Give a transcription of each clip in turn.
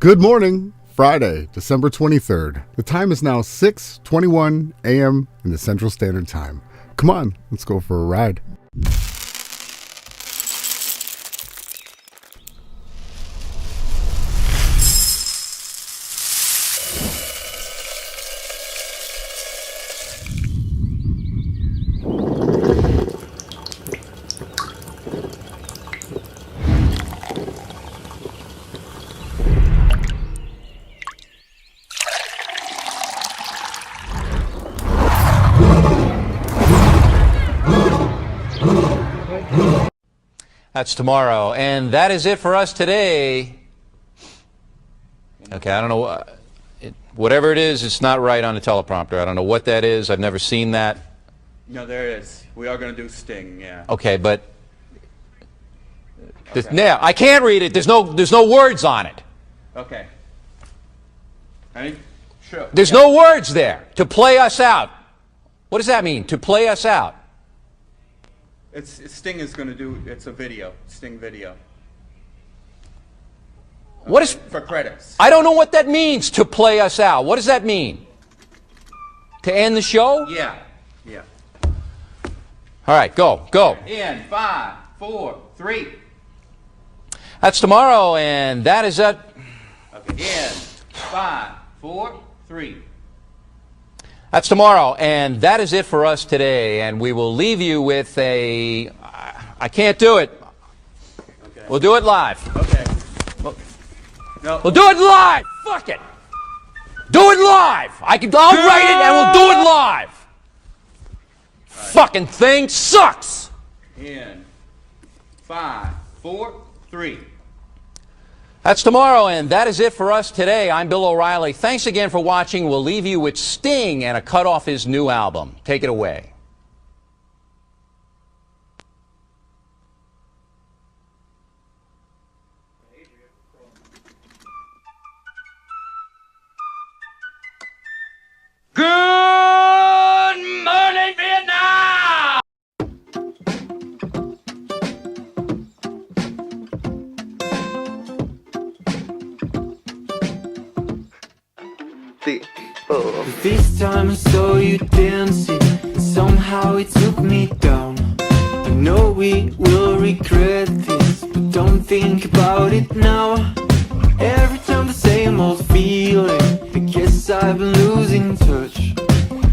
Good morning, Friday, December 23rd. The time is now 6:21 a.m. in the Central Standard Time. Come on, let's go for a ride. That's tomorrow, and that is it for us today. Okay, I don't know, whatever it is, it's not right on the teleprompter. I don't know what that is. I've never seen that. No, there it is. We are going to do Sting, yeah. Okay, but now I can't read it. There's no words on it. Okay. Ready? Sure. There's no words there. To play us out. What does that mean? To play us out. Sting is going to do. It's a video. Sting video. Okay. What is for credits? I don't know what that means. To play us out. What does that mean? To end the show? Yeah. Yeah. All right, go. In 5, 4, 3. That's tomorrow, and that is it. Okay. In 5, 4, 3. That's tomorrow, and that is it for us today. And we will leave you with a... I can't do it. Okay. We'll do it live. Okay. No. We'll do it live. Fuck it. Do it live. I'll write it, and we'll do it live. Right. Fucking thing sucks. In 5, 4, 3. That's tomorrow, and that is it for us today. I'm Bill O'Reilly. Thanks again for watching. We'll leave you with Sting and a cut off his new album. Take it away. Good morning, Vietnam! This time I saw you dancing, and somehow it took me down. I know we will regret this, but don't think about it now. Every time the same old feeling, I guess I've been losing touch.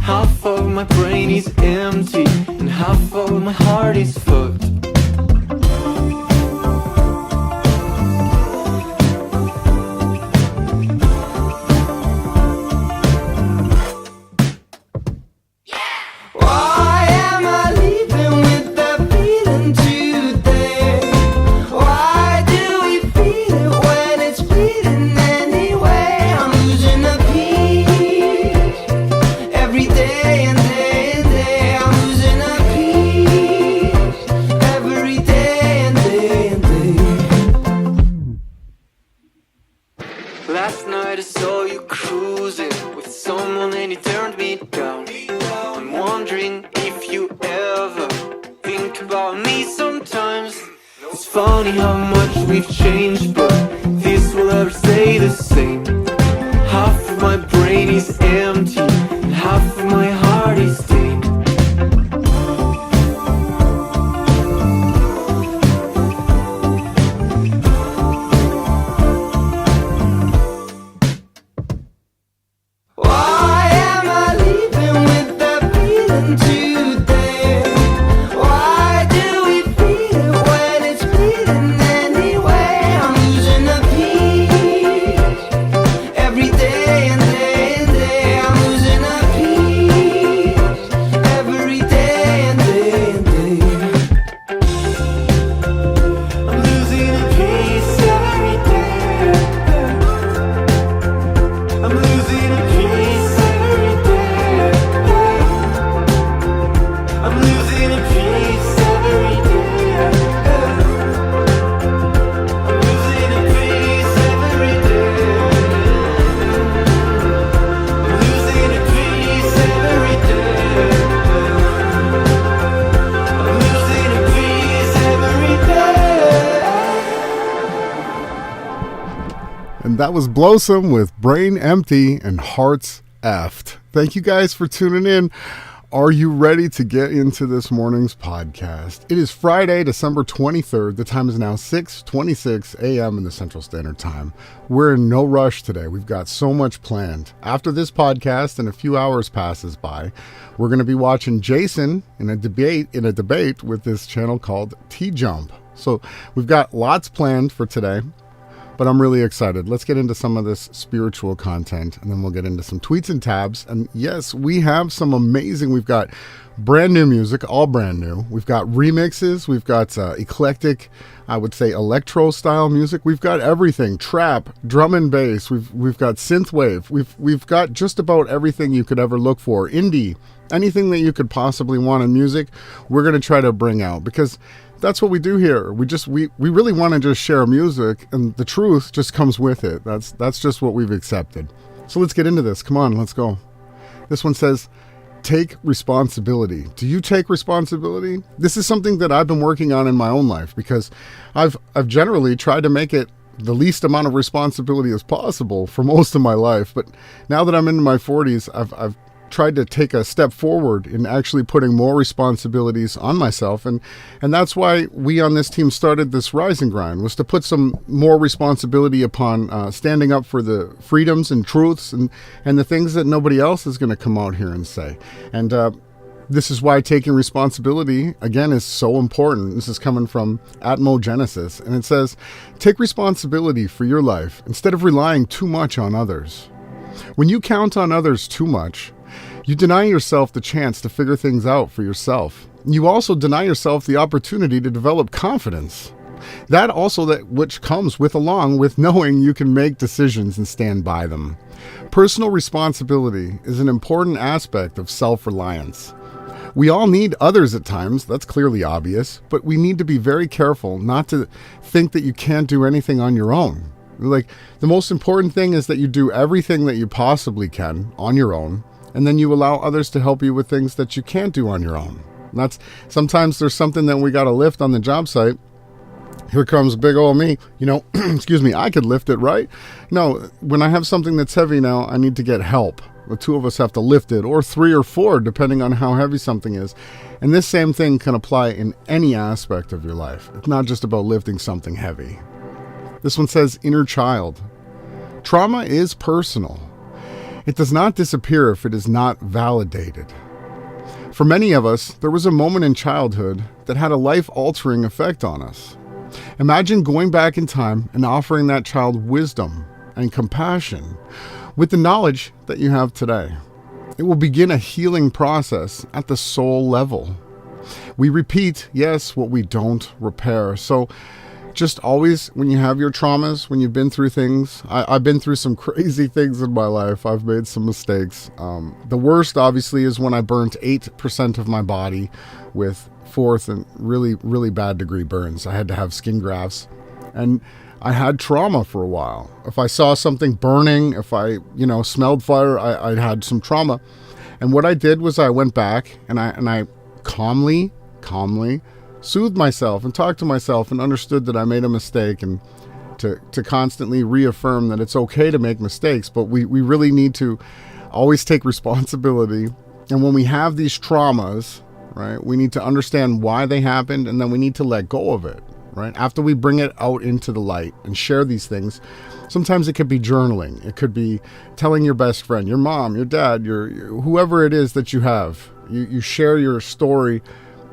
Half of my brain is empty, and half of my heart is fucked. Last night I saw you cruising with someone and you turned me down. I'm wondering if you ever think about me sometimes. It's funny how much we've changed, but this will ever stay the same. Half of my brain is empty, and half of my heart is stained. Every day and day and day And that was Blossom with Brain Empty and Hearts Effed. Thank you guys for tuning in. Are you ready to get into this morning's podcast? It is Friday, December 23rd. The time is now 6:26 a.m. in the Central Standard Time. We're in no rush today. We've got so much planned. After this podcast and a few hours passes by, we're going to be watching Jason in a debate with this channel called T-Jump. So we've got lots planned for today, but I'm really excited. Let's get into some of this spiritual content, and then we'll get into some tweets and tabs. And yes, we have some amazing, we've got brand new music, all brand new. We've got remixes. We've got eclectic, I would say, electro style music. We've got everything, trap, drum and bass. We've got synthwave. We've got just about everything you could ever look for. Indie, anything that you could possibly want in music, we're going to try to bring out, because that's what we do here. We really want to just share music, and the truth just comes with it. That's just what we've accepted. So let's get into this. Come on, let's go. This one says, take responsibility. Do you take responsibility? This is something that I've been working on in my own life, because I've generally tried to make it the least amount of responsibility as possible for most of my life. But now that I'm in my 40s, I've tried to take a step forward in actually putting more responsibilities on myself, and that's why we on this team started this Rise and Grind, was to put some more responsibility upon standing up for the freedoms and truths and the things that nobody else is going to come out here and say. And this is why taking responsibility, again, is so important. This is coming from Atmogenesis, and it says, take responsibility for your life instead of relying too much on others. When you count on others too much, you deny yourself the chance to figure things out for yourself. You also deny yourself the opportunity to develop confidence. Which comes along with knowing you can make decisions and stand by them. Personal responsibility is an important aspect of self-reliance. We all need others at times, that's clearly obvious, but we need to be very careful not to think that you can't do anything on your own. Like, the most important thing is that you do everything that you possibly can on your own, and then you allow others to help you with things that you can't do on your own. And sometimes there's something that we got to lift on the job site. Here comes big old me, excuse me, I could lift it, right? No, when I have something that's heavy now, I need to get help. The two of us have to lift it, or three or four, depending on how heavy something is. And this same thing can apply in any aspect of your life. It's not just about lifting something heavy. This one says, inner child. Trauma is personal. It does not disappear if it is not validated. For many of us, there was a moment in childhood that had a life-altering effect on us. Imagine going back in time and offering that child wisdom and compassion with the knowledge that you have today. It will begin a healing process at the soul level. We repeat, yes, what we don't repair. So just always, when you have your traumas, when you've been through things, I've been through some crazy things in my life. I've made some mistakes. The worst, obviously, is when I burnt 8% of my body with fourth and really, really bad degree burns. I had to have skin grafts, and I had trauma for a while. If I saw something burning, if I, smelled fire, I had some trauma. And what I did was I went back and I calmly soothed myself and talked to myself and understood that I made a mistake, and to constantly reaffirm that it's okay to make mistakes, but we really need to always take responsibility. And when we have these traumas, right, we need to understand why they happened, and then we need to let go of it, right? After we bring it out into the light and share these things, sometimes it could be journaling. It could be telling your best friend, your mom, your dad, your whoever it is that you have. You share your story,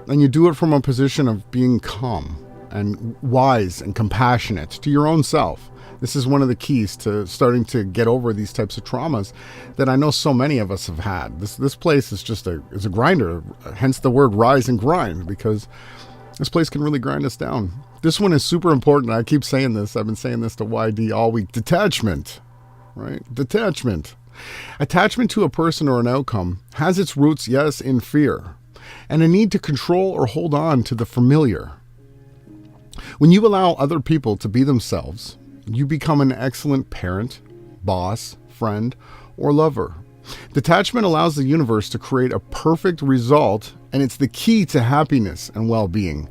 and you do it from a position of being calm and wise and compassionate to your own self. This is one of the keys to starting to get over these types of traumas that I know so many of us have had. This place is just a grinder, hence the word rise and grind, because this place can really grind us down. This one is super important. I keep saying this. I've been saying this to YD all week. Detachment, right? Detachment. Attachment to a person or an outcome has its roots, yes, in fear, and a need to control or hold on to the familiar. When you allow other people to be themselves, you become an excellent parent, boss, friend, or lover. Detachment allows the universe to create a perfect result, and it's the key to happiness and well-being.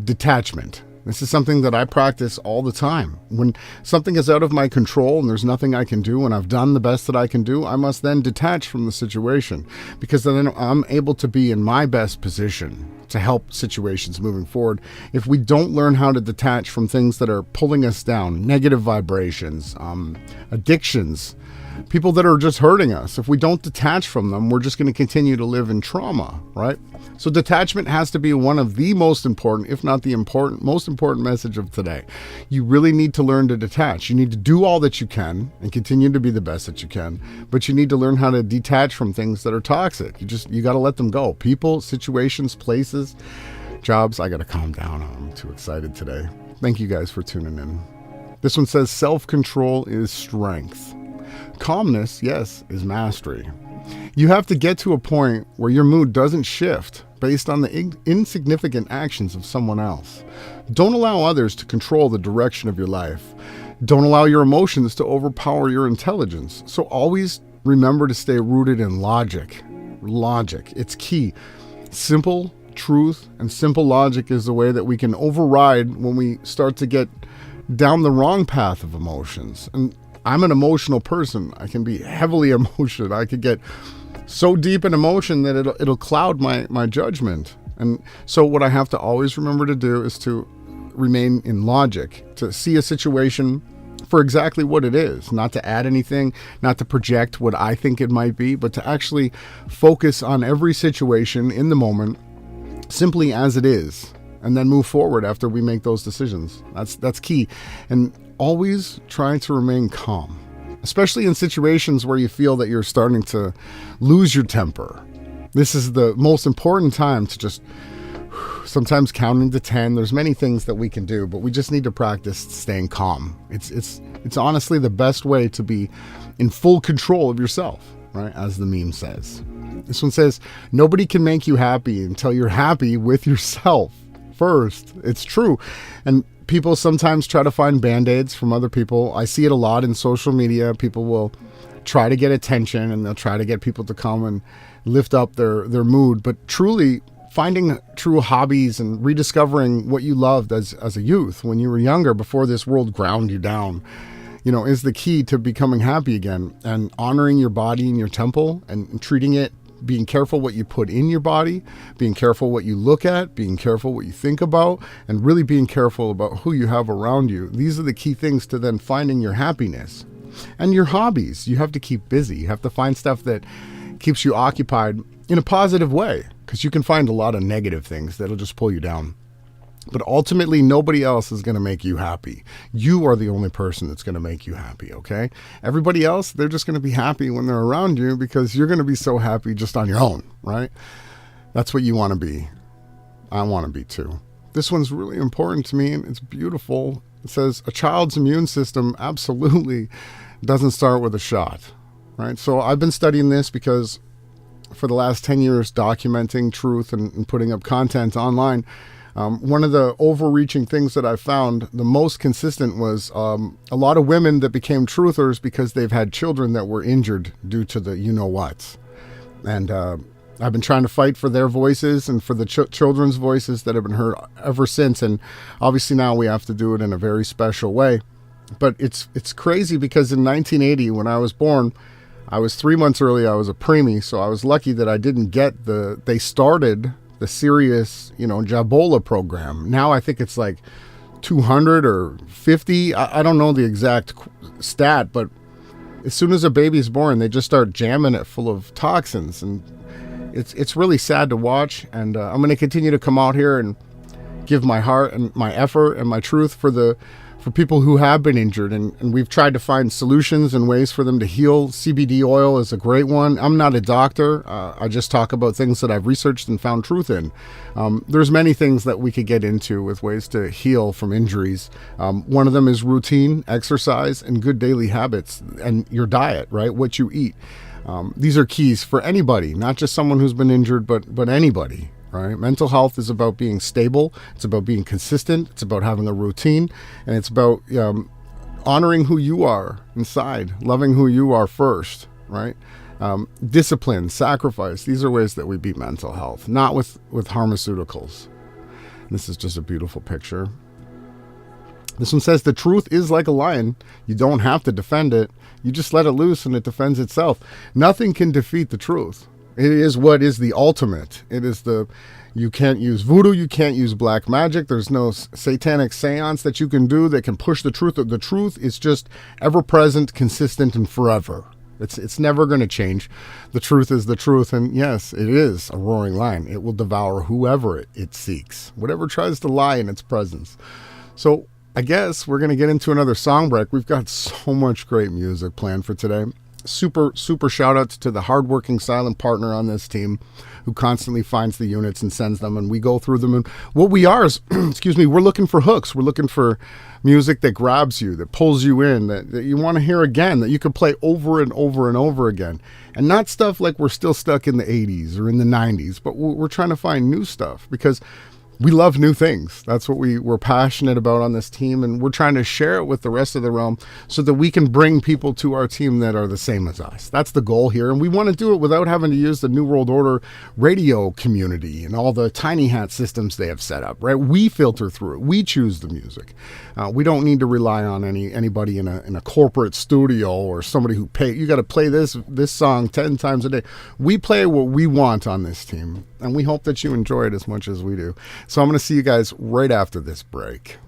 Detachment. This is something that I practice all the time. When something is out of my control and there's nothing I can do and I've done the best that I can do, I must then detach from the situation, because then I'm able to be in my best position to help situations moving forward. If we don't learn how to detach from things that are pulling us down, negative vibrations, addictions, people that are just hurting us, if we don't detach from them, we're just going to continue to live in trauma, right? So detachment has to be one of the most important, if not the most important message of today. You really need to learn to detach. You need to do all that you can and continue to be the best that you can, but you need to learn how to detach from things that are toxic. You got to let them go. People, situations, places, jobs. I got to calm down. I'm too excited today. Thank you guys for tuning in. This one says self-control is strength. Calmness, yes, is mastery. You have to get to a point where your mood doesn't shift based on the insignificant actions of someone else. Don't allow others to control the direction of your life. Don't allow your emotions to overpower your intelligence. So always remember to stay rooted in logic. Logic, it's key. Simple truth and simple logic is the way that we can override when we start to get down the wrong path of emotions. And I'm an emotional person. I can be heavily emotional. I could get so deep in emotion that it'll cloud my judgment. And so what I have to always remember to do is to remain in logic, to see a situation for exactly what it is, not to add anything, not to project what I think it might be, but to actually focus on every situation in the moment simply as it is, and then move forward after we make those decisions. That's key. And always try to remain calm, especially in situations where you feel that you're starting to lose your temper. This is the most important time to just sometimes counting to 10. There's many things that we can do, but we just need to practice staying calm. It's honestly the best way to be in full control of yourself, right? As the meme says. This one says, nobody can make you happy until you're happy with yourself first. It's true. And people sometimes try to find band-aids from other people. I see it a lot in social media. People will try to get attention and they'll try to get people to come and lift up their mood. But truly, finding true hobbies and rediscovering what you loved as a youth when you were younger, before this world ground you down, is the key to becoming happy again. And honoring your body and your temple and treating it, being careful what you put in your body, being careful what you look at, being careful what you think about, and really being careful about who you have around you. These are the key things to then finding your happiness. And your hobbies, you have to keep busy. You have to find stuff that keeps you occupied in a positive way, because you can find a lot of negative things that'll just pull you down. But ultimately, nobody else is going to make you happy. You are the only person that's going to make you happy, okay? Everybody else, they're just going to be happy when they're around you because you're going to be so happy just on your own, right? That's what you want to be. I want to be too. This one's really important to me, and it's beautiful. It says, a child's immune system absolutely doesn't start with a shot, right? So I've been studying this because for the last 10 years, documenting truth and putting up content online, one of the overreaching things that I found the most consistent was a lot of women that became truthers because they've had children that were injured due to the you-know-whats. And I've been trying to fight for their voices and for the children's voices that have been heard ever since. And obviously now we have to do it in a very special way. But it's crazy because in 1980, when I was born, I was 3 months early. I was a preemie, so I was lucky that I didn't get they started the serious, Jabola program. Now I think it's like 200 or 50. I don't know the exact stat, but as soon as a baby's born, they just start jamming it full of toxins. And it's really sad to watch. And I'm going to continue to come out here and give my heart and my effort and my truth for people who have been injured. And we've tried to find solutions and ways for them to heal. CBD oil is a great one. I'm not a doctor. I just talk about things that I've researched and found truth in. There's many things that we could get into with ways to heal from injuries. One of them is routine, exercise, and good daily habits, and your diet, right? What you eat. These are keys for anybody, not just someone who's been injured, but anybody. Right? Mental health is about being stable. It's about being consistent. It's about having a routine. And it's about honoring who you are inside, loving who you are first, right? Discipline, sacrifice. These are ways that we beat mental health, not with pharmaceuticals. This is just a beautiful picture. This one says the truth is like a lion. You don't have to defend it. You just let it loose and it defends itself. Nothing can defeat the truth. It is what is the ultimate. It is you can't use voodoo. You can't use black magic. There's no satanic seance that you can do that can push the truth. The truth is just ever present, consistent, and forever. It's never going to change. The truth is the truth. And yes, it is a roaring lion. It will devour whoever it seeks, whatever tries to lie in its presence. So I guess we're going to get into another song break. We've got so much great music planned for today. Super shout outs to the hardworking silent partner on this team who constantly finds the units and sends them, and we go through them. And what we are is, we're looking for hooks. We're looking for music that grabs you, that pulls you in, that you want to hear again, that you can play over and over and over again. And not stuff like we're still stuck in the 80s or in the 90s, but we're trying to find new stuff because we love new things. That's what we're passionate about on this team, and we're trying to share it with the rest of the realm so that we can bring people to our team that are the same as us. That's the goal here, and we want to do it without having to use the New World Order radio community and all the tiny hat systems they have set up, right? We filter through it. We choose the music. We don't need to rely on anybody in a corporate studio or somebody who pay. You got to play this song 10 times a day. We play what we want on this team, and we hope that you enjoy it as much as we do. So I'm going to see you guys right after this break.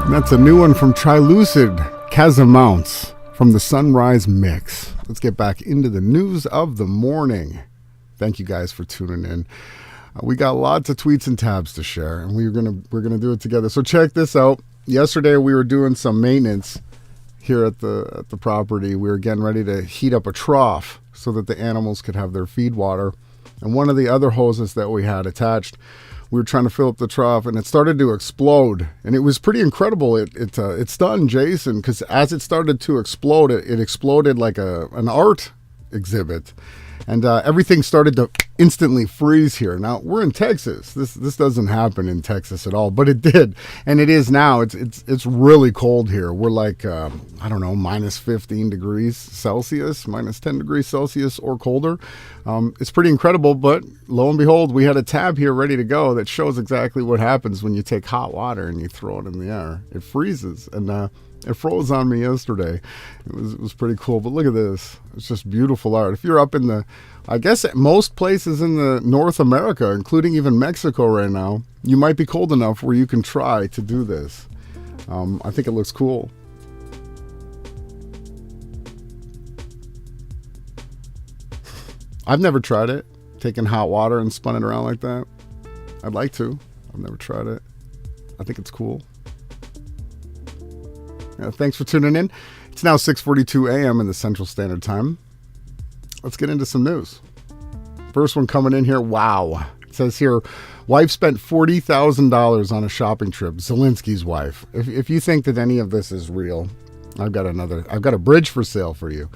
And that's a new one from Trilucid, Casamounts, from the Sunrise Mix. Let's get back into the news of the morning. Thank you guys for tuning in. We got lots of tweets and tabs to share, and we're gonna do it together. So check this out. Yesterday we were doing some maintenance here at the property. We were getting ready to heat up a trough so that the animals could have their feed water. And one of the other hoses that we had attached, we were trying to fill up the trough, and it started to explode. And it was pretty incredible. It stunned Jason, because as it started to explode, it exploded like an art exhibit. And everything started to instantly freeze here. Now, we're in Texas. This doesn't happen in Texas at all, but it did. And it is now. It's really cold here. We're like, I don't know, minus 15 degrees Celsius, minus 10 degrees Celsius or colder. It's pretty incredible, but lo and behold, we had a tab here ready to go that shows exactly what happens when you take hot water and you throw it in the air. It freezes. And it froze on me yesterday. It was pretty cool. But look at this. It's just beautiful art. If you're up in I guess at most places in the North America, including even Mexico right now, you might be cold enough where you can try to do this. I think it looks cool. I've never tried it, taking hot water and spun it around like that. I'd like to. I've never tried it. I think it's cool. Thanks for tuning in. It's now 6:42 a.m. in the Central Standard Time. Let's get into some news. First one coming in here. Wow. It says here, wife spent $40,000 on a shopping trip. Zelensky's wife. If you think that any of this is real, I've got a bridge for sale for you.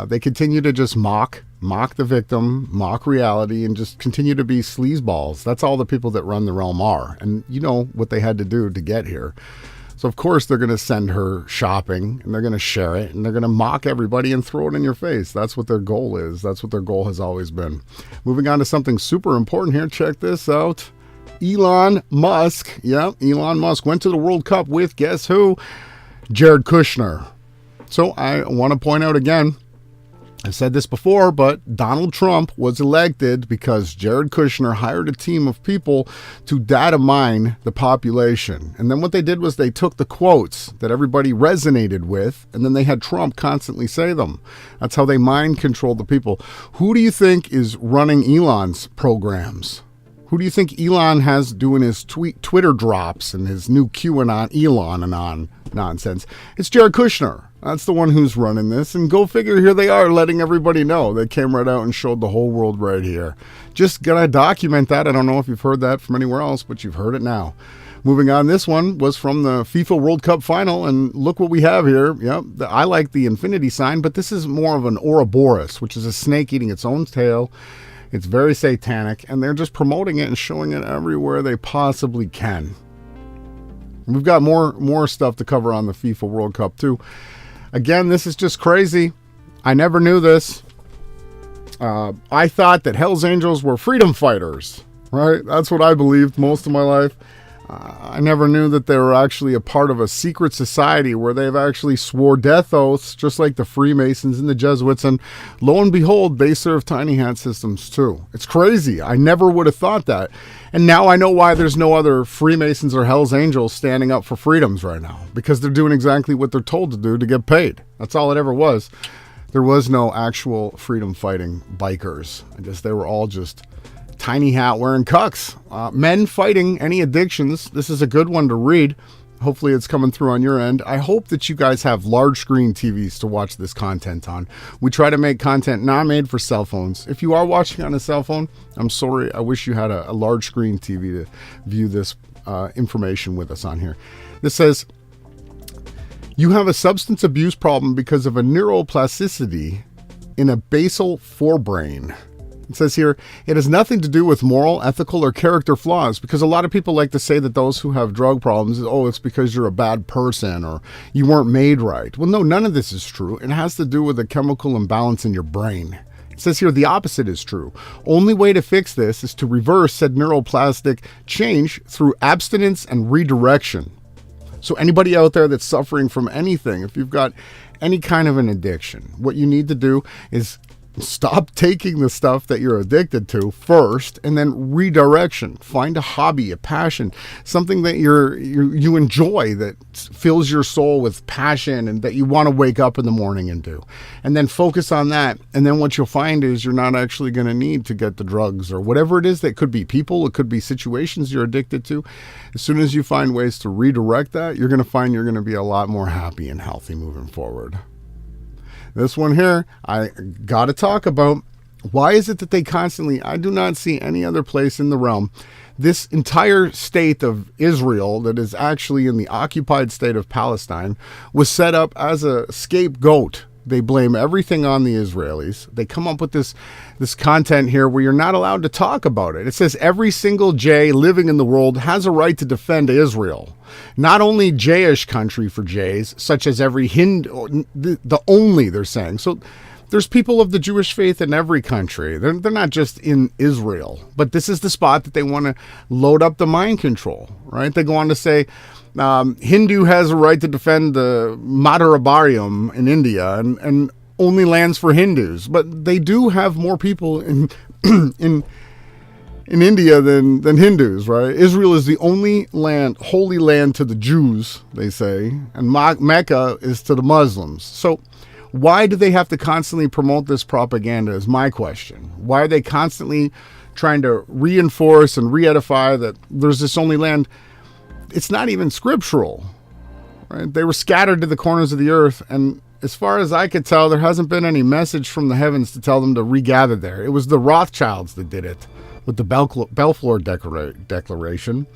They continue to just mock the victim, mock reality, and just continue to be sleazeballs. That's all the people that run the realm are. And you know what they had to do to get here. So, of course, they're going to send her shopping, and they're going to share it, and they're going to mock everybody and throw it in your face. That's what their goal is. That's what their goal has always been. Moving on to something super important here. Check this out. Elon Musk. Yeah, Elon Musk went to the World Cup with, guess who? Jared Kushner. So, I want to point out again, I've said this before, but Donald Trump was elected because Jared Kushner hired a team of people to data mine the population. And then what they did was they took the quotes that everybody resonated with, and then they had Trump constantly say them. That's how they mind controlled the people. Who do you think is running Elon's programs? Who do you think Elon has doing his Twitter drops and his new QAnon Elon nonsense? It's Jared Kushner. That's the one who's running this. And go figure, here they are letting everybody know. They came right out and showed the whole world right here. Just gotta document that. I don't know if you've heard that from anywhere else, but you've heard it now. Moving on, this one was from the FIFA World Cup final, and look what we have here. Yep, I like the infinity sign, but this is more of an Ouroboros, which is a snake eating its own tail. It's very satanic, and they're just promoting it and showing it everywhere they possibly can. We've got more stuff to cover on the FIFA World Cup too. Again, this is just crazy. I never knew this. I thought that Hell's Angels were freedom fighters, right? That's what I believed most of my life. I never knew that they were actually a part of a secret society where they've actually swore death oaths, just like the Freemasons and the Jesuits. And lo and behold, they serve tiny hat systems too. It's crazy. I never would have thought that. And now I know why there's no other Freemasons or Hell's Angels standing up for freedoms right now. Because they're doing exactly what they're told to do to get paid. That's all it ever was. There was no actual freedom fighting bikers. I guess they were all just tiny hat wearing cucks. Men fighting any addictions. This is a good one to read. Hopefully it's coming through on your end. I hope that you guys have large screen TVs to watch this content on. We try to make content not made for cell phones. If you are watching on a cell phone, I'm sorry. I wish you had a large screen TV to view this information with us on here. This says, you have a substance abuse problem because of a neuroplasticity in a basal forebrain. It says here, it has nothing to do with moral, ethical, or character flaws, because a lot of people like to say that those who have drug problems, oh, it's because you're a bad person or you weren't made right. Well, no, none of this is true. It has to do with a chemical imbalance in your brain. It says here the opposite is true. Only way to fix this is to reverse said neuroplastic change through abstinence and redirection. So anybody out there that's suffering from anything, if you've got any kind of an addiction, what you need to do is stop taking the stuff that you're addicted to first, and then redirection. Find a hobby, a passion, something that you enjoy, that fills your soul with passion and that you want to wake up in the morning and do. And then focus on that. And then what you'll find is you're not actually going to need to get the drugs or whatever it is. That could be people, it could be situations you're addicted to. As soon as you find ways to redirect that, you're going to find you're going to be a lot more happy and healthy moving forward. This one here, I got to talk about. Why is it that they constantly, I do not see any other place in the realm, this entire state of Israel that is actually in the occupied state of Palestine was set up as a scapegoat They blame everything on the Israelis. They come up with this content here where you're not allowed to talk about it. It says every single Jay living in the world has a right to defend Israel. Not only Jayish country for Jays, such as every Hindu, the only, they're saying. So there's people of the Jewish faith in every country. They're not just in Israel. But this is the spot that they want to load up the mind control, right? They go on to say, Hindu has a right to defend the Madarabarium in India and only lands for Hindus. But they do have more people in India than Hindus, right? Israel is the only land, holy land to the Jews, they say, and Mecca is to the Muslims. So why do they have to constantly promote this propaganda is my question. Why are they constantly trying to reinforce and re-edify that there's this only land? It's not even scriptural, right? They were scattered to the corners of the earth, and as far as I could tell, there hasn't been any message from the heavens to tell them to regather there. It was the Rothschilds that did it with the Balfour Declaration.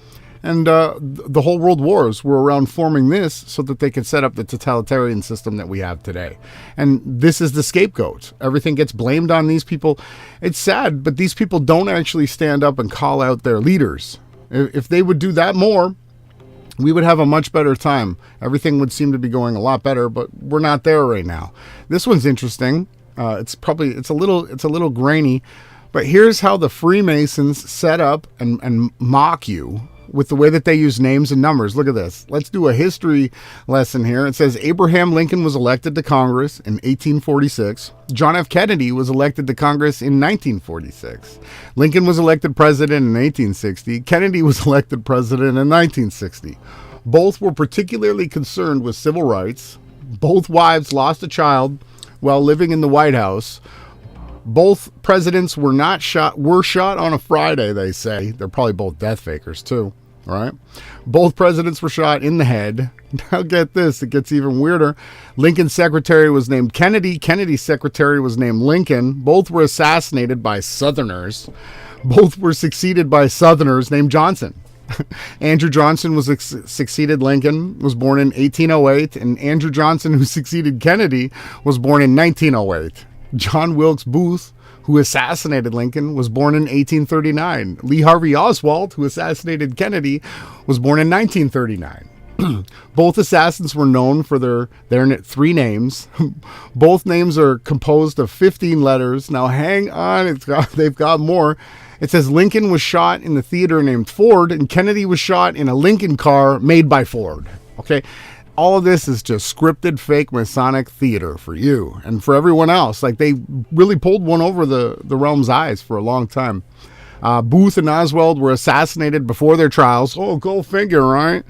And the whole world wars were around forming this so that they could set up the totalitarian system that we have today. And this is the scapegoat. Everything gets blamed on these people. It's sad, but these people don't actually stand up and call out their leaders. If they would do that more, we would have a much better time. Everything would seem to be going a lot better, but we're not there right now. This one's interesting. It's a little grainy, but here's how the Freemasons set up and mock you with the way that they use names and numbers. Look at this. Let's do a history lesson here. It says Abraham Lincoln was elected to Congress in 1846. John F. Kennedy was elected to Congress in 1946. Lincoln was elected president in 1860. Kennedy was elected president in 1960. Both were particularly concerned with civil rights. Both wives lost a child while living in the White House. Both presidents were shot on a Friday, they say. They're probably both death fakers too, right? Both presidents were shot in the head. Now get this, it gets even weirder. Lincoln's secretary was named Kennedy. Kennedy's secretary was named Lincoln. Both were assassinated by Southerners. Both were succeeded by Southerners named Johnson. Andrew Johnson was succeeded Lincoln, was born in 1808, and Andrew Johnson, who succeeded Kennedy, was born in 1908. John Wilkes Booth, who assassinated Lincoln, was born in 1839. Lee Harvey Oswald, who assassinated Kennedy, was born in 1939. Both assassins were known for their three names. Both names are composed of 15 letters. Now hang on, they've got more. It says Lincoln was shot in the theater named Ford, and Kennedy was shot in a Lincoln car made by Ford. Okay? All of this is just scripted, fake Masonic theater for you and for everyone else. Like, they really pulled one over the realm's eyes for a long time. Booth and Oswald were assassinated before their trials. Oh, go figure, right?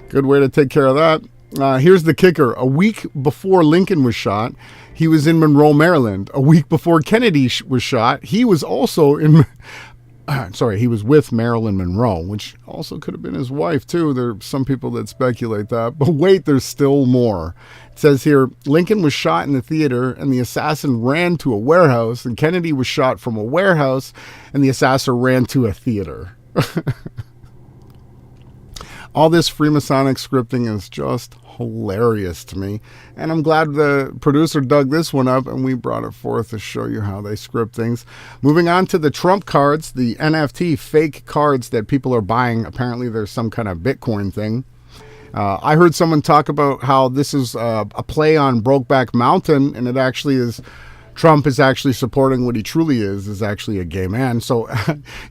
Good way to take care of that. Here's the kicker. A week before Lincoln was shot, he was in Monroe, Maryland. A week before Kennedy was shot, he was also in... he was with Marilyn Monroe, which also could have been his wife, too. There are some people that speculate that. But wait, there's still more. It says here, Lincoln was shot in the theater, and the assassin ran to a warehouse, and Kennedy was shot from a warehouse, and the assassin ran to a theater. All this Freemasonic scripting is just hilarious to me. And I'm glad the producer dug this one up and we brought it forth to show you how they script things. Moving on to the Trump cards, the NFT fake cards that people are buying. Apparently there's some kind of Bitcoin thing. I heard someone talk about how this is a play on Brokeback Mountain, and it actually is... Trump is actually supporting what he truly is actually a gay man. So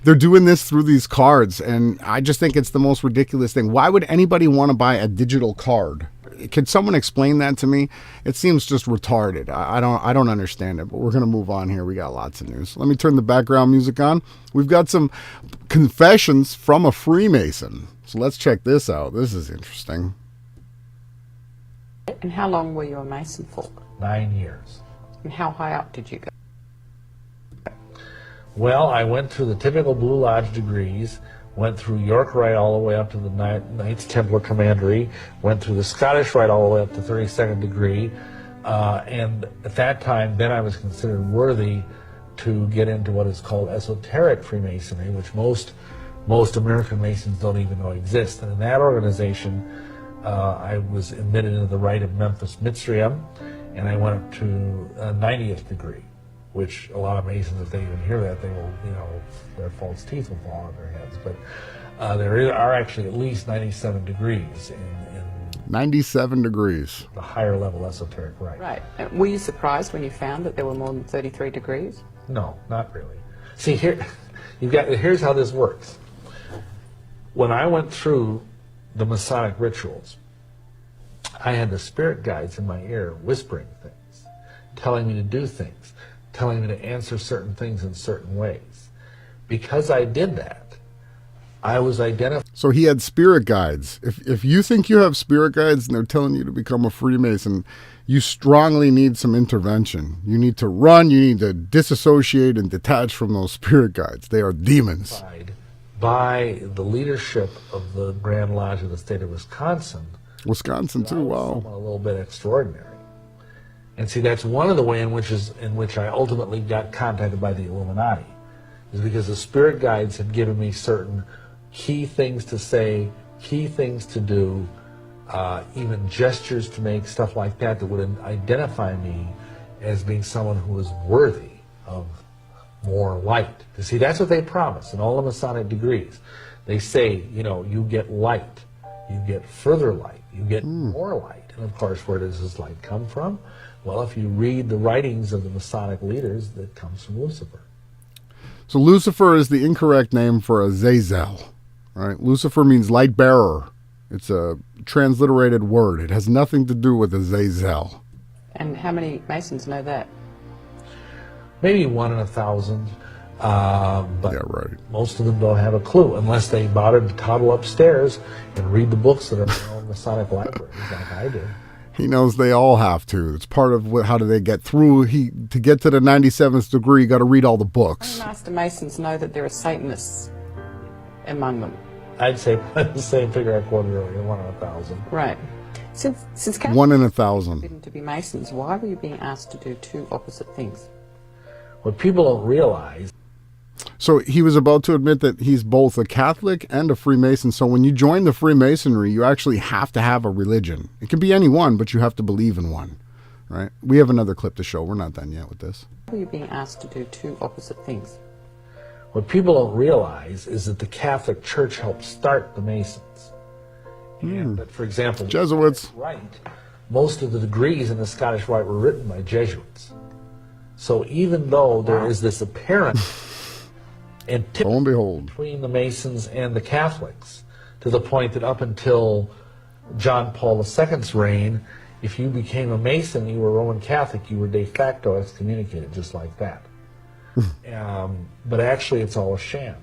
they're doing this through these cards, and I just think it's the most ridiculous thing. Why would anybody want to buy a digital card? Could someone explain that to me? It seems just retarded. I don't understand it, but we're going to move on here. We got lots of news. Let me turn the background music on. We've got some confessions from a Freemason. So let's check this out. This is interesting. And how long were you a Mason for? 9 years. And how high up did you go? Well, I went through the typical Blue Lodge degrees, went through York Rite all the way up to the Knights Templar Commandery, went through the Scottish Rite all the way up to 32nd degree, and at that time, then I was considered worthy to get into what is called esoteric Freemasonry, which most American Masons don't even know exists. And in that organization, I was admitted into the Rite of Memphis Mitzrayim, and I went up to a 90th degree, which a lot of Masons, if they even hear that, they will, their false teeth will fall on their heads. But there are actually at least 97 degrees in 97 degrees. the higher level esoteric rite. Right. Were you surprised when you found that there were more than 33 degrees? No, not really. See, here's how this works. When I went through the Masonic rituals, I had the spirit guides in my ear whispering things, telling me to do things, telling me to answer certain things in certain ways. Because I did that, I was identified. So he had spirit guides. If you think you have spirit guides and they're telling you to become a Freemason, you strongly need some intervention. You need to run, you need to disassociate and detach from those spirit guides. They are demons. By the leadership of the Grand Lodge of the state of Wisconsin. Wisconsin too, wow. A little bit extraordinary. And see, that's one of the ways in which I ultimately got contacted by the Illuminati, is because the spirit guides had given me certain key things to say, key things to do, even gestures to make, stuff like that, that would identify me as being someone who was worthy of more light. You see, that's what they promise in all the Masonic degrees. They say, you get light, you get further light, you get more light. And of course, where does this light come from? Well, if you read the writings of the Masonic leaders, that comes from Lucifer. So Lucifer is the incorrect name for Azazel. Right? Lucifer means light bearer. It's a transliterated word. It has nothing to do with Azazel. And how many Masons know that? Maybe 1 in 1,000. But yeah, right. Most of them don't have a clue unless they bother to toddle upstairs and read the books that are in their own Masonic libraries, like I did. He knows they all have to. It's part of how do they get through. To get to the 97th degree, you got to read all the books. Master Masons know that there are Satanists among them. I'd say the same figure I quoted earlier, 1 in 1,000. Right. Since 1 in 1,000. Forbidden to be Masons, why were you being asked to do two opposite things? What people don't realize. So he was about to admit that he's both a Catholic and a Freemason. So when you join the Freemasonry, you actually have to have a religion. It can be any one, but you have to believe in one, right? We have another clip to show. We're not done yet with this. Why were you being asked to do two opposite things? What people don't realize is that the Catholic Church helped start the Masons. And that, for example, Jesuits. Rite, most of the degrees in the Scottish Rite were written by Jesuits. So even though there is this apparent antipathy between the Masons and the Catholics, to the point that up until John Paul II's reign, if you became a Mason, you were Roman Catholic, you were de facto excommunicated, just like that. But actually it's all a sham,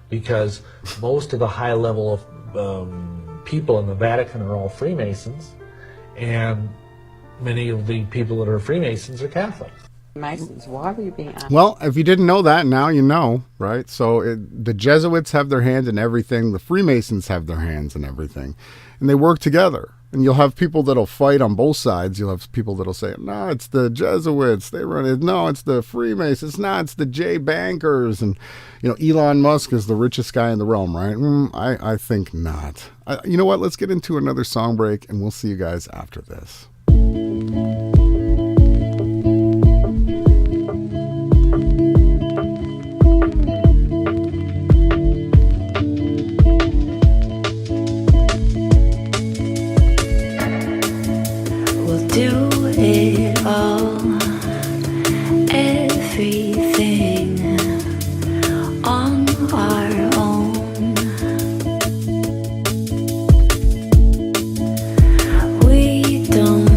because most of the high level of people in the Vatican are all Freemasons, and many of the people that are Freemasons are Catholic. Masons, why were you being asked? Well, if you didn't know that, now you know, right? So the Jesuits have their hand in everything. The Freemasons have their hands in everything. And they work together. And you'll have people that'll fight on both sides. You'll have people that'll say, no, it's the Jesuits. They run it. No, it's the Freemasons. No, it's the J bankers. And, Elon Musk is the richest guy in the realm, right? I think not. You know what? Let's get into another song break, and we'll see you guys after this. We don't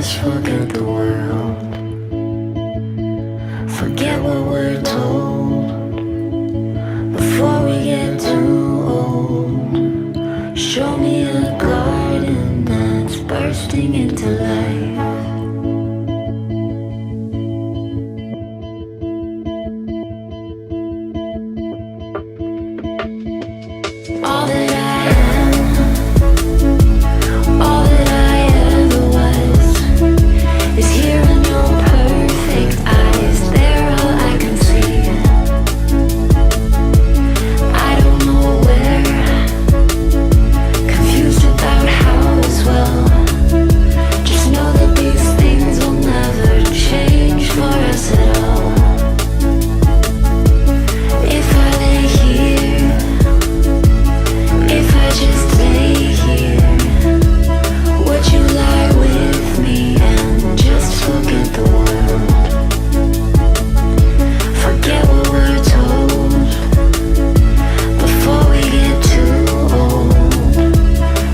just forget the world. Forget what we're told before we get too old. Show me a garden that's bursting into life. All that I am, all that I ever was, is here in your perfect eyes. They're all I can see. I don't know where, confused about how as well. Just know that these things will never change for us at all. If I lay here, if I just lay here, would you lie with me and just forget the world? Forget what we're told before we get too old.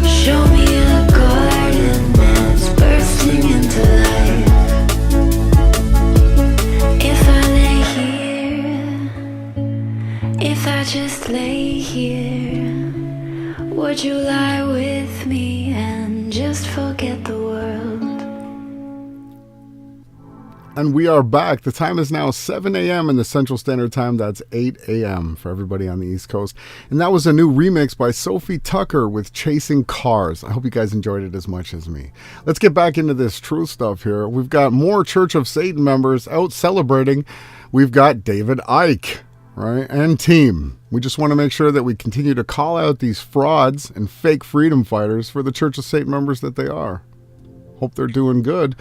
Show me a garden that's bursting into life. If I lay here, if I just lay here, would you lie with me and just forget the world? And we are back. The time is now 7 a.m. in the Central Standard Time. That's 8 a.m. for everybody on the East Coast. And that was a new remix by Sophie Tucker with Chasing Cars. I hope you guys enjoyed it as much as me. Let's get back into this truth stuff here. We've got more Church of Satan members out celebrating. We've got David Icke, right, and team. We just want to make sure that we continue to call out these frauds and fake freedom fighters for the Church of Satan members that they are. Hope they're doing good.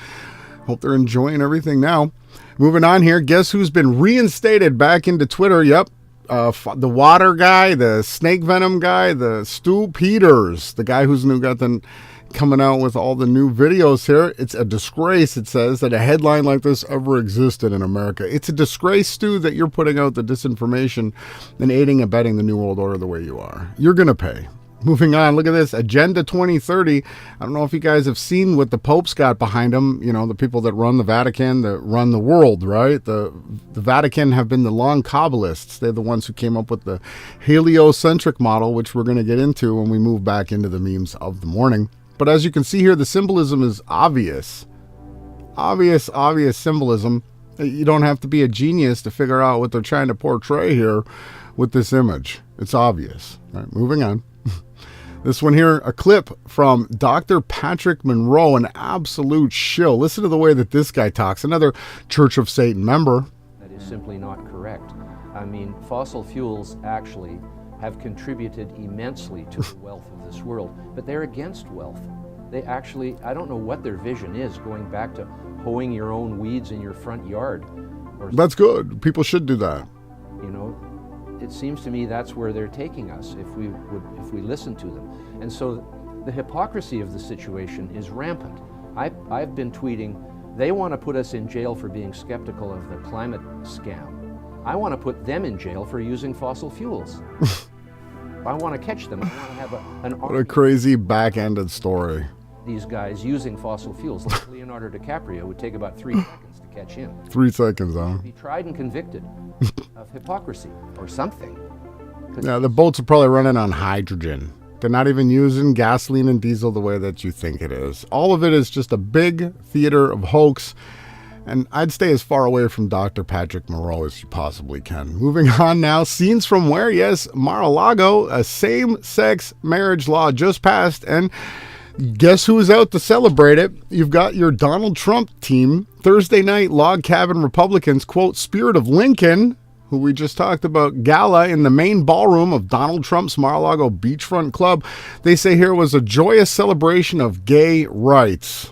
Hope they're enjoying everything now. Moving on here, guess who's been reinstated back into Twitter? Yep, the water guy, the snake venom guy, the Stu Peters, the guy who's coming out with all the new videos here. It's a disgrace, it says, that a headline like this ever existed in America. It's a disgrace, Stu, that you're putting out the disinformation and aiding and abetting the New World Order the way you are. You're going to pay. Moving on, look at this, Agenda 2030. I don't know if you guys have seen what the Pope's got behind him. You know, the people that run the Vatican, that run the world, right? The Vatican have been the long Kabbalists. They're the ones who came up with the heliocentric model, which we're going to get into when we move back into the memes of the morning. But as you can see here, the symbolism is obvious. Obvious symbolism. You don't have to be a genius to figure out what they're trying to portray here with this image. It's obvious. All right, moving on. This one here, a clip from Dr. Patrick Monroe, an absolute shill. Listen to the way that this guy talks, another Church of Satan member. That is simply not correct. I mean, fossil fuels actually have contributed immensely to the wealth of this world, but they're against wealth. They actually, I don't know what their vision is, going back to hoeing your own weeds in your front yard. That's good. People should do that. You know, it seems to me that's where they're taking us if we listen to them. And so the hypocrisy of the situation is rampant. I've been tweeting, they want to put us in jail for being skeptical of the climate scam. I want to put them in jail for using fossil fuels. I want to catch them. I want to have an What a crazy back-ended story. These guys using fossil fuels, like Leonardo DiCaprio, would take about 3 seconds to catch him. 3 seconds, huh? Be tried and convicted of hypocrisy or something. Yeah, the boats are probably running on hydrogen. They're not even using gasoline and diesel the way that you think it is. All of it is just a big theater of hoax. And I'd stay as far away from Dr. Patrick Monroe as you possibly can. Moving on now, scenes from where? Yes, Mar-a-Lago, a same-sex marriage law just passed. And guess who's out to celebrate it? You've got your Donald Trump team. Thursday night, log cabin Republicans, quote, Spirit of Lincoln, who we just talked about, gala in the main ballroom of Donald Trump's Mar-a-Lago beachfront club. They say here was a joyous celebration of gay rights.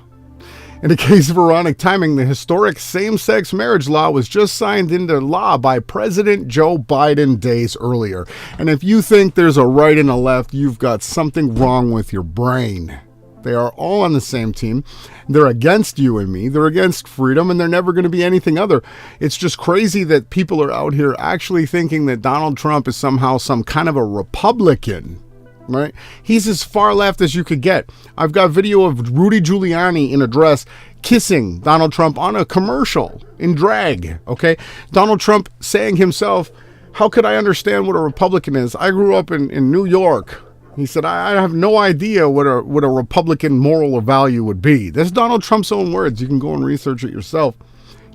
In a case of ironic timing, the historic same-sex marriage law was just signed into law by President Joe Biden days earlier. And if you think there's a right and a left, you've got something wrong with your brain. They are all on the same team. They're against you and me. They're against freedom, and they're never going to be anything other. It's just crazy that people are out here actually thinking that Donald Trump is somehow some kind of a Republican, right? He's as far left as you could get. I've got video of Rudy Giuliani in a dress kissing Donald Trump on a commercial in drag, okay? Donald Trump saying himself, how could I understand what a Republican is? I grew up in New York. He said, I have no idea what a Republican moral or value would be. That's Donald Trump's own words. You can go and research it yourself.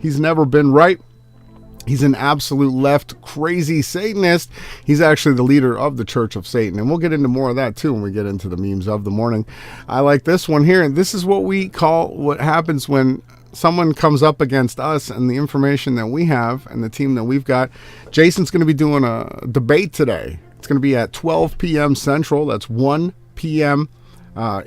He's never been right. He's an absolute left crazy Satanist. He's actually the leader of the Church of Satan. And we'll get into more of that too when we get into the memes of the morning. I like this one here. And this is what we call what happens when someone comes up against us and the information that we have and the team that we've got. Jason's going to be doing a debate today. It's going to be at 12 p.m. Central. That's 1 p.m.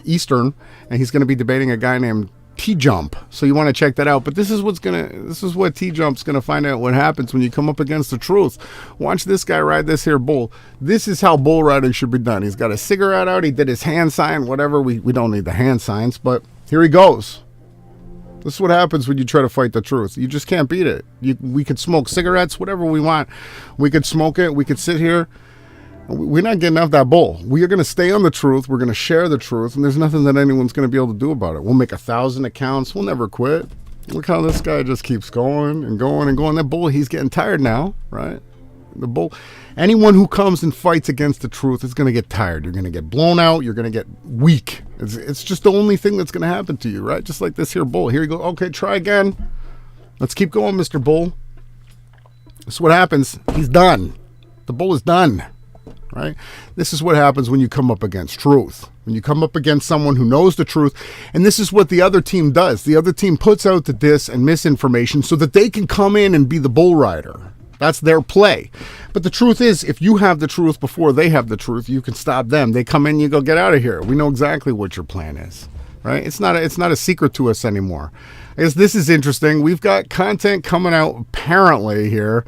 Eastern. And he's going to be debating a guy named T-Jump. So you want to check that out. But this is what T-Jump's going to find out what happens when you come up against the truth. Watch this guy ride this here bull. This is how bull riding should be done. He's got a cigarette out. He did his hand sign, whatever. We don't need the hand signs, but here he goes. This is what happens when you try to fight the truth. You just can't beat it. We could smoke cigarettes, whatever we want. We could smoke it. We could sit here. We're not getting off that bull. We are going to stay on the truth. We're going to share the truth, and there's nothing that anyone's going to be able to do about it. We'll make 1,000 accounts. We'll never quit. Look how this guy just keeps going and going and going. That bull, he's getting tired now, right? The bull. Anyone who comes and fights against the truth is going to get tired. You're going to get blown out. You're going to get weak. It's just the only thing that's going to happen to you, right? Just like this here bull. Here you go. Okay, try again. Let's keep going, Mr. Bull. This is what happens. He's done. The bull is done. Right? This is what happens when you come up against truth. When you come up against someone who knows the truth. And this is what the other team does. The other team puts out the dis and misinformation so that they can come in and be the bull rider. That's their play. But the truth is, if you have the truth before they have the truth, you can stop them. They come in, you go, get out of here. We know exactly what your plan is. Right? It's not a secret to us anymore. I guess this is interesting. We've got content coming out apparently here.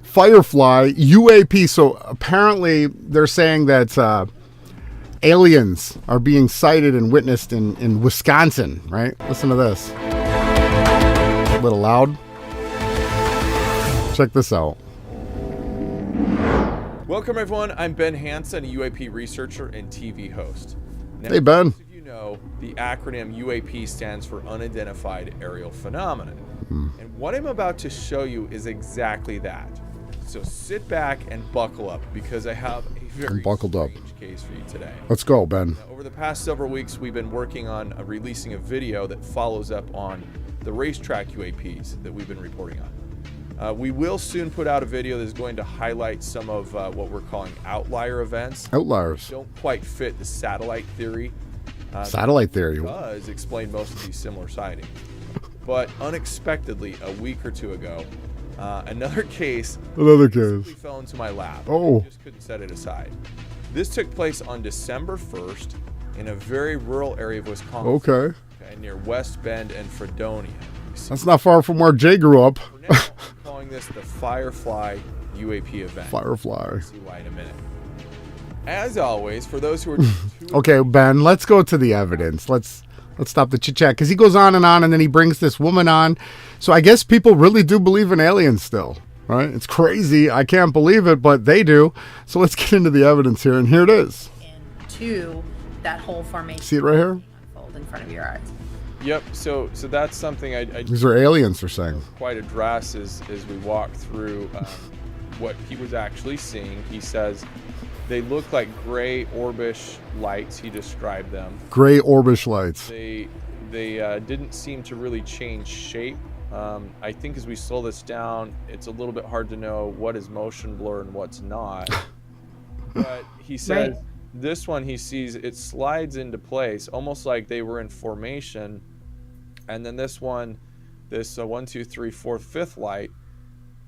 Firefly UAP. So apparently they're saying that aliens are being sighted and witnessed in Wisconsin, right? Listen to this. A little loud. Check this out. Welcome everyone. I'm Ben Hansen, a UAP researcher and TV host. Now, hey Ben. Most of you know the acronym UAP stands for Unidentified Aerial Phenomenon. And what I'm about to show you is exactly that. So sit back and buckle up because I have a very strange case for you today. Let's go, Ben. Now, over the past several weeks, we've been working on releasing a video that follows up on the racetrack UAPs that we've been reporting on. We will soon put out a video that is going to highlight some of what we're calling outlier events. Outliers. Don't quite fit the satellite theory. Satellite theory. It does explain most of these similar sightings. But unexpectedly, a week or two ago, another case fell into my lap. Oh. I just couldn't set it aside. This took place on December 1st in a very rural area of Wisconsin. Okay. Near West Bend and Fredonia. That's not far from where Jay grew up. For now, I'm calling this the Firefly UAP event. Firefly. We'll see why in a minute. As always, for those who are okay, Ben, let's go to the evidence. Let's stop the chit-chat because he goes on, and then he brings this woman on. So I guess people really do believe in aliens still, right? It's crazy. I can't believe it, but they do. So let's get into the evidence here, and here it is. Into that whole formation. See it right here? Unfold in front of your eyes. Yep. So that's something I these are aliens, they're saying. Quite address as we walk through what he was actually seeing. He says they look like gray orbish lights. He described them. Gray orbish lights. They didn't seem to really change shape. I think as we slow this down, it's a little bit hard to know what is motion blur and what's not. But he says this one he sees it slides into place almost like they were in formation. And then this one, this 1, 2, 3, 4, 5th light,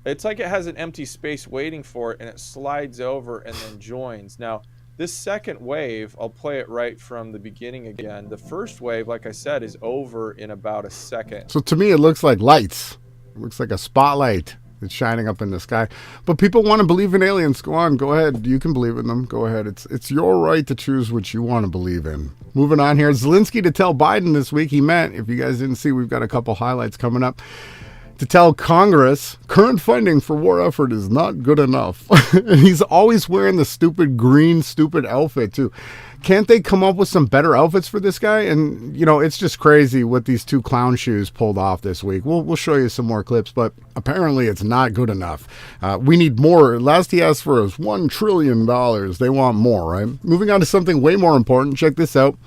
it's like it has an empty space waiting for it, and it slides over and then joins. Now, this second wave, I'll play it right from the beginning again. The first wave, like I said, is over in about a second. So to me, it looks like lights. It looks like a spotlight that's shining up in the sky. But people want to believe in aliens. Go on, go ahead. You can believe in them. Go ahead. It's your right to choose what you want to believe in. Moving on here. Zelensky to tell Biden this week he met. If you guys didn't see, we've got a couple highlights coming up. To tell Congress, current funding for war effort is not good enough. And he's always wearing the stupid green, stupid outfit, too. Can't they come up with some better outfits for this guy? And, you know, it's just crazy what these two clown shoes pulled off this week. We'll show you some more clips, but apparently it's not good enough. We need more. Last he asked for was $1 trillion. They want more, right? Moving on to something way more important. Check this out.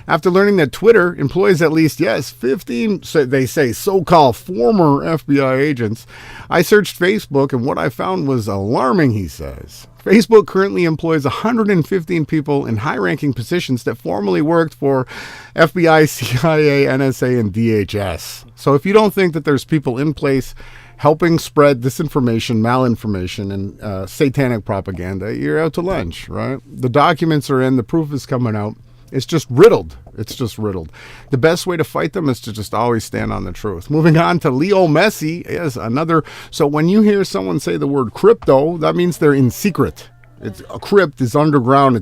After learning that Twitter employs at least, 15, they say, so-called former FBI agents, I searched Facebook, and what I found was alarming, he says. Facebook currently employs 115 people in high-ranking positions that formerly worked for FBI, CIA, NSA, and DHS. So if you don't think that there's people in place helping spread disinformation, malinformation, and satanic propaganda, you're out to lunch, right? The documents are in, the proof is coming out. It's just riddled. It's just riddled. The best way to fight them is to just always stand on the truth. Moving on to Leo Messi is another. So when you hear someone say the word crypto, that means they're in secret. It's a crypt is underground.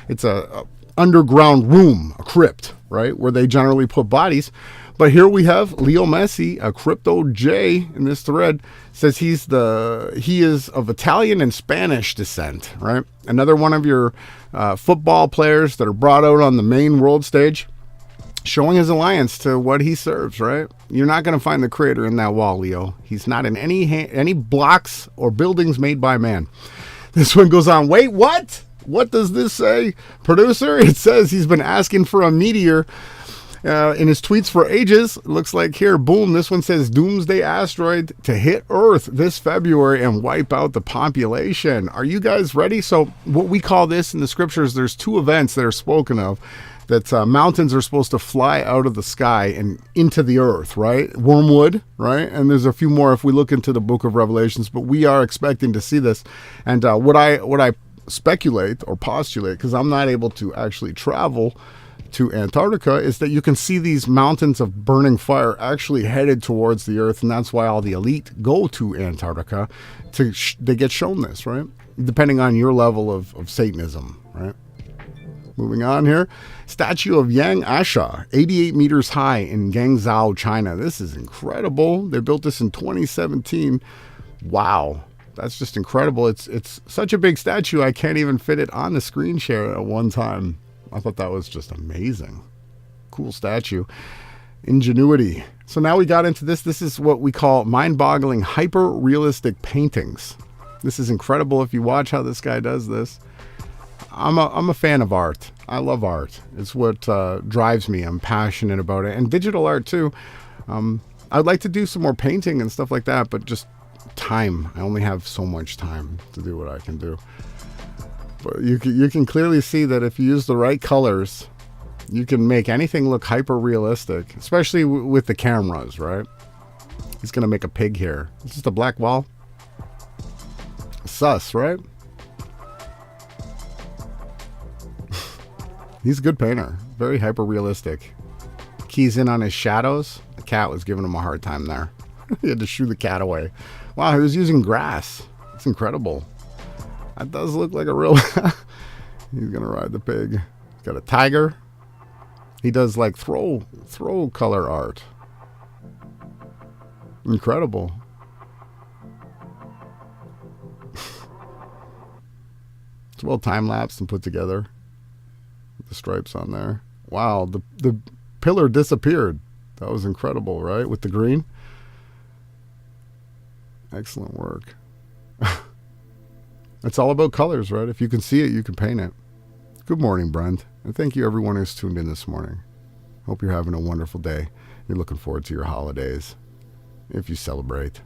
It's a underground room, a crypt, right, where they generally put bodies. But here we have Leo Messi, a crypto J in this thread, says he is of Italian and Spanish descent, right? Another one of your football players that are brought out on the main world stage, showing his alliance to what he serves, right? You're not going to find the creator in that wall, Leo. He's not in any blocks or buildings made by man. This one goes on. Wait, what? What does this say? Producer, it says he's been asking for a meteor in his tweets for ages. It looks like here, boom, this one says doomsday asteroid to hit Earth this February and wipe out the population. Are you guys ready? So what we call this in the scriptures, there's two events that are spoken of, that mountains are supposed to fly out of the sky and into the earth, right? Wormwood, right? And there's a few more if we look into the book of Revelations, but we are expecting to see this. And what I speculate or postulate, because I'm not able to actually travel to Antarctica, is that you can see these mountains of burning fire actually headed towards the earth, and that's why all the elite go to Antarctica they get shown this, right? Depending on your level of Satanism, right? Moving on here, statue of Yang Asha, 88 meters high in Guangzhou, China. This is incredible. They built this in 2017. Wow, that's just incredible. It's such a big statue, I can't even fit it on the screen share at one time. I thought that was just amazing. Cool statue. Ingenuity. So now we got into this. This is what we call mind-boggling hyper-realistic paintings. This is incredible if you watch how this guy does this. I'm a fan of art. I love art. It's what drives me. I'm passionate about it. And digital art too. I'd like to do some more painting and stuff like that, but just time. I only have so much time to do what I can do. But you can clearly see that if you use the right colors, you can make anything look hyper realistic, especially with the cameras, right? He's going to make a pig here. It's just a black wall. Sus, right? He's a good painter. Very hyper realistic. Keys in on his shadows. The cat was giving him a hard time there. He had to shoo the cat away. Wow, he was using grass. It's incredible. That does look like a real... He's going to ride the pig. He's got a tiger. He does like throw color art. Incredible. It's well time-lapsed and put together. With the stripes on there. Wow, the pillar disappeared. That was incredible, right? With the green. Excellent work. It's all about colors, right? If you can see it, you can paint it. Good morning, Brent. And thank you everyone who's tuned in this morning. Hope you're having a wonderful day. You're looking forward to your holidays, if you celebrate.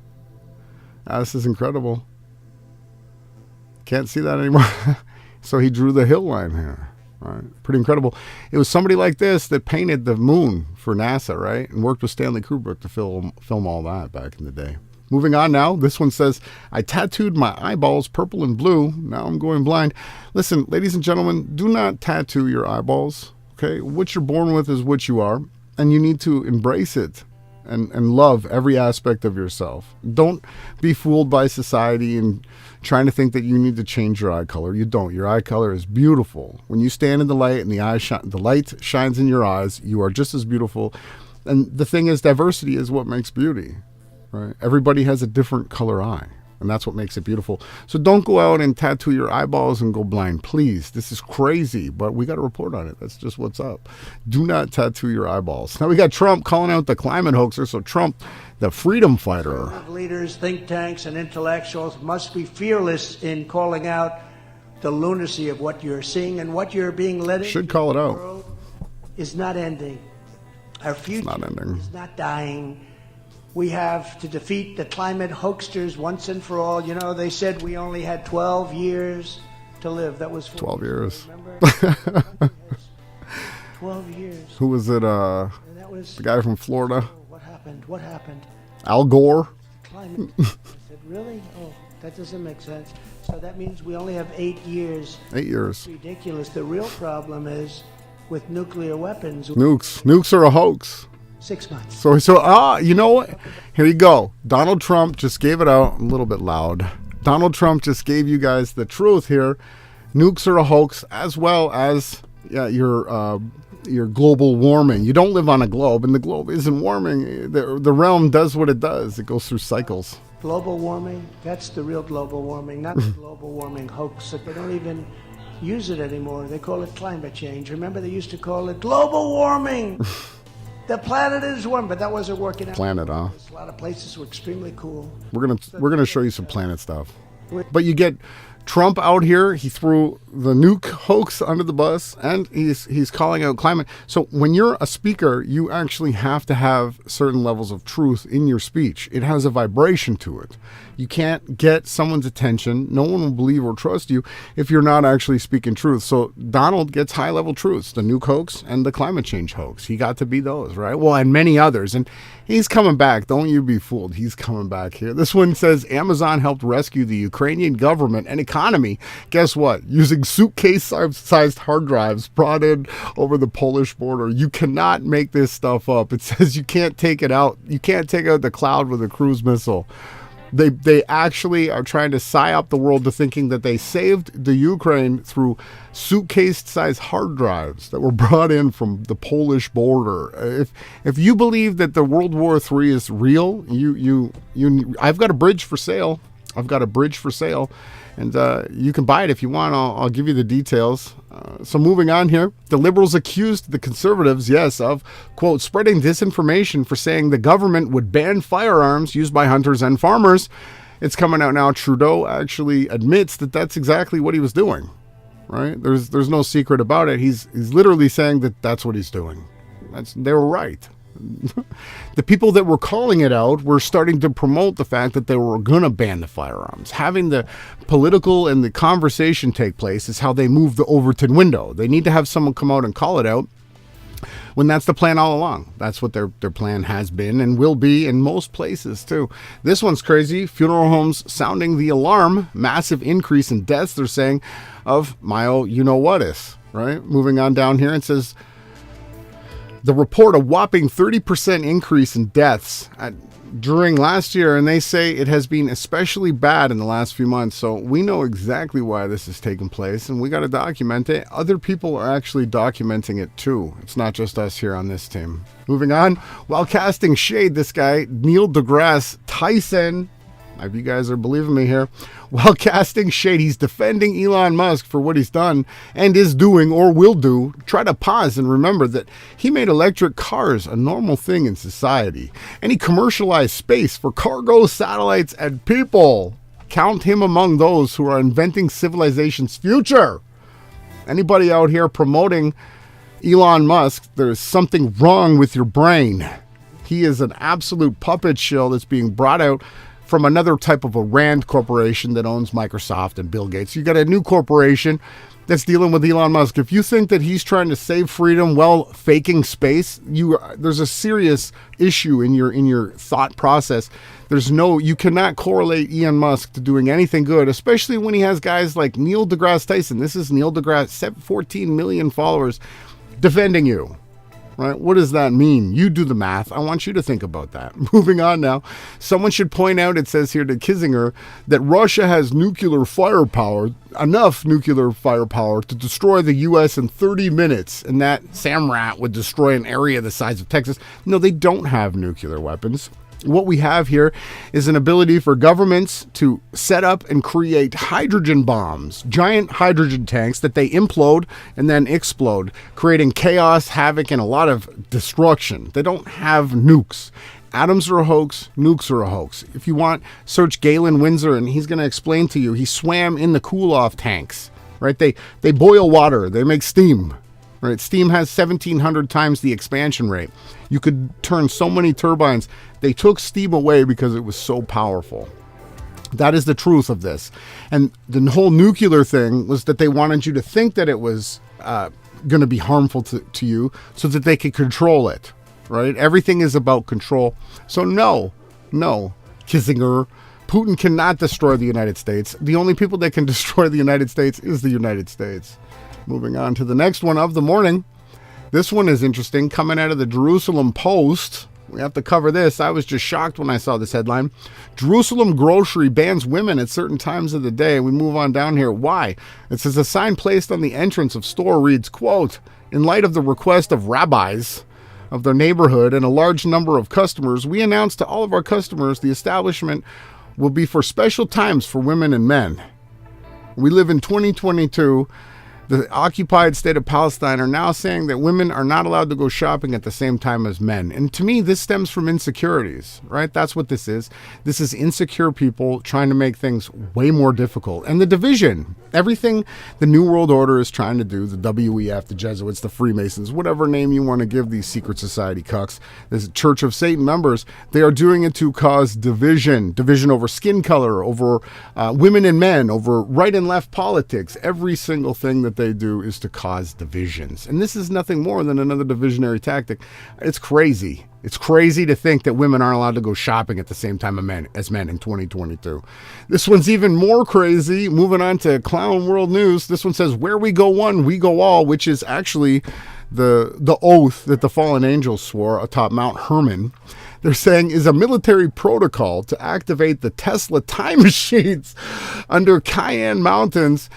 This is incredible. Can't see that anymore. So he drew the hill line here. Right? Pretty incredible. It was somebody like this that painted the moon for NASA, right? And worked with Stanley Kubrick to film all that back in the day. Moving on now, this one says, I tattooed my eyeballs purple and blue. Now I'm going blind. Listen, ladies and gentlemen, do not tattoo your eyeballs. Okay? What you're born with is what you are, and you need to embrace it and love every aspect of yourself. Don't be fooled by society and trying to think that you need to change your eye color. You don't. Your eye color is beautiful. When you stand in the light and the light shines in your eyes, you are just as beautiful. And the thing is, diversity is what makes beauty. Right? Everybody has a different color eye. And that's what makes it beautiful. So don't go out and tattoo your eyeballs and go blind, please. This is crazy, but we got to report on it. That's just what's up. Do not tattoo your eyeballs. Now we got Trump calling out the climate hoaxer. So Trump, the freedom fighter. Leaders, think tanks, and intellectuals must be fearless in calling out the lunacy of what you're seeing, and what you're being led into. Should call it out. Is not ending. Our future is not dying. We have to defeat the climate hoaxers once and for all. You know, they said we only had 12 years to live. That was 12 years. 12 years. Who was it? The guy from Florida. What happened? What happened? Al Gore. Climate. I said, really? Oh, that doesn't make sense. So that means we only have 8 years. 8 years. It's ridiculous. The real problem is with nuclear weapons. Nukes are a hoax. 6 months. So you know what? Here you go. Donald Trump just gave it out. A little bit loud. Donald Trump just gave you guys the truth here. Nukes are a hoax, as well as your global warming. You don't live on a globe, and the globe isn't warming. The realm does what it does. It goes through cycles. Global warming, that's the real global warming, not the global warming hoax. They don't even use it anymore. They call it climate change. Remember, they used to call it global warming. The planet is warm, but that wasn't working out. Planet, huh? A lot of places were extremely cool. We're gonna show you some planet stuff. But you get Trump out here. He threw the nuke hoax under the bus, and he's calling out climate. So when you're a speaker, you actually have to have certain levels of truth in your speech. It has a vibration to it. You can't get someone's attention. No one will believe or trust you if you're not actually speaking truth. So Donald gets high-level truths, the nuke hoax and the climate change hoax. He got to be those, right? Well, and many others. And he's coming back. Don't you be fooled. He's coming back here. This one says Amazon helped rescue the Ukrainian government and economy. Guess what? Using suitcase-sized hard drives brought in over the Polish border. You cannot make this stuff up. It says you can't take it out. You can't take out the cloud with a cruise missile. They actually are trying to psyop the world to thinking that they saved the Ukraine through suitcase-sized hard drives that were brought in from the Polish border. If you believe that the World War III is real, I've got a bridge for sale. And you can buy it if you want. I'll give you the details. So moving on here, the liberals accused the conservatives, of, quote, spreading disinformation for saying the government would ban firearms used by hunters and farmers. It's coming out now. Trudeau actually admits that that's exactly what he was doing, right? There's no secret about it. He's literally saying that that's what he's doing. They were right. The people that were calling it out were starting to promote the fact that they were going to ban the firearms. Having the political and the conversation take place is how they move the Overton window. They need to have someone come out and call it out when that's the plan all along. That's what their plan has been and will be in most places too. This one's crazy. Funeral homes sounding the alarm. Massive increase in deaths, they're saying, of you-know-what-is, right? Moving on down here, it says, the report a whopping 30% increase in deaths during last year, and they say it has been especially bad in the last few months. So we know exactly why this is taking place, and we got to document it. Other people are actually documenting it too. It's not just us here on this team. Moving on, while casting shade, this guy, Neil deGrasse Tyson, if you guys are believing me here, while casting shade, he's defending Elon Musk for what he's done and is doing or will do. Try to pause and remember that he made electric cars a normal thing in society, and he commercialized space for cargo, satellites, and people. Count him among those who are inventing civilization's future. Anybody out here promoting Elon Musk, there's something wrong with your brain. He is an absolute puppet show that's being brought out from another type of a Rand corporation that owns Microsoft and Bill Gates. You got a new corporation that's dealing with Elon Musk. If you think that he's trying to save freedom while faking space, there's a serious issue in your thought process. You cannot correlate Elon Musk to doing anything good, especially when he has guys like Neil deGrasse Tyson. This is Neil deGrasse, 14 million followers defending you. Right? What does that mean? You do the math. I want you to think about that. Moving on now. Someone should point out, it says here to Kissinger, that Russia has nuclear firepower, enough nuclear firepower to destroy the U.S. in 30 minutes. And that Samrat would destroy an area the size of Texas. No, they don't have nuclear weapons. What we have here is an ability for governments to set up and create hydrogen bombs, giant hydrogen tanks that they implode and then explode, creating chaos, havoc, and a lot of destruction. They don't have nukes. Atoms are a hoax, nukes are a hoax. If you want, search Galen Windsor and he's going to explain to you. He swam in the cool-off tanks, right? They boil water, they make steam. Right? Steam has 1,700 times the expansion rate. You could turn so many turbines. They took steam away because it was so powerful. That is the truth of this. And the whole nuclear thing was that they wanted you to think that it was going to be harmful to you so that they could control it. Right? Everything is about control. So no, Kissinger, Putin cannot destroy the United States. The only people that can destroy the United States is the United States. Moving on to the next one of the morning. This one is interesting, coming out of the Jerusalem Post. We have to cover this. I was just shocked when I saw this headline. Jerusalem grocery bans women at certain times of the day. We move on down here. Why? It says a sign placed on the entrance of store reads, quote, in light of the request of rabbis of their neighborhood and a large number of customers, we announce to all of our customers the establishment will be for special times for women and men. We live in 2022. The occupied state of Palestine are now saying that women are not allowed to go shopping at the same time as men. And to me, this stems from insecurities, right? That's what this is. This is insecure people trying to make things way more difficult. And the division, everything the New World Order is trying to do, the WEF, the Jesuits, the Freemasons, whatever name you want to give these secret society cucks, this Church of Satan members, they are doing it to cause division over skin color, over women and men, over right and left politics. Every single thing that they do is to cause divisions. And this is nothing more than another divisionary tactic. It's crazy. It's crazy to think that women aren't allowed to go shopping at the same time as men in 2022. This one's even more crazy. Moving on to Clown World News. This one says, where we go one, we go all, which is actually the oath that the fallen angels swore atop Mount Hermon. They're saying is a military protocol to activate the Tesla time machines under Cayenne Mountains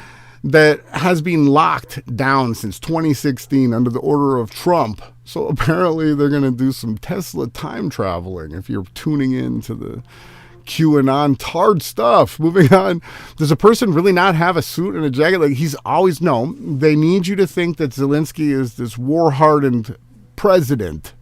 that has been locked down since 2016 under the order of Trump. So apparently they're going to do some Tesla time traveling if you're tuning in to the QAnon tard stuff. Moving on. Does a person really not have a suit and a jacket? Like he's always, no, they need you to think that Zelensky is this war-hardened president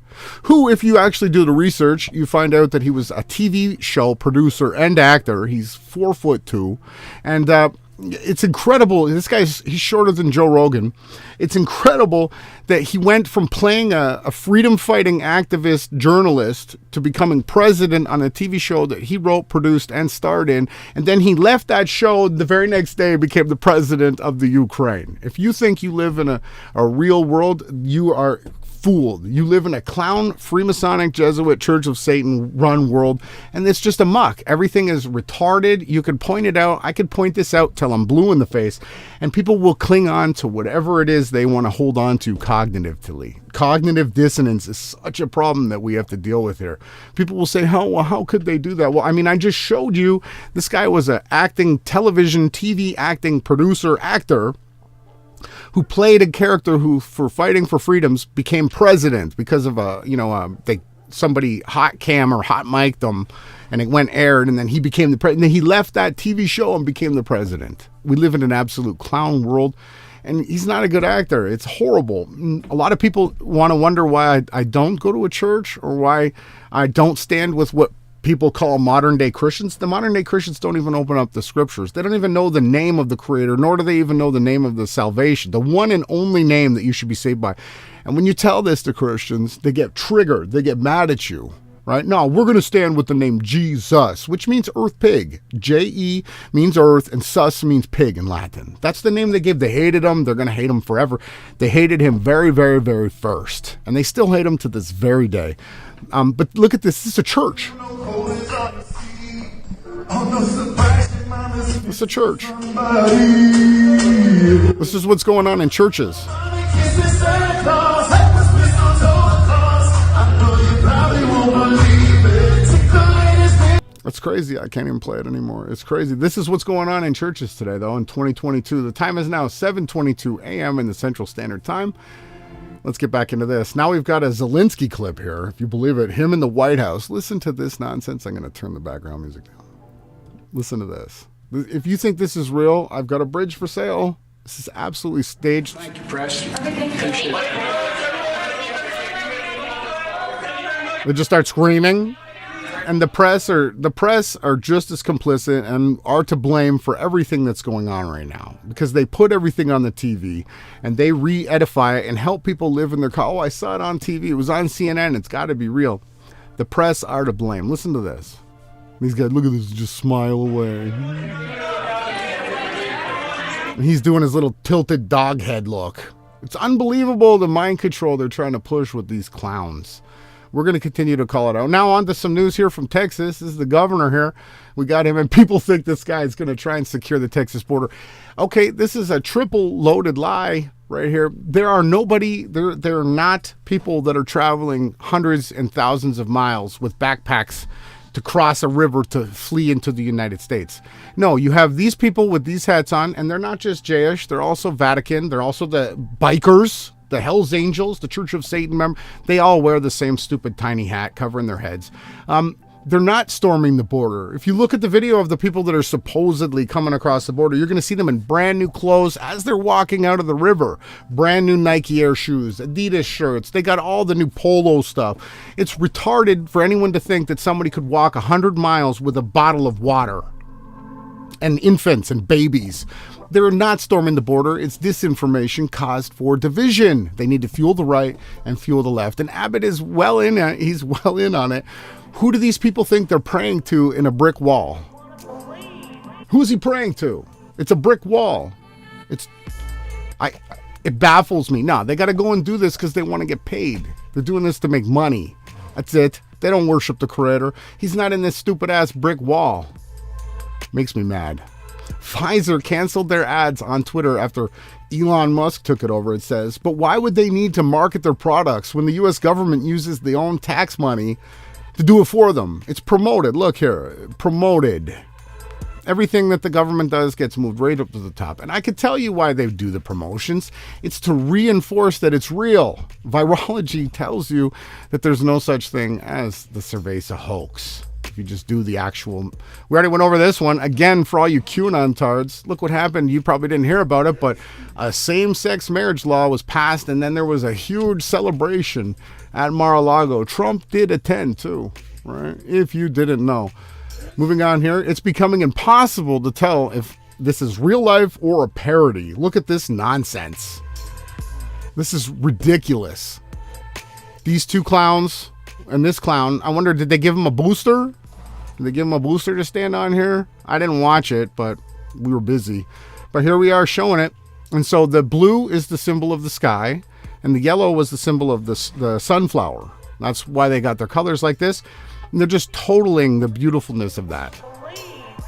who, if you actually do the research, you find out that he was a TV show producer and actor. He's 4'2", and it's incredible. This he's shorter than Joe Rogan. It's incredible that he went from playing a freedom-fighting activist journalist to becoming president on a TV show that he wrote, produced, and starred in. And then he left that show the very next day and became the president of the Ukraine. If you think you live in a real world, you are fooled. You live in a clown, Freemasonic, Jesuit, Church of Satan run world, and it's just a muck. Everything is retarded. You could point it out. I could point this out till I'm blue in the face, and people will cling on to whatever it is they want to hold on to cognitively. Cognitive dissonance is such a problem that we have to deal with here. People will say, how could they do that? Well, I mean, I just showed you this guy was an acting, television, TV acting producer, actor, who played a character who, for fighting for freedoms, became president because of somebody hot cam or hot mic'd him, and it went aired, and then he became the president. He left that TV show and became the president. We live in an absolute clown world, and he's not a good actor. It's horrible. A lot of people want to wonder why I don't go to a church or why I don't stand with what people call modern day Christians. The modern day Christians don't even open up the scriptures. They don't even know the name of the Creator, nor do they even know the name of the salvation, the one and only name that you should be saved by. And when you tell this to Christians, they get triggered. They get mad at you, right? No, we're going to stand with the name Jesus, which means earth pig. J-E means earth, and sus means pig in Latin. That's the name they give. They hated him. They're going to hate him forever. They hated him very, very, very first. And they still hate him to this very day. But look at this. This is a church. It's a church. This is what's going on in churches. That's crazy. I can't even play it anymore. It's crazy. This is what's going on in churches today, though, in 2022. The time is now 7:22 a.m. in the Central Standard Time. Let's get back into this. Now we've got a Zelensky clip here, if you believe it. Him in the White House. Listen to this nonsense. I'm going to turn the background music down. Listen to this. If you think this is real, I've got a bridge for sale. This is absolutely staged. Thank you, press. They just start screaming. And the press are just as complicit and are to blame for everything that's going on right now, because they put everything on the TV and they re-edify it and help people live in their car. Oh, I saw it on TV. It was on CNN. It's got to be real. The press are to blame. Listen to this. These guys, look at this, just smile away. And he's doing his little tilted dog head look. It's unbelievable the mind control they're trying to push with these clowns. We're going to continue to call it out. Now on to some news here from Texas. This is the governor here. We got him, and people think this guy is going to try and secure the Texas border. Okay, this is a triple loaded lie right here. There are not people that are traveling hundreds and thousands of miles with backpacks to cross a river to flee into the United States. No, you have these people with these hats on, and they're not just Jewish. They're also Vatican. They're also the bikers. The Hells Angels, the Church of Satan member, they all wear the same stupid tiny hat covering their heads. They're not storming the border. If you look at the video of the people that are supposedly coming across the border, you're going to see them in brand new clothes as they're walking out of the river. Brand new Nike Air shoes, Adidas shirts. They got all the new polo stuff. It's retarded for anyone to think that somebody could walk 100 miles with a bottle of water. And infants and babies. They're not storming the border. It's disinformation caused for division. They need to fuel the right and fuel the left. And Abbott is well in it. He's well in on it. Who do these people think they're praying to in a brick wall? Who is he praying to? It's a brick wall. It baffles me. No, they got to go and do this because they want to get paid. They're doing this to make money. That's it. They don't worship the Creator. He's not in this stupid ass brick wall. Makes me mad. Pfizer canceled their ads on Twitter after Elon Musk took it over, it says. But why would they need to market their products when the U.S. government uses their own tax money to do it for them? It's promoted. Look here. Promoted. Everything that the government does gets moved right up to the top. And I could tell you why they do the promotions. It's to reinforce that it's real. Virology tells you that there's no such thing as the cerveza hoax. If you just do the actual... We already went over this one. Again, for all you QAnon tards, look what happened. You probably didn't hear about it, but a same-sex marriage law was passed, and then there was a huge celebration at Mar-a-Lago. Trump did attend, too, right? If you didn't know. Moving on here, it's becoming impossible to tell if this is real life or a parody. Look at this nonsense. This is ridiculous. These two clowns and this clown, I wonder, did they give him a booster? Did they give him a booster to stand on here? I didn't watch it, but we were busy. But here we are showing it. And so the blue is the symbol of the sky, and the yellow was the symbol of the sunflower. That's why they got their colors like this. And they're just totaling the beautifulness of that.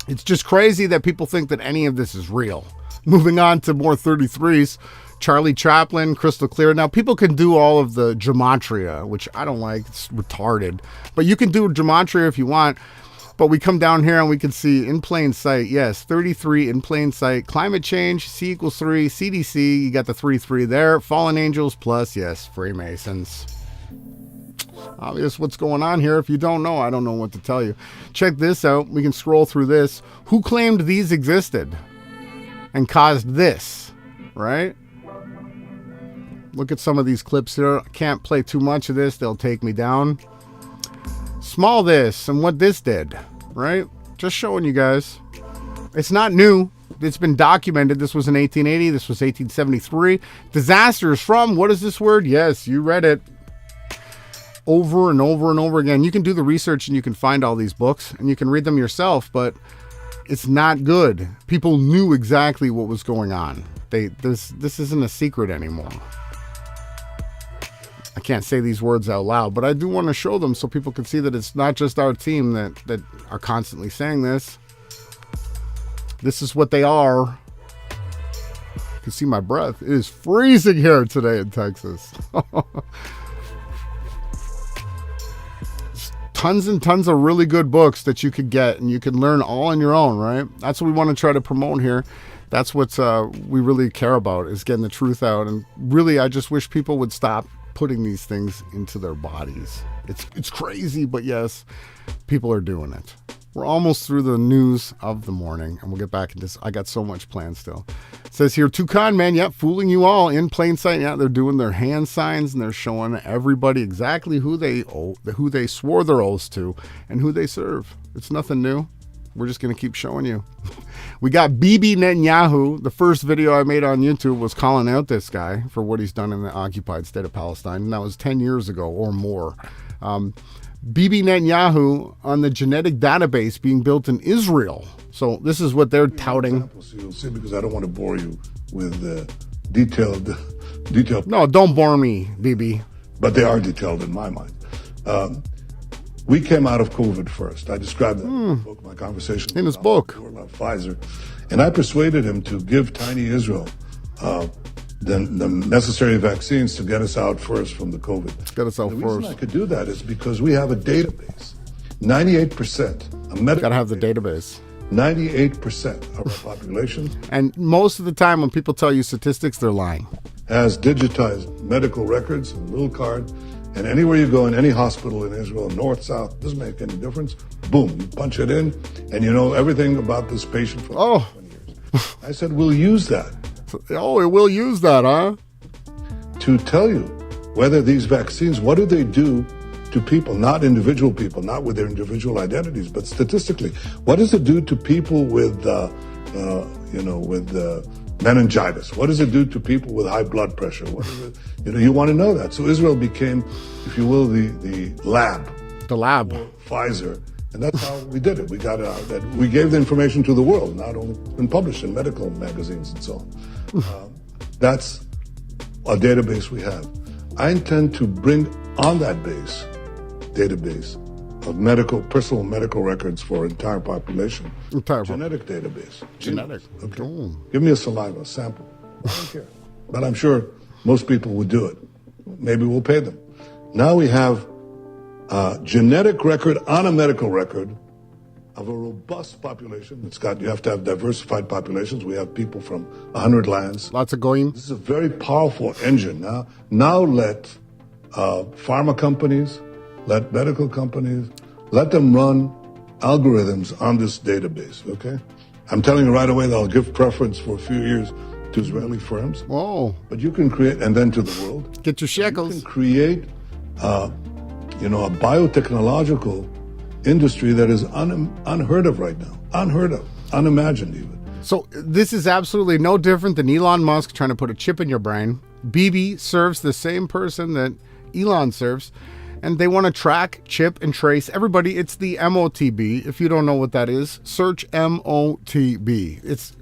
It's just crazy that people think that any of this is real. Moving on to more 33s. Charlie Chaplin, crystal clear. Now, people can do all of the gematria, which I don't like. It's retarded. But you can do gematria if you want. But we come down here and we can see in plain sight, yes, 33 in plain sight. Climate change, C equals 3. CDC, you got the 3 there. Fallen angels plus, yes, Freemasons. Obvious what's going on here. If you don't know, I don't know what to tell you. Check this out. We can scroll through this. Who claimed these existed and caused this, right? Look at some of these clips here. I can't play too much of this. They'll take me down. Small this and what this did, right? Just showing you guys. It's not new. It's been documented. This was in 1880. This was 1873. Disasters from, what is this word? Yes, you read it. Over and over and over again. You can do the research and you can find all these books and you can read them yourself, but it's not good. People knew exactly what was going on. This isn't a secret anymore. I can't say these words out loud, but I do want to show them so people can see that it's not just our team that are constantly saying this. This is what they are. You can see my breath. It is freezing here today in Texas. Tons and tons of really good books that you could get and you can learn all on your own, right? That's what we want to try to promote here. That's what we really care about, is getting the truth out. And really, I just wish people would stop putting these things into their bodies. It's crazy, but yes, people are doing it. We're almost through the news of the morning, and we'll get back into this. I got so much planned still. It says here, 2 con men, fooling you all in plain sight. Yeah, they're doing their hand signs, and they're showing everybody exactly who they swore their oaths to and who they serve. It's nothing new. We're just going to keep showing you. We got Bibi Netanyahu. The first video I made on YouTube was calling out this guy for what he's done in the occupied state of Palestine, and that was 10 years ago or more. Bibi Netanyahu on the genetic database being built in Israel. So this is what they're touting. So you'll see, because I don't want to bore you with detailed. No, don't bore me, Bibi. But they are detailed in my mind. We came out of COVID first. I described that in the book, my conversation in his book about Pfizer, and I persuaded him to give tiny Israel the necessary vaccines to get us out first from the COVID. Get us out the first. reason I could do that is because we have a database. 98%. Gotta have the database. 98% of our population. And most of the time when people tell you statistics, they're lying. Has digitized medical records, a little card, and anywhere you go in any hospital in Israel, north, south, doesn't make any difference. Boom, you punch it in, and you know everything about this patient for 20 years. I said, we'll use that. Oh, it will use that, huh? To tell you whether these vaccines, what do they do to people, not individual people, not with their individual identities, but statistically, what does it do to people with, meningitis? What does it do to people with high blood pressure? What is it? You want to know that. So Israel became, if you will, the lab. The lab. Pfizer. And that's how we did it. We got that. We gave the information to the world, not only been published in medical magazines and so on. That's a database we have. I intend to bring on that database of personal medical records for entire population. Genetic database. Genetic. Okay. Oh. Give me a saliva sample. I don't care. But I'm sure most people would do it. Maybe we'll pay them. Now we have a genetic record on a medical record of a robust population. You have to have diversified populations. We have people from 100 lands. Lots of goyim. This is a very powerful engine. Now let pharma companies, let medical companies, let them run algorithms on this database, okay? I'm telling you right away that I'll give preference for a few years to Israeli firms. Oh. But you can create, and then to the world. Get your shekels. You can create, a biotechnological industry that is unheard of right now. Unheard of. Unimagined even. So this is absolutely no different than Elon Musk trying to put a chip in your brain. Bibi serves the same person that Elon serves. And they want to track, chip, and trace everybody. It's the MOTB. If you don't know what that is, search MOTB. It's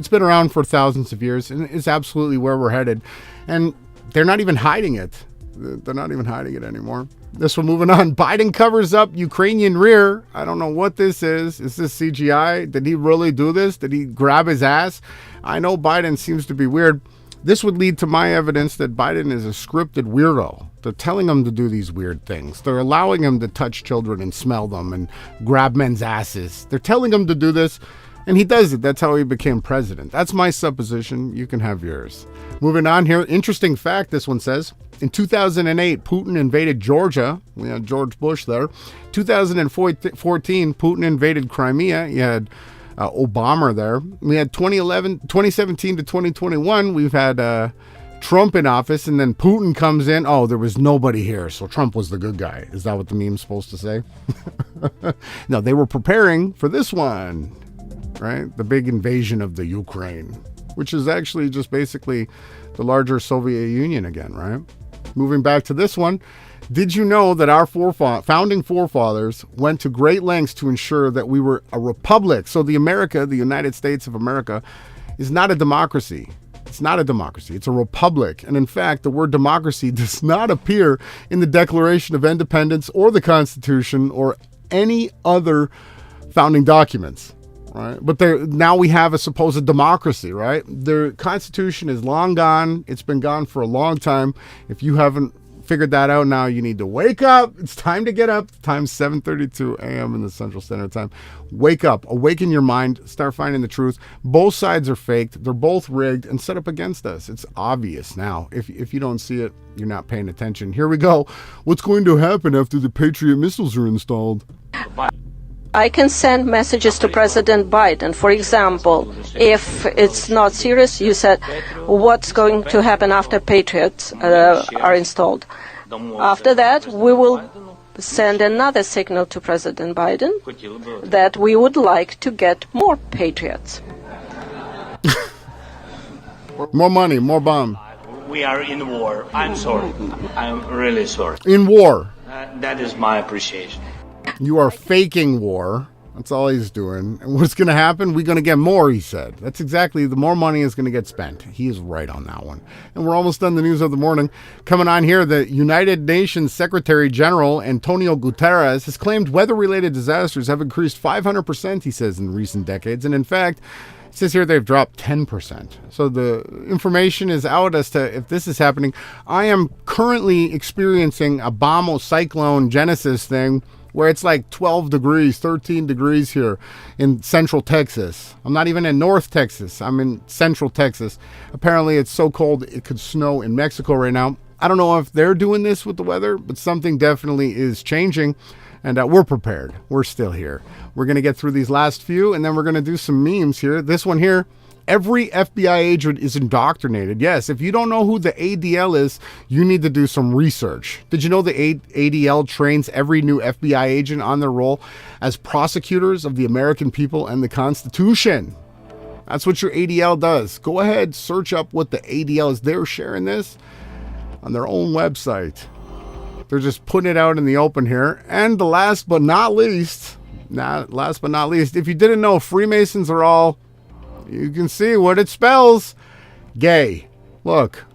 been around for thousands of years, and it's absolutely where we're headed. And they're not even hiding it. They're not even hiding it anymore. This one, moving on. Biden covers up Ukrainian rear. I don't know what this is. Is this CGI? Did he really do this? Did he grab his ass? I know Biden seems to be weird. This would lead to my evidence that Biden is a scripted weirdo. They're telling him to do these weird things. They're allowing him to touch children and smell them and grab men's asses. They're telling him to do this, and he does it. That's how he became president. That's my supposition. You can have yours. Moving on here. Interesting fact, this one says. In 2008, Putin invaded Georgia. We had George Bush there. 2014, Putin invaded Crimea. You had Obama there. We had 2017 to 2021. We've had Trump in office, and then Putin comes in. Oh, there was nobody here, so Trump was the good guy. Is that what the meme's supposed to say? No, they were preparing for this one, right? The big invasion of the Ukraine, which is actually just basically the larger Soviet Union again, right? Moving back to this one. Did you know that our founding forefathers went to great lengths to ensure that we were a republic? So the United States of America, is not a democracy. It's not a democracy. It's a republic. And in fact, the word democracy does not appear in the Declaration of Independence or the Constitution or any other founding documents, right? But now we have a supposed democracy, right? The Constitution is long gone. It's been gone for a long time. If you haven't figured that out. Now you need to wake up. It's time to get up. Time's 7:32 a.m. in the Central Standard Time. Wake up. Awaken your mind. Start finding the truth. Both sides are faked. They're both rigged and set up against us. It's obvious now. If you don't see it, you're not paying attention. Here we go. What's going to happen after the Patriot missiles are installed? I can send messages to President Biden. For example, if it's not serious, you said, what's going to happen after Patriots are installed? After that, we will send another signal to President Biden that we would like to get more Patriots. More money, more bomb. We are in war. I'm sorry. I'm really sorry. In war. That is my appreciation. You are faking war. That's all he's doing. And what's going to happen? We're going to get more, he said. That's exactly, the more money is going to get spent. He is right on that one. And we're almost done the news of the morning. Coming on here, the United Nations Secretary General Antonio Guterres has claimed weather-related disasters have increased 500%, he says, in recent decades. And in fact, it says here they've dropped 10%. So the information is out as to if this is happening. I am currently experiencing a Bamo cyclone genesis thing where it's like 12 degrees, 13 degrees here in central Texas. I'm not even in North Texas. I'm in central Texas. Apparently it's so cold it could snow in Mexico right now. I don't know if they're doing this with the weather, but something definitely is changing. And we're prepared. We're still here. We're going to get through these last few, and then we're going to do some memes here. This one here, every FBI agent is indoctrinated. Yes, if you don't know who the ADL is, you need to do some research. Did you know the ADL trains every new FBI agent on their role as prosecutors of the American people and the Constitution? That's what your ADL does. Go ahead, search up what the ADL is. They're sharing this on their own website. They're just putting it out in the open here. And the last but not least, if you didn't know, Freemasons are all, you can see what it spells, gay. Look,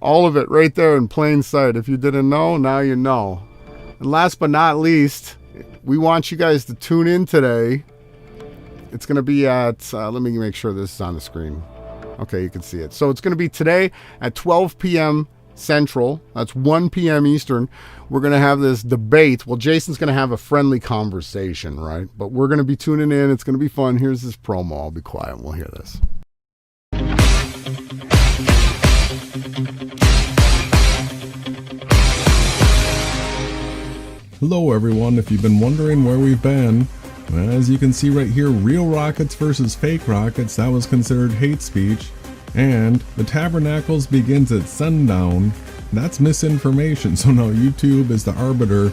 all of it right there in plain sight. If you didn't know, now you know. And last but not least, we want you guys to tune in today. It's going to be at, let me make sure this is on the screen. Okay, you can see it. So it's going to be today at 12 p.m. Central. That's 1 p.m. Eastern. We're going to have this debate. Well, Jason's going to have a friendly conversation, right? But we're going to be tuning in. It's going to be fun. Here's this promo. I'll be quiet. We'll hear this. Hello, everyone. If you've been wondering where we've been, well, as you can see right here, real rockets versus fake rockets, that was considered hate speech. And the Tabernacles begins at sundown. That's misinformation. So now YouTube is the arbiter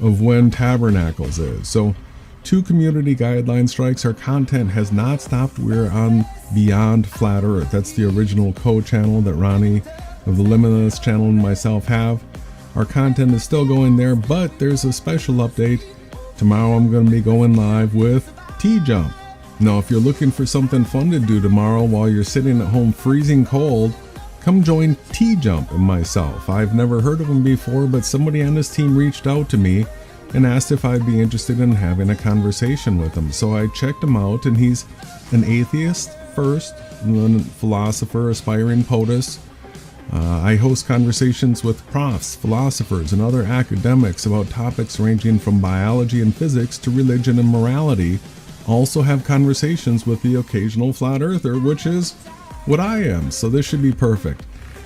of when Tabernacles is. So 2 community guideline strikes. Our content has not stopped. We're on Beyond Flat Earth. That's the original co-channel that Ronnie of the Limitless Channel and myself have. Our content is still going there, but there's a special update. Tomorrow I'm going to be going live with T-Jump. Now, if you're looking for something fun to do tomorrow while you're sitting at home freezing cold, come join T-Jump and myself. I've never heard of him before, but somebody on his team reached out to me and asked if I'd be interested in having a conversation with him. So I checked him out, and he's an atheist first, and then a philosopher, aspiring POTUS. I host conversations with profs, philosophers, and other academics about topics ranging from biology and physics to religion and morality. Also have conversations with the occasional flat earther, which is what I am, so this should be perfect.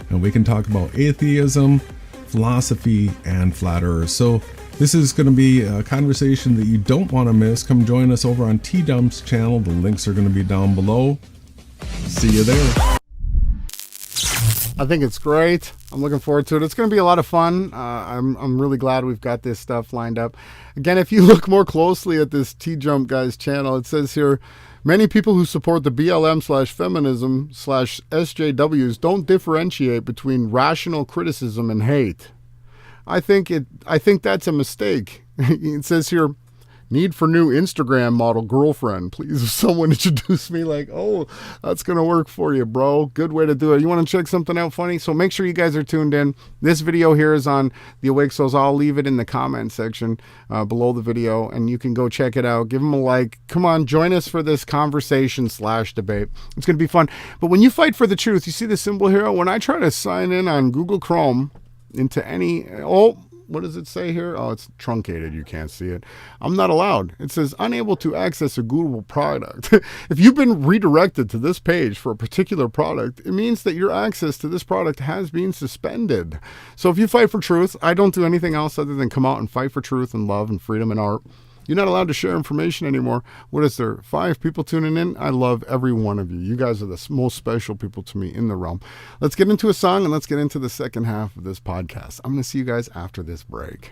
And we can talk about atheism, philosophy, and flat earth. So this is going to be a conversation that you don't want to miss. Come join us over on T-Dump's channel. The links are going to be down below. See you there. I think it's great. I'm looking forward to it. It's going to be a lot of fun. I'm really glad we've got this stuff lined up. Again, if you look more closely at this T-Jump guy's channel, it says here, many people who support the BLM/feminism/SJWs don't differentiate between rational criticism and hate. I think that's a mistake. It says here, need for new Instagram model girlfriend. Please, someone introduce me. Like, oh, that's going to work for you, bro. Good way to do it. You want to check something out funny? So make sure you guys are tuned in. This video here is on the Awake Souls. I'll leave it in the comment section below the video, and you can go check it out. Give them a like. Come on, join us for this conversation/debate. It's going to be fun. But when you fight for the truth, you see the symbol here? When I try to sign in on Google Chrome, into any, oh, what does it say here? Oh, it's truncated. You can't see it. I'm not allowed. It says unable to access a Google product. If you've been redirected to this page for a particular product, it means that your access to this product has been suspended. So if you fight for truth, I don't do anything else other than come out and fight for truth and love and freedom and art. You're not allowed to share information anymore. What is there? 5 people tuning in? I love every one of you. You guys are the most special people to me in the realm. Let's get into a song and let's get into the second half of this podcast. I'm going to see you guys after this break.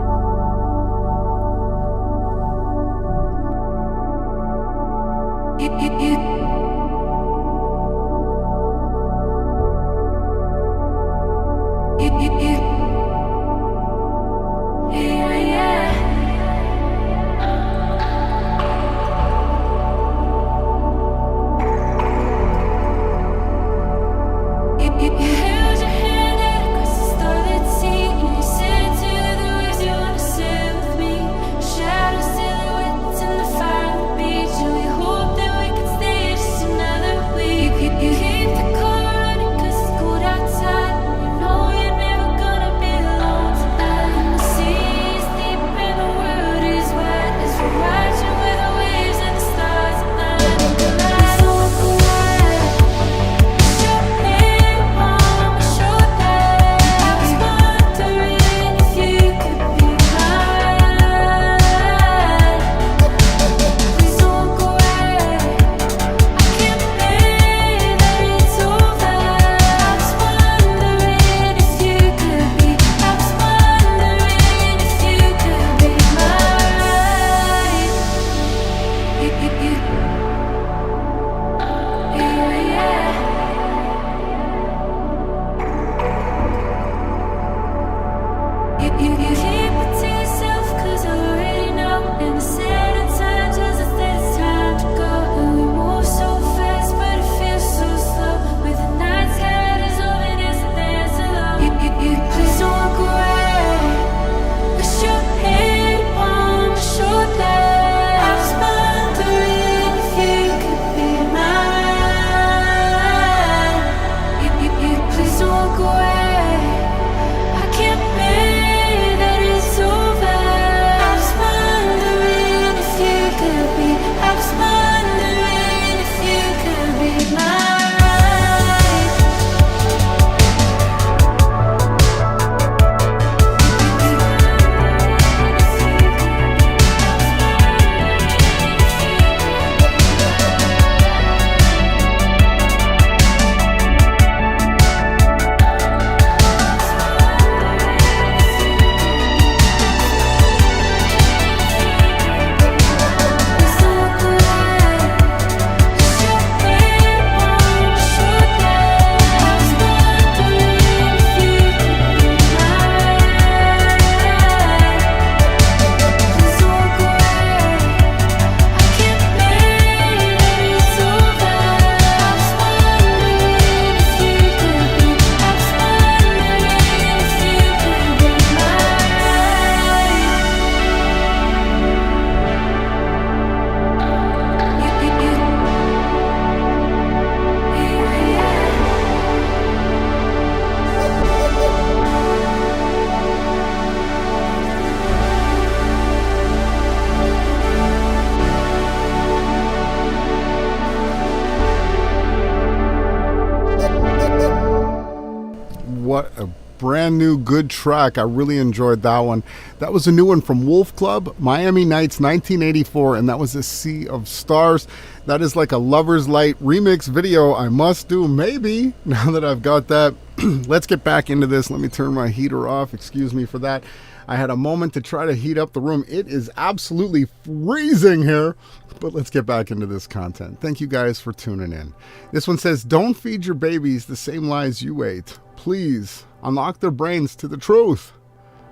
What a brand new good track. I really enjoyed that one. That was a new one from Wolf Club, Miami Nights 1984, and that was A Sea of Stars. That is like a Lover's Light remix video I must do, maybe, now that I've got that. Let's get back into this. Let me turn my heater off. Excuse me for that. I had a moment to try to heat up the room. It is absolutely freezing here. But let's get back into this content. Thank you guys for tuning in. This one says, don't feed your babies the same lies you ate. Please unlock their brains to the truth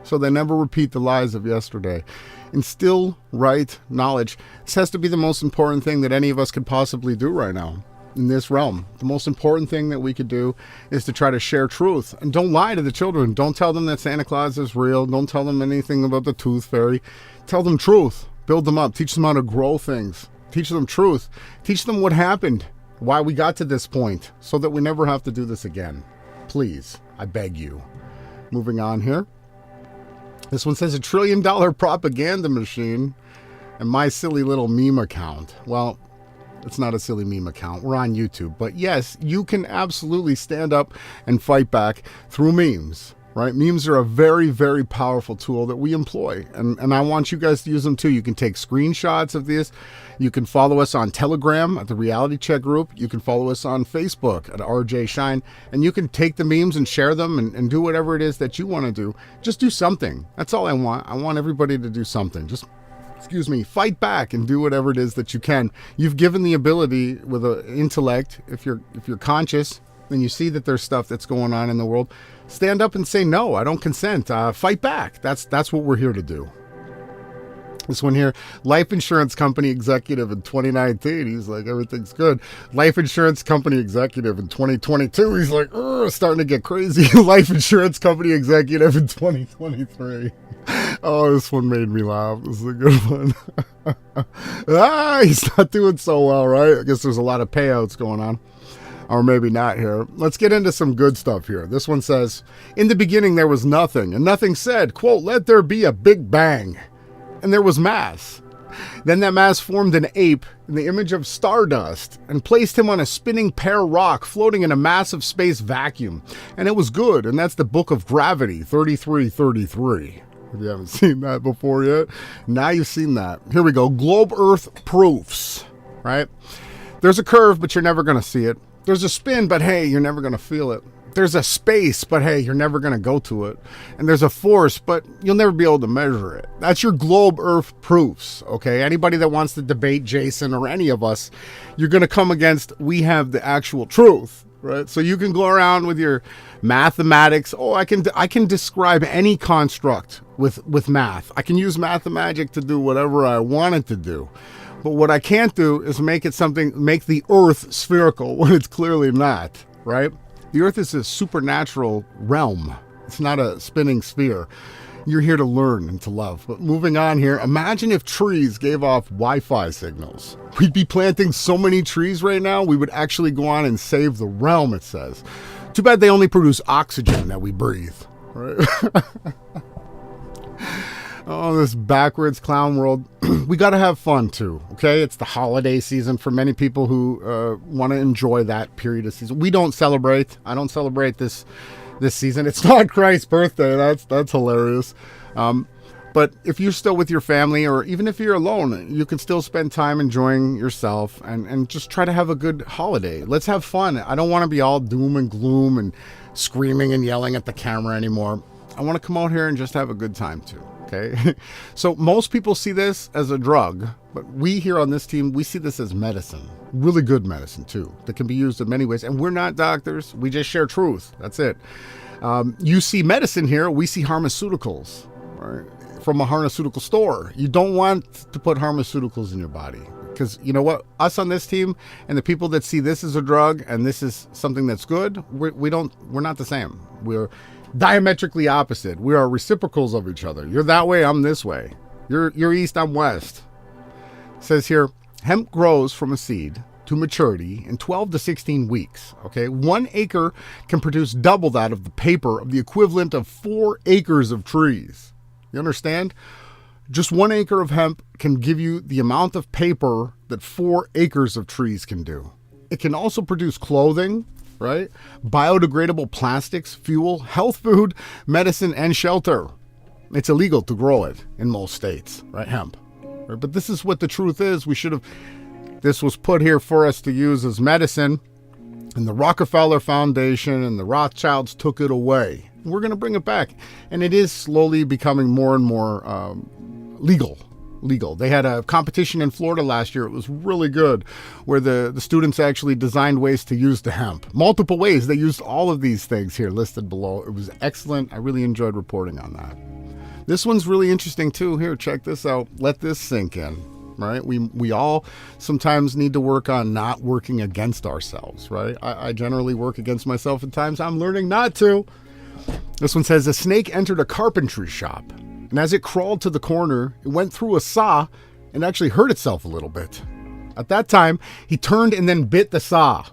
so they never repeat the lies of yesterday. Instill right knowledge. This has to be the most important thing that any of us could possibly do right now in this realm. The most important thing that we could do is to try to share truth. And don't lie to the children. Don't tell them that Santa Claus is real. Don't tell them anything about the tooth fairy. Tell them truth. Build them up. Teach them how to grow things. Teach them truth. Teach them what happened, why we got to this point, so that we never have to do this again. Please, I beg you. Moving on here. This one says $1 trillion propaganda machine and my silly little meme account. Well, it's not a silly meme account. We're on YouTube. But yes, you can absolutely stand up and fight back through memes, right? Memes are a very, very powerful tool that we employ. And I want you guys to use them too. You can take screenshots of this. You can follow us on Telegram at the Reality Check group. You can follow us on Facebook at RJ Shine. And you can take the memes and share them and do whatever it is that you want to do. Just do something. That's all I want. I want everybody to do something. Just fight back and do whatever it is that you can. You've given the ability with an intellect, if you're conscious, and you see that there's stuff that's going on in the world, stand up and say, no, I don't consent. Fight back. That's what we're here to do. This one here, life insurance company executive in 2019. He's like, everything's good. Life insurance company executive in 2022. He's like, starting to get crazy. Life insurance company executive in 2023. Oh, this one made me laugh. This is a good one. He's not doing so well, right? I guess there's a lot of payouts going on. Or maybe not here. Let's get into some good stuff here. This one says, in the beginning there was nothing, and nothing said, quote, let there be a big bang. And there was mass. Then that mass formed an ape in the image of stardust and placed him on a spinning pear rock floating in a massive space vacuum. And it was good. And that's the Book of Gravity, 3333. If you haven't seen that before yet, now you've seen that. Here we go. Globe Earth proofs, right? There's a curve, but you're never going to see it. There's a spin, but hey, you're never going to feel it. There's a space, but hey, you're never going to go to it. And there's a force, but you'll never be able to measure it. That's your globe earth proofs, okay? Anybody that wants to debate Jason or any of us, you're going to come against, we have the actual truth, right? So you can go around with your mathematics. Oh, I can describe any construct with math. I can use mathemagic to do whatever I want it to do. But what I can't do is make the earth spherical when it's clearly not, right? The earth is a supernatural realm. It's not a spinning sphere. You're here to learn and to love. But moving on here, imagine if trees gave off Wi-Fi signals. We'd be planting so many trees right now, we would actually go on and save the realm, it says. Too bad they only produce oxygen that we breathe, right? Oh, this backwards clown world. We got to have fun too, okay? It's the holiday season for many people who want to enjoy that period of season. We don't celebrate. I don't celebrate this season. It's not Christ's birthday. That's hilarious. But if you're still with your family, or even if you're alone, you can still spend time enjoying yourself and just try to have a good holiday. Let's have fun. I don't want to be all doom and gloom and screaming and yelling at the camera anymore. I want to come out here and just have a good time too. Okay, so most people see this as a drug, but we here on this team, we see this as medicine, really good medicine too, that can be used in many ways. And we're not doctors. We just share truth. That's it. You see medicine here. We see pharmaceuticals, right? From a pharmaceutical store. You don't want to put pharmaceuticals in your body, because you know what? Us on this team and the people that see this as a drug and this is something that's good, we're not the same. We're diametrically opposite. We are reciprocals of each other. You're that way, I'm this way. You're east, I'm west. It says here, hemp grows from a seed to maturity in 12 to 16 weeks. Okay, 1 acre can produce double that of the paper of the equivalent of 4 acres of trees. You understand? Just 1 acre of hemp can give you the amount of paper that 4 acres of trees can do. It can also produce clothing, right? Biodegradable plastics, fuel, health food, medicine, and shelter. It's illegal to grow it in most states, right? Hemp. Right? But this is what the truth is. This was put here for us to use as medicine, and the Rockefeller Foundation and the Rothschilds took it away. We're going to bring it back. And it is slowly becoming more and more legal. They had a competition in Florida last year. It was really good, where the students actually designed ways to use the hemp. Multiple ways. They used all of these things here listed below. It was excellent. I really enjoyed reporting on that. This one's really interesting too. Here, check this out. Let this sink in, right? We all sometimes need to work on not working against ourselves, right? I generally work against myself at times. I'm learning not to. This one says, a snake entered a carpentry shop. And as it crawled to the corner, it went through a saw and actually hurt itself a little bit. At that time, he turned and then bit the saw.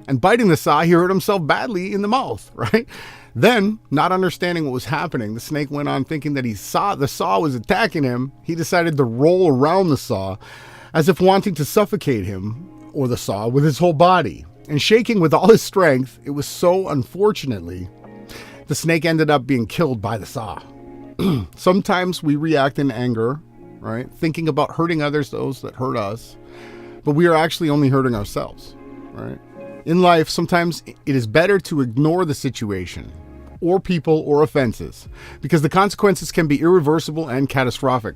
And biting the saw, he hurt himself badly in the mouth, right? Then, not understanding what was happening, the snake went on thinking that the saw was attacking him. He decided to roll around the saw as if wanting to suffocate him, or the saw, with his whole body. And shaking with all his strength, it was so unfortunately, the snake ended up being killed by the saw. Sometimes we react in anger, right? Thinking about hurting others, those that hurt us, but we are actually only hurting ourselves, right? In life, sometimes it is better to ignore the situation or people or offenses because the consequences can be irreversible and catastrophic.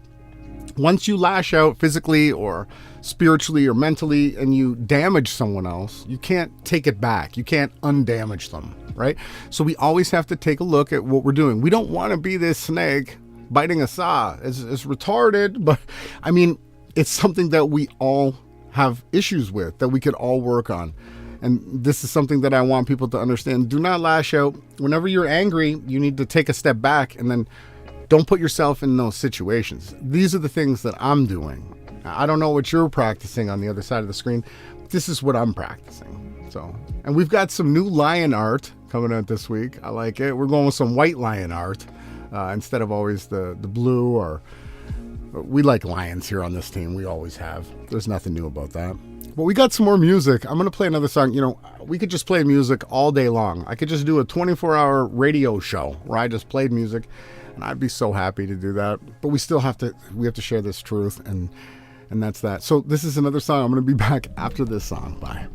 Once you lash out physically or spiritually or mentally and you damage someone else, you can't take it back. You can't undamage them, right? So we always have to take a look at what we're doing. We don't want to be this snake biting a saw. It's retarded, but I mean, it's something that we all have issues with, that we could all work on. And this is something that I want people to understand. Do not lash out. Whenever you're angry, you need to take a step back and then don't put yourself in those situations. These are the things that I'm doing. I don't know what you're practicing on the other side of the screen. This is what I'm practicing. So, and we've got some new lion art coming out this week. I like it. We're going with some white lion art instead of always the blue, or we like lions here on this team. We always have. There's nothing new about that. But we got some more music. I'm going to play another song. You know, we could just play music all day long. I could just do a 24-hour radio show where I just played music, and I'd be so happy to do that. But we still have to share this truth, and that's that. So this is another song. I'm going to be back after this song. Bye.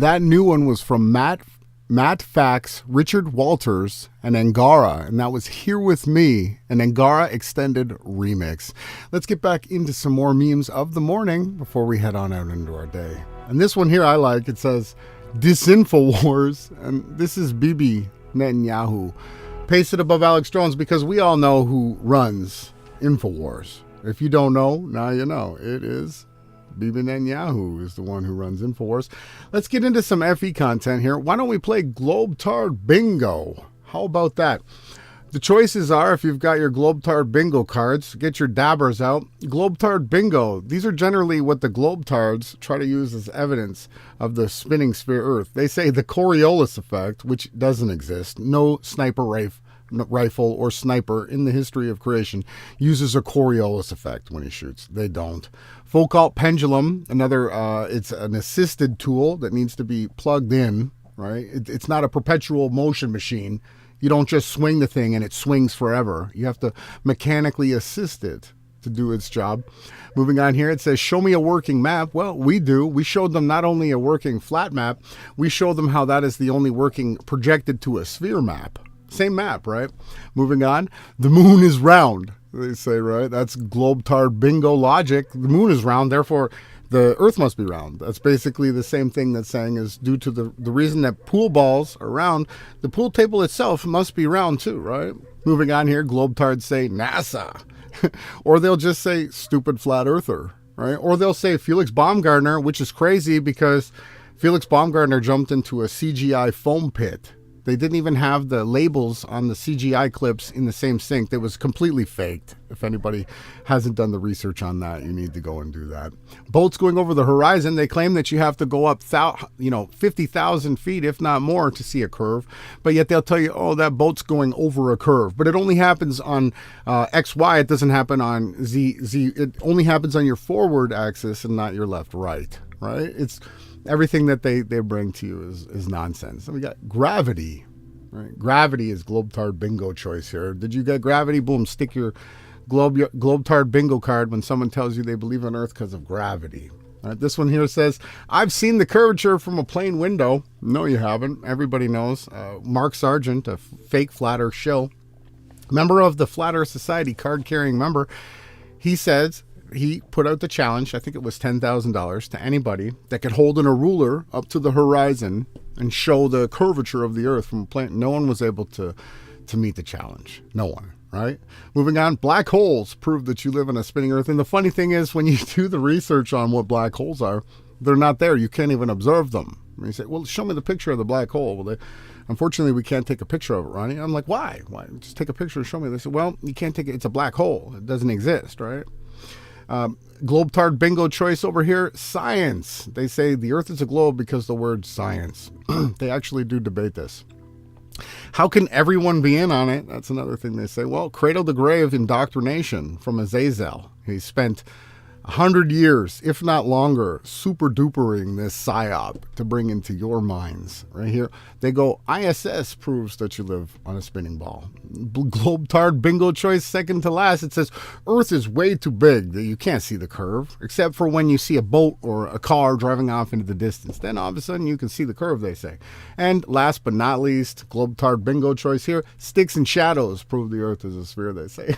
that new one was from Matt Fax, Richard Walters, and Angara, and that was Here With Me, an Angara extended remix. Let's get back into some more memes of the morning before we head on out into our day. And this one here I like. It says, Disinfowars, and this is Bibi Netanyahu. Pasted above Alex Jones because we all know who runs Infowars. If you don't know, now you know. It is Bibi Netanyahu is the one who runs Infowars. Let's get into some FE content here. Why don't we play Globetard Bingo? How about that? The choices are, if you've got your Globetard Bingo cards, get your dabbers out. Globetard Bingo, these are generally what the Globetards try to use as evidence of the spinning sphere Earth. They say the Coriolis effect, which doesn't exist. No sniper rifle or sniper in the history of creation uses a Coriolis effect when he shoots. They don't. Foucault pendulum, another, it's an assisted tool that needs to be plugged in, right? It's not a perpetual motion machine. You don't just swing the thing and it swings forever. You have to mechanically assist it to do its job. Moving on here, it says, show me a working map. Well, we do. We showed them not only a working flat map, we showed them how that is the only working projected to a sphere map. Same map, right? Moving on, the moon is round, they say, right? That's Globetard Bingo logic. The moon is round, therefore the Earth must be round. That's basically the same thing that's saying is due to the reason that pool balls are round, the pool table itself must be round too, right? Moving on here, Globetards say NASA. Or they'll just say stupid flat earther, right? Or they'll say Felix Baumgartner, which is crazy because Felix Baumgartner jumped into a CGI foam pit. They didn't even have the labels on the CGI clips in the same sync. It was completely faked. If anybody hasn't done the research on that, you need to go and do that. Boats going over the horizon, they claim that you have to go up 50,000 feet, if not more, to see a curve. But yet they'll tell you, oh, that boat's going over a curve. But it only happens on XY. It doesn't happen on Z. It only happens on your forward axis and not your left-right, right? It's everything that they bring to you is nonsense. So we got gravity, right? Gravity is Globetard Bingo choice here. Did you get gravity? Boom, stick your Globetard Bingo card when someone tells you they believe on Earth because of gravity. All right, this one here says, I've seen the curvature from a plane window. No, you haven't. Everybody knows. Mark Sargent, a fake flat Earth shill, member of the Flat Earth Society, card-carrying member, he says, he put out the challenge, I think it was $10,000, to anybody that could hold in a ruler up to the horizon and show the curvature of the Earth from a plane. No one was able to meet the challenge. No one, right? Moving on, black holes prove that you live on a spinning Earth. And the funny thing is, when you do the research on what black holes are, they're not there. You can't even observe them. And you say, well, show me the picture of the black hole. Well, unfortunately, we can't take a picture of it, Ronnie. I'm like, why? Just take a picture and show me. They say, well, you can't take it. It's a black hole. It doesn't exist, right? Globetard Bingo choice over here, science. They say the Earth is a globe because the word science. They actually do debate this. How can everyone be in on it? That's another thing they say. Well, cradle to grave indoctrination from Azazel. He spent 100 years, if not longer, super dupering this psyop to bring into your minds. Right here, they go, ISS proves that you live on a spinning ball. Globetard Bingo choice, second to last. It says, Earth is way too big that you can't see the curve, except for when you see a boat or a car driving off into the distance. Then all of a sudden you can see the curve, they say. And last but not least, Globetard Bingo choice here, sticks and shadows prove the Earth is a sphere, they say.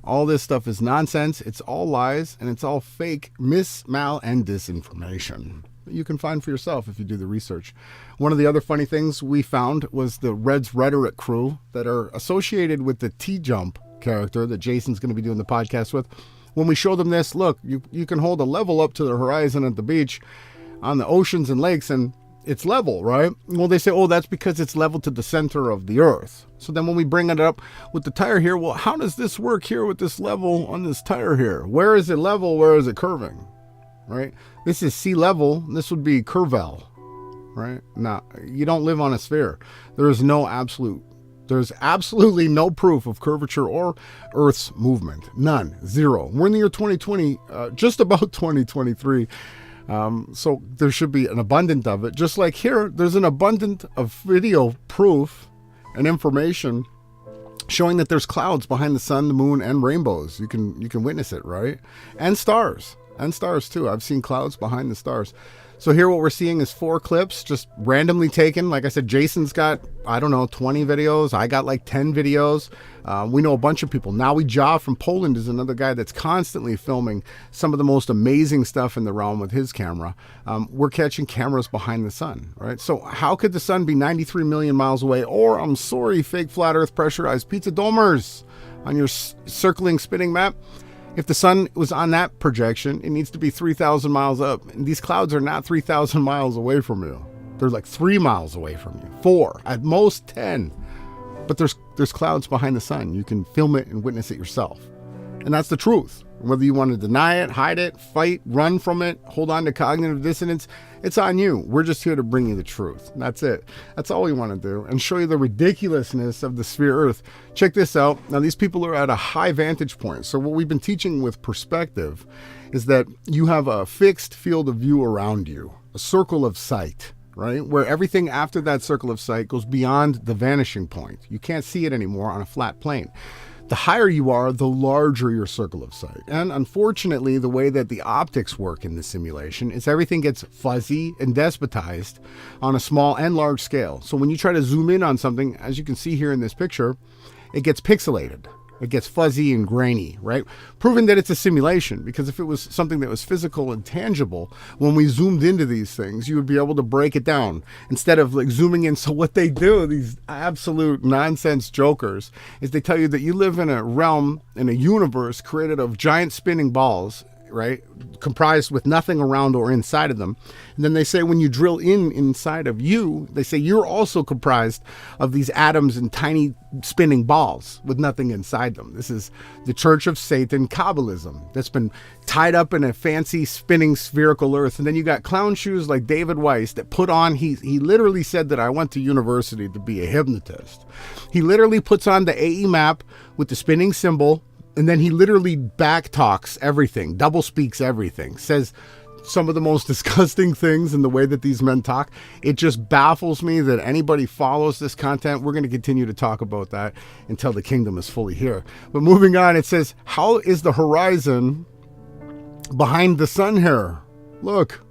All this stuff is nonsense. It's all lies, and it's all fake, mal, and disinformation. You can find for yourself if you do the research. One of the other funny things we found was the Reds Rhetoric crew that are associated with the T-Jump character that Jason's going to be doing the podcast with. When we show them this, look, you can hold a level up to the horizon at the beach on the oceans and lakes, and it's level, right? Well, they say, oh, that's because it's level to the center of the Earth. So then when we bring it up with the tire here, well, how does this work here with this level on this tire here? Where is it level? Where is it curving? Right? This is sea level. This would be curvel, right? Now, you don't live on a sphere. There's absolutely no proof of curvature or Earth's movement. None. Zero. We're in the year 2020, just about 2023. So there should be an abundance of it. Just like here, there's an abundance of video proof and information showing that there's clouds behind the sun, the moon, and rainbows. You can witness it, right? And stars. And stars too. I've seen clouds behind the stars. So here what we're seeing is 4 clips just randomly taken. Like I said, Jason's got, I don't know, 20 videos. I got like 10 videos. We know a bunch of people. Nawi Ja from Poland is another guy that's constantly filming some of the most amazing stuff in the realm with his camera. We're catching cameras behind the sun, right? So how could the sun be 93 million miles away? Or, I'm sorry, fake flat earth pressurized pizza domers on your circling spinning map. If the sun was on that projection, it needs to be 3,000 miles up. And these clouds are not 3,000 miles away from you. They're like 3 miles away from you. 4, at most 10. But there's clouds behind the sun. You can film it and witness it yourself. And that's the truth. Whether you want to deny it, hide it, fight, run from it, hold on to cognitive dissonance, it's on you. We're just here to bring you the truth. That's it. That's all we want to do, and show you the ridiculousness of the sphere Earth. Check this out. Now, these people are at a high vantage point. So what we've been teaching with perspective is that you have a fixed field of view around you, a circle of sight, right? Where everything after that circle of sight goes beyond the vanishing point. You can't see it anymore on a flat plane. The higher you are, the larger your circle of sight. And unfortunately, the way that the optics work in this simulation is everything gets fuzzy and despotized on a small and large scale. So when you try to zoom in on something, as you can see here in this picture, it gets pixelated. It gets fuzzy and grainy, right? Proving that it's a simulation, because if it was something that was physical and tangible, when we zoomed into these things, you would be able to break it down instead of like zooming in. So what they do, these absolute nonsense jokers, is they tell you that you live in a realm, in a universe created of giant spinning balls, right? Comprised with nothing around or inside of them. And then they say when you drill inside of you, they say you're also comprised of these atoms and tiny spinning balls with nothing inside them. This is the Church of Satan Kabbalism that's been tied up in a fancy spinning spherical earth. And then you got clown shoes like David Weiss that put on, he literally said that I went to university to be a hypnotist. He literally puts on the AE map with the spinning symbol, and then he literally back talks everything, double speaks everything, says some of the most disgusting things in the way that these men talk. It just baffles me that anybody follows this content. We're going to continue to talk about that until the kingdom is fully here. But moving on, it says, how is the horizon behind the sun here? Look.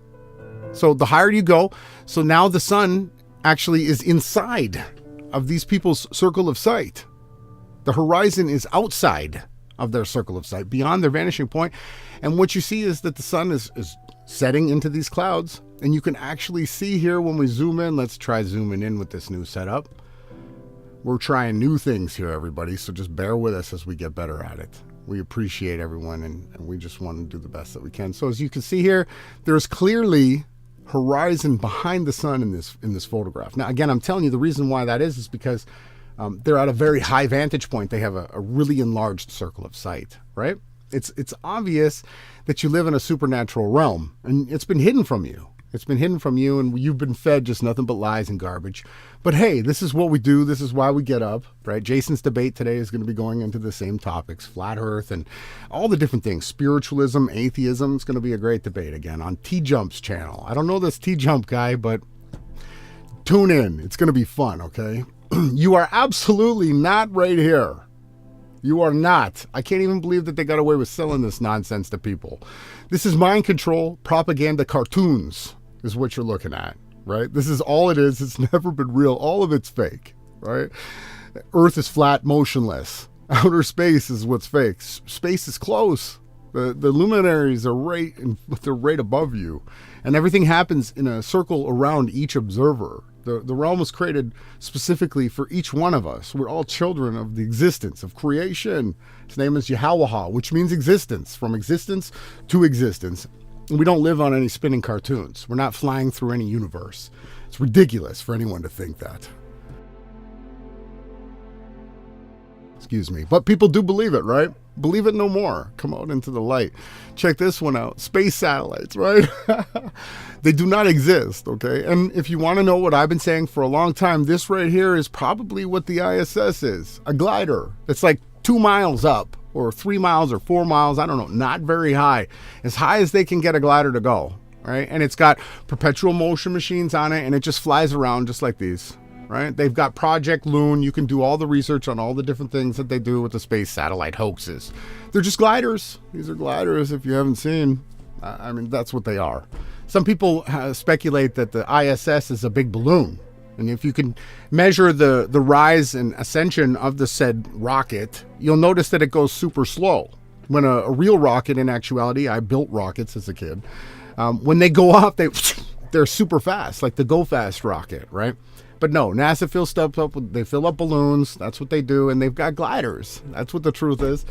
So the higher you go, so now the sun actually is inside of these people's circle of sight. The horizon is outside of their circle of sight, beyond their vanishing point. And what you see is that the sun is setting into these clouds. And you can actually see here when we zoom in, let's try zooming in with this new setup. We're trying new things here, everybody. So just bear with us as we get better at it. We appreciate everyone, and we just want to do the best that we can. So as you can see here, there's clearly horizon behind the sun in this photograph. Now, again, I'm telling you the reason why that is because they're at a very high vantage point. They have a really enlarged circle of sight, right? It's obvious that you live in a supernatural realm, and it's been hidden from you. It's been hidden from you, and you've been fed just nothing but lies and garbage. But hey, this is what we do. This is why we get up, right? Jason's debate today is going to be going into the same topics, flat earth and all the different things, spiritualism, atheism. It's going to be a great debate again on T-Jump's channel. I don't know this T-Jump guy, but tune in. It's going to be fun, okay? You are absolutely not right here. You are not. I can't even believe that they got away with selling this nonsense to people. This is mind control, propaganda cartoons is what you're looking at, right? This is all it is. It's never been real. All of it's fake, right? Earth is flat, motionless. Outer space is what's fake. Space is close. The luminaries are they're right above you. And everything happens in a circle around each observer. The realm was created specifically for each one of us. We're all children of the existence, of creation. His name is Yahawahashai, which means existence, from existence to existence. And we don't live on any spinning cartoons. We're not flying through any universe. It's ridiculous for anyone to think that. Excuse me. But people do believe it, right? Believe it no more. Come out into the light. Check this one out. Space satellites, right? They do not exist, okay? And if you want to know what I've been saying for a long time, this right here is probably what the ISS is. A glider. It's like 2 miles up, or 3 miles, or 4 miles. I don't know. Not very high. As high as they can get a glider to go, right? And it's got perpetual motion machines on it, and it just flies around just like these. Right? They've got Project Loon. You can do all the research on all the different things that they do with the space satellite hoaxes. They're just gliders. These are gliders if you haven't seen. I mean, that's what they are. Some people speculate that the ISS is a big balloon. And if you can measure the rise and ascension of the said rocket, you'll notice that it goes super slow. When a real rocket, in actuality, I built rockets as a kid, when they go off, they're super fast, like the Go Fast rocket, right? But no, NASA fills stuff up. They fill up balloons. That's what they do. And they've got gliders. That's what the truth is.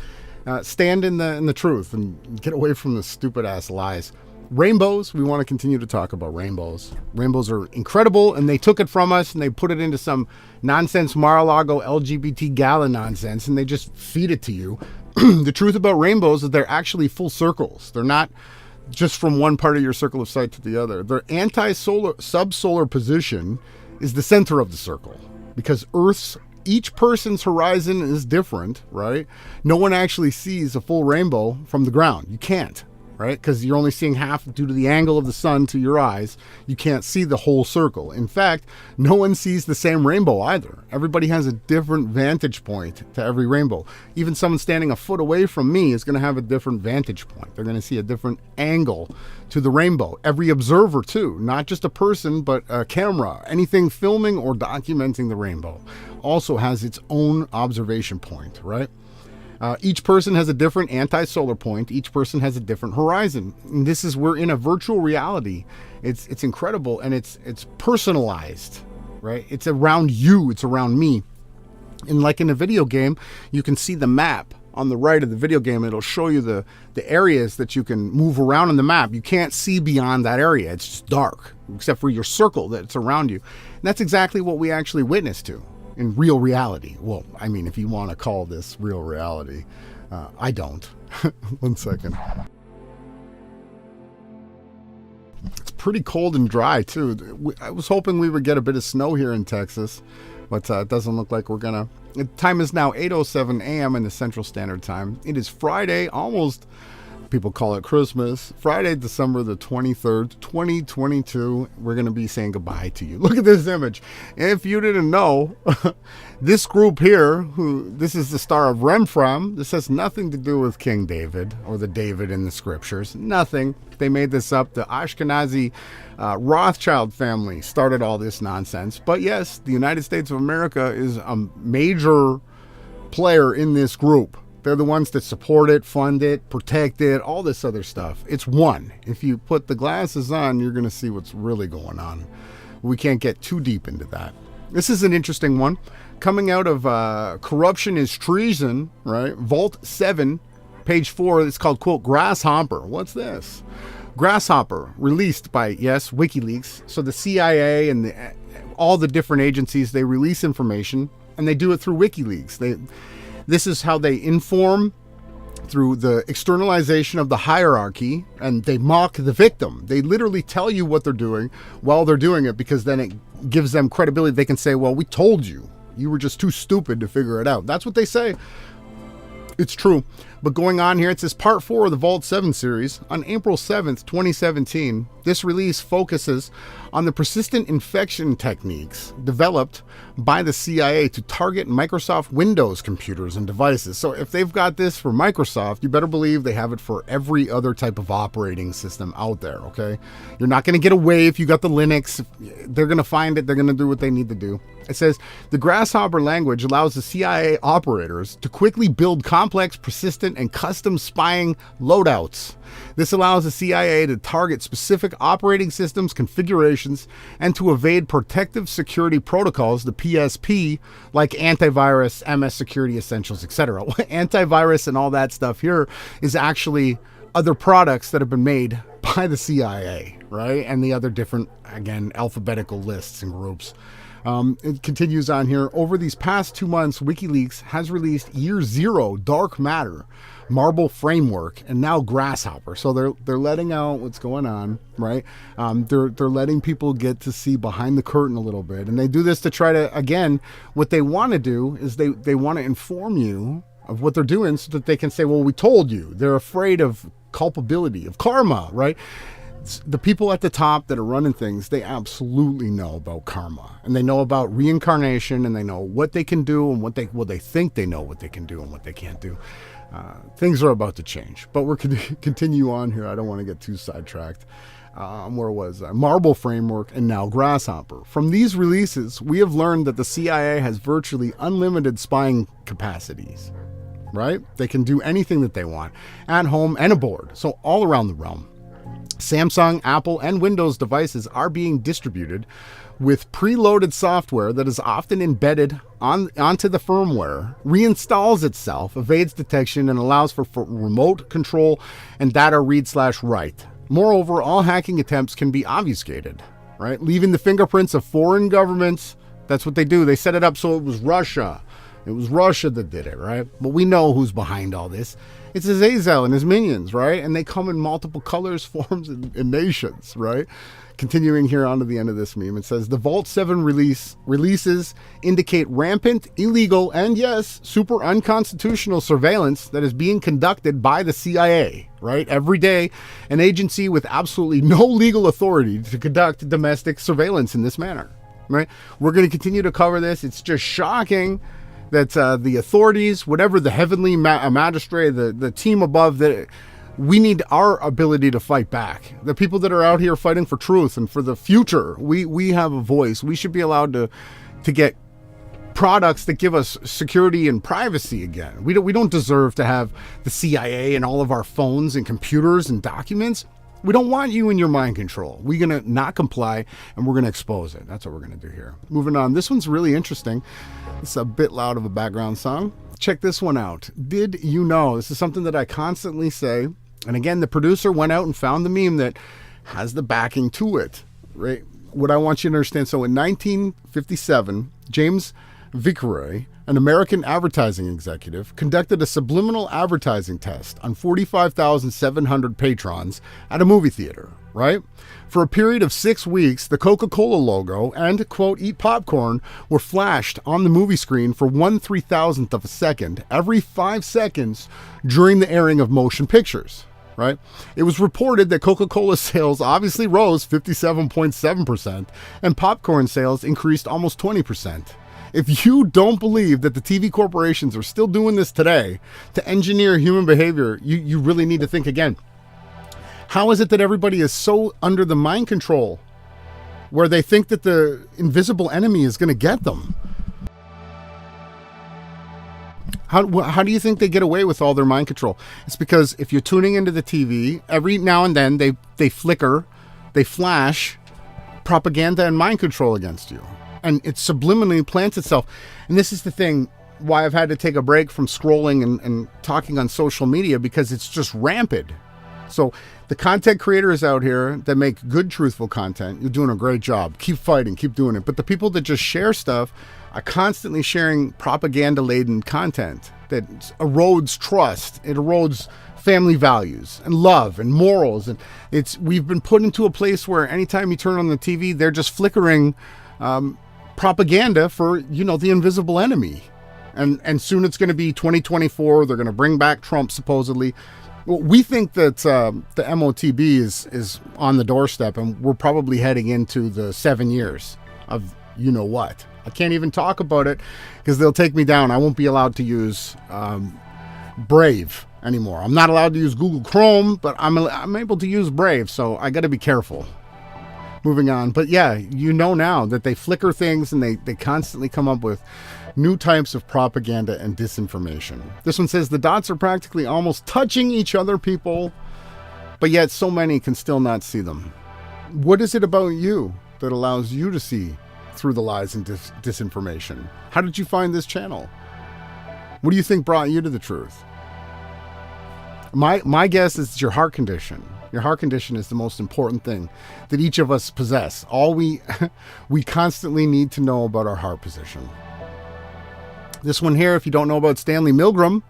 Stand in the truth and get away from the stupid-ass lies. Rainbows, we want to continue to talk about rainbows. Rainbows are incredible, and they took it from us, and they put it into some nonsense Mar-a-Lago LGBT gala nonsense, and they just feed it to you. The truth about rainbows is they're actually full circles. They're not just from one part of your circle of sight to the other. Their anti-solar, subsolar position is the center of the circle, because each person's horizon is different, right? No one actually sees a full rainbow from the ground. You can't. Right? Because you're only seeing half due to the angle of the sun to your eyes. You can't see the whole circle. In fact, no one sees the same rainbow either. Everybody has a different vantage point to every rainbow. Even someone standing a foot away from me is going to have a different vantage point. They're going to see a different angle to the rainbow. Every observer too, not just a person, but a camera, anything filming or documenting the rainbow, also has its own observation point, right? Each person has a different anti-solar point. Each person has a different horizon. And we're in a virtual reality. It's incredible, and it's personalized, right? It's around you. It's around me. And like in a video game, you can see the map on the right of the video game. It'll show you the areas that you can move around in the map. You can't see beyond that area. It's just dark, except for your circle that's around you. And that's exactly what we actually witness to in real reality. Well, I mean, if you want to call this real reality, I don't. 1 second. It's pretty cold and dry too. I was hoping we would get a bit of snow here in Texas, but it doesn't look like we're gonna. The time is now 8:07 a.m. in the Central Standard Time. It is Friday, almost. People call it Christmas. Friday, December the 23rd, 2022. We're going to be saying goodbye to you. Look at this image. If you didn't know, this group here, this is the Star of Remphan. This has nothing to do with King David or the David in the scriptures. Nothing. They made this up. The Ashkenazi Rothschild family started all this nonsense. But yes, the United States of America is a major player in this group. They're the ones that support it, fund it, protect it, all this other stuff. It's one. If you put the glasses on, you're going to see what's really going on. We can't get too deep into that. This is an interesting one. Coming out of Corruption is Treason, right? Vault 7, page 4, it's called, quote, Grasshopper. What's this? Grasshopper, released by, yes, WikiLeaks. So the CIA and all the different agencies, they release information, and they do it through WikiLeaks. This is how they inform through the externalization of the hierarchy, and they mock the victim. They literally tell you what they're doing while they're doing it, because then it gives them credibility. They can say, well, we told you. You were just too stupid to figure it out. That's what they say. It's true. But going on here, it says part 4 of the Vault 7 series. On April 7th, 2017, this release focuses on the persistent infection techniques developed by the CIA to target Microsoft Windows computers and devices. So if they've got this for Microsoft, you better believe they have it for every other type of operating system out there, okay? You're not going to get away if you got the Linux. They're going to find it. They're going to do what they need to do. It says, the Grasshopper language allows the CIA operators to quickly build complex, persistent, and custom spying loadouts. This allows the CIA to target specific operating systems, configurations, and to evade protective security protocols, the PSP, like antivirus, MS Security Essentials, etc. Antivirus and all that stuff here is actually other products that have been made by the CIA, right? And the other different, again, alphabetical lists and groups. It continues on here. Over these past 2 months, WikiLeaks has released Year Zero, Dark Matter, Marble Framework, and now Grasshopper. So they're letting out what's going on, right? They're letting people get to see behind the curtain a little bit, and they do this to try to, again, what they want to do is they want to inform you of what they're doing so that they can say, well, we told you. They're afraid of culpability, of karma, right? the people at the top that are running things, they absolutely know about karma, and they know about reincarnation, and they know what they can do and what they think they know what they can do and what they can't do. Things are about to change, but we're going to continue on here. I don't want to get too sidetracked. Where was I? Marble Framework and now Grasshopper. From these releases, we have learned that the CIA has virtually unlimited spying capacities, right? They can do anything that they want at home and aboard, so all around the realm. Samsung, Apple, and Windows devices are being distributed with preloaded software that is often embedded onto the firmware, reinstalls itself, evades detection, and allows for remote control and data read/write. Moreover, all hacking attempts can be obfuscated, right? Leaving the fingerprints of foreign governments. That's what they do. They set it up so it was Russia. It was Russia that did it, right? But we know who's behind all this. It's Azazel and his minions, right? And they come in multiple colors, forms, and nations, right? Continuing here on to the end of this meme, it says, the Vault 7 releases indicate rampant, illegal, and yes, super unconstitutional surveillance that is being conducted by the CIA, right? Every day, an agency with absolutely no legal authority to conduct domestic surveillance in this manner, right? We're going to continue to cover this. It's just shocking that the authorities, whatever the heavenly magistrate, the team above, that we need our ability to fight back. The people that are out here fighting for truth and for the future, we have a voice. We should be allowed to get products that give us security and privacy again. We don't deserve to have the CIA and all of our phones and computers and documents. We don't want you in your mind control. We're going to not comply, and we're going to expose it. That's what we're going to do here. Moving on. This one's really interesting. It's a bit loud of a background song. Check this one out. Did you know? This is something that I constantly say. And again, the producer went out and found the meme that has the backing to it, right? What I want you to understand. So in 1957, James Vickery, an American advertising executive, conducted a subliminal advertising test on 45,700 patrons at a movie theater, right? For a period of 6 weeks, the Coca-Cola logo and, quote, eat popcorn were flashed on the movie screen for 1/3000th of a second every 5 seconds during the airing of motion pictures, right? It was reported that Coca-Cola sales obviously rose 57.7% and popcorn sales increased almost 20%. If you don't believe that the TV corporations are still doing this today to engineer human behavior, you really need to think again. How is it that everybody is so under the mind control where they think that the invisible enemy is going to get them? How do you think they get away with all their mind control? It's because if you're tuning into the TV, every now and then they flicker, they flash propaganda and mind control against you. And it subliminally plants itself. And this is the thing why I've had to take a break from scrolling and talking on social media, because it's just rampant. So the content creators out here that make good, truthful content, you're doing a great job. Keep fighting, keep doing it. But the people that just share stuff are constantly sharing propaganda-laden content that erodes trust. It erodes family values and love and morals. And we've been put into a place where anytime you turn on the TV, they're just flickering propaganda for, the invisible enemy. And soon it's going to be 2024. They're going to bring back Trump, supposedly. Well, we think that the MOTB is on the doorstep, and we're probably heading into the 7 years of what. I can't even talk about it because they'll take me down. I won't be allowed to use Brave anymore. I'm not allowed to use Google Chrome, but I'm able to use Brave, so I got to be careful. Moving on. But yeah, now that they flicker things and they constantly come up with new types of propaganda and disinformation. This one says the dots are practically almost touching each other, people, but yet so many can still not see them. What is it about you that allows you to see through the lies and disinformation? How did you find this channel? What do you think brought you to the truth? My guess is your heart condition. Your heart condition is the most important thing that each of us possess. All we constantly need to know about our heart position. This one here, if you don't know about Stanley Milgram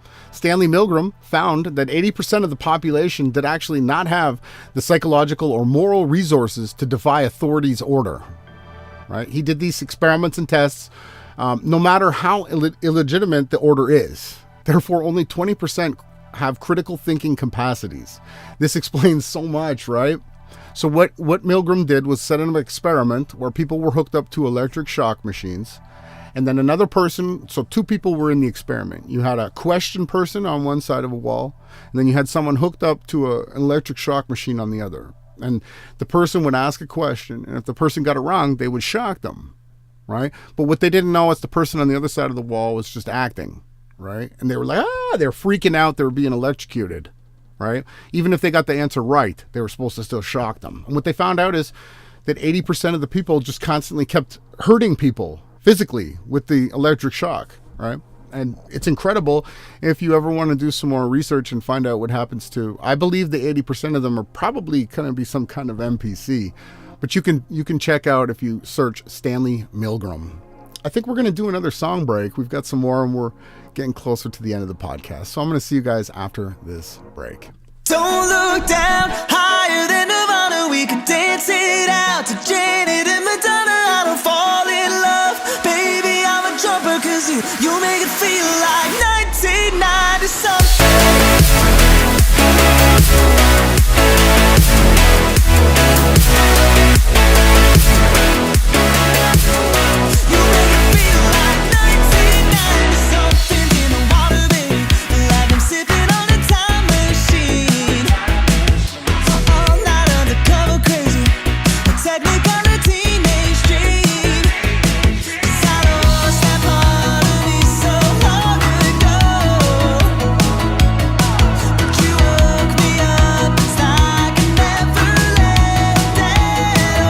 found that 80% of the population did actually not have the psychological or moral resources to defy authorities' order. Right? He did these experiments and tests, no matter how illegitimate the order is. Therefore, only 20% have critical thinking capacities. This explains so much, right? So what Milgram did was set up an experiment where people were hooked up to electric shock machines. And then another person, so two people were in the experiment. You had a question person on one side of a wall, and then you had someone hooked up to an electric shock machine on the other. And the person would ask a question, and if the person got it wrong, they would shock them, right? But what they didn't know is the person on the other side of the wall was just acting, right? And they were like, they were freaking out, they were being electrocuted, right? Even if they got the answer right, they were supposed to still shock them. And what they found out is that 80% of the people just constantly kept hurting people physically with the electric shock, right? And it's incredible. If you ever want to do some more research and find out what happens to, I believe the 80% of them are probably going to be some kind of NPC, but you can check out if you search Stanley Milgram. I think we're going to do another song break. We've got some more and we're getting closer to the end of the podcast. So I'm going to see you guys after this break. Don't look down, higher than Nirvana. We could dance it out to Janet and Madonna. I don't fall in love, baby, I'm a jumper. Cause you make it feel like 1990 something. You make it feel like 1990 something in the water, baby. Like I'm sipping on a time machine. All night undercover crazy, a technicolor teenage dream. 'Cause I lost that part of me so long ago. But you woke me up, it's like I never let that go.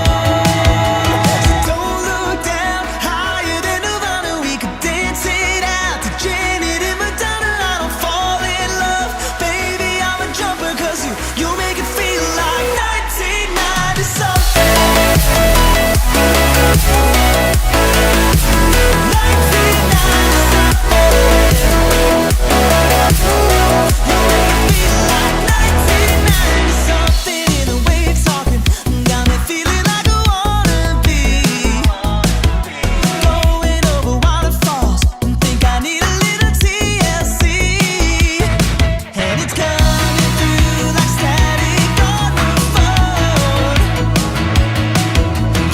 So don't look down, higher than Nirvana. We could dance it out to Janet and Madonna. I don't fall in love, baby, I'm a jumper. Cause you make it feel like 1990 something. 1990 something. You make it feel like 1990 something. In the way you're talking, got me feeling like I wanna be going over waterfalls and think I need a little TLC. And it's coming through like static on the phone.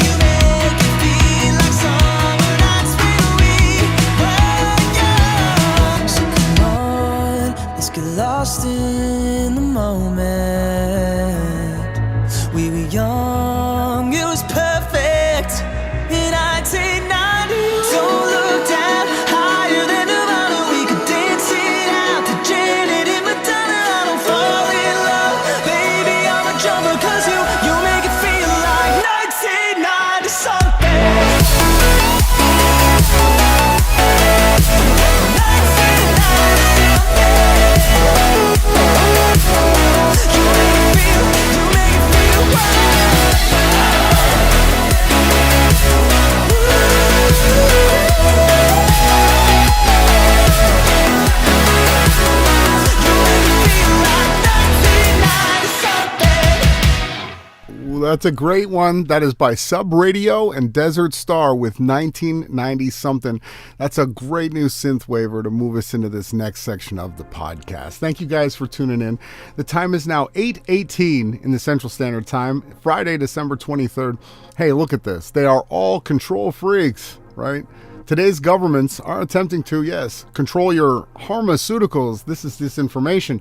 You make it feel like summer nights when we were young. So come on, let's get lost in the moment. We were young, it was perfect in 1990. Don't look down, higher than Nirvana. We could dance it out to Janet and Madonna. I don't fall in love, baby, I'm a jumper. Cause you make it feel like 1990 something. 1990 something. You make it feel Ooh, that's a great one. That is by Sub Radio and Desert Star with 1990 something. That's a great new synth waver to move us into this next section of the podcast. Thank you guys for tuning in. The time is now 8:18 in the Central Standard Time, Friday, December 23rd. Hey, look at this. They are all control freaks, right? Today's governments are attempting to, yes, control your pharmaceuticals. This is disinformation.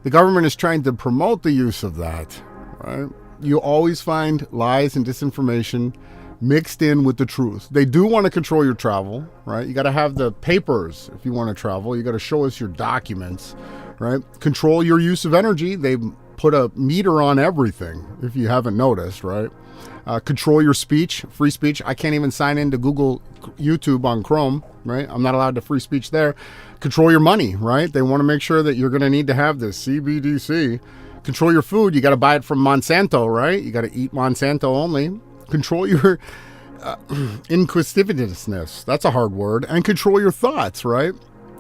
The government is trying to promote the use of that, right? You always find lies and disinformation mixed in with the truth. They do want to control your travel, right? You got to have the papers if you want to travel. You got to show us your documents, right? Control your use of energy. They put a meter on everything, if you haven't noticed, right? Control your speech, free speech. I can't even sign into Google YouTube on Chrome, right? I'm not allowed to free speech there. Control your money, right? They want to make sure that you're going to need to have this CBDC. Control your food. You got to buy it from Monsanto, right? You got to eat Monsanto only. Control your inquisitiveness. That's a hard word. And control your thoughts, right?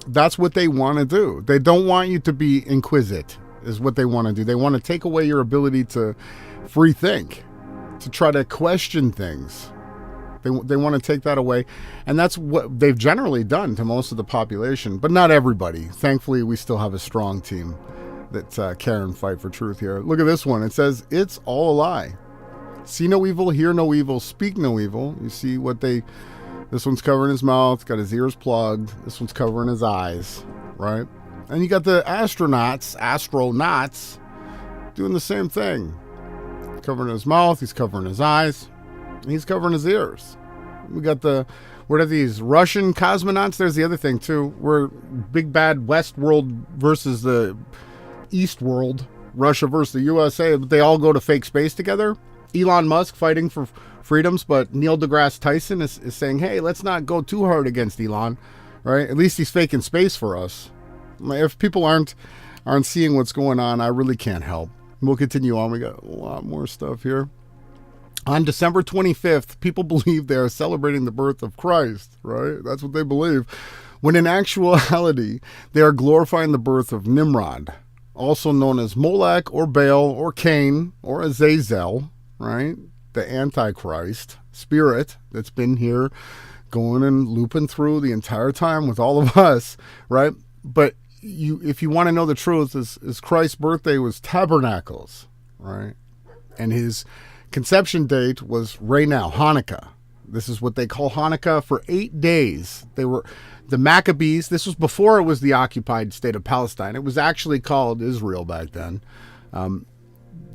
That's what they want to do. They don't want you to be inquisit, is what they want to do. They want to take away your ability to free think, to try to question things. They want to take that away. And that's what they've generally done to most of the population, but not everybody. Thankfully, we still have a strong team that care and fight for truth here. Look at this one. It says, it's all a lie. See no evil, hear no evil, speak no evil. You see what this one's covering his mouth, got his ears plugged. This one's covering his eyes, right? And you got the astronauts doing the same thing. Covering his mouth, he's covering his eyes, and he's covering his ears. We got what are these, Russian cosmonauts? There's the other thing, too. We're big bad West world versus the East world, Russia versus the USA, but they all go to fake space together. Elon Musk fighting for freedoms, but Neil deGrasse Tyson is saying, hey, let's not go too hard against Elon, right? At least he's faking space for us. If people aren't seeing what's going on, I really can't help. We'll continue on. We got a lot more stuff here. On December 25th, people believe they are celebrating the birth of Christ, right? That's what they believe. When in actuality, they are glorifying the birth of Nimrod, also known as Molech or Baal or Cain or Azazel, right? The Antichrist spirit that's been here going and looping through the entire time with all of us, right? But if you want to know the truth, is Christ's birthday was tabernacles, right? And his conception date was right now, Hanukkah. This is what they call Hanukkah. For 8 days, they were the Maccabees. This was before it was the occupied state of Palestine. It was actually called Israel back then.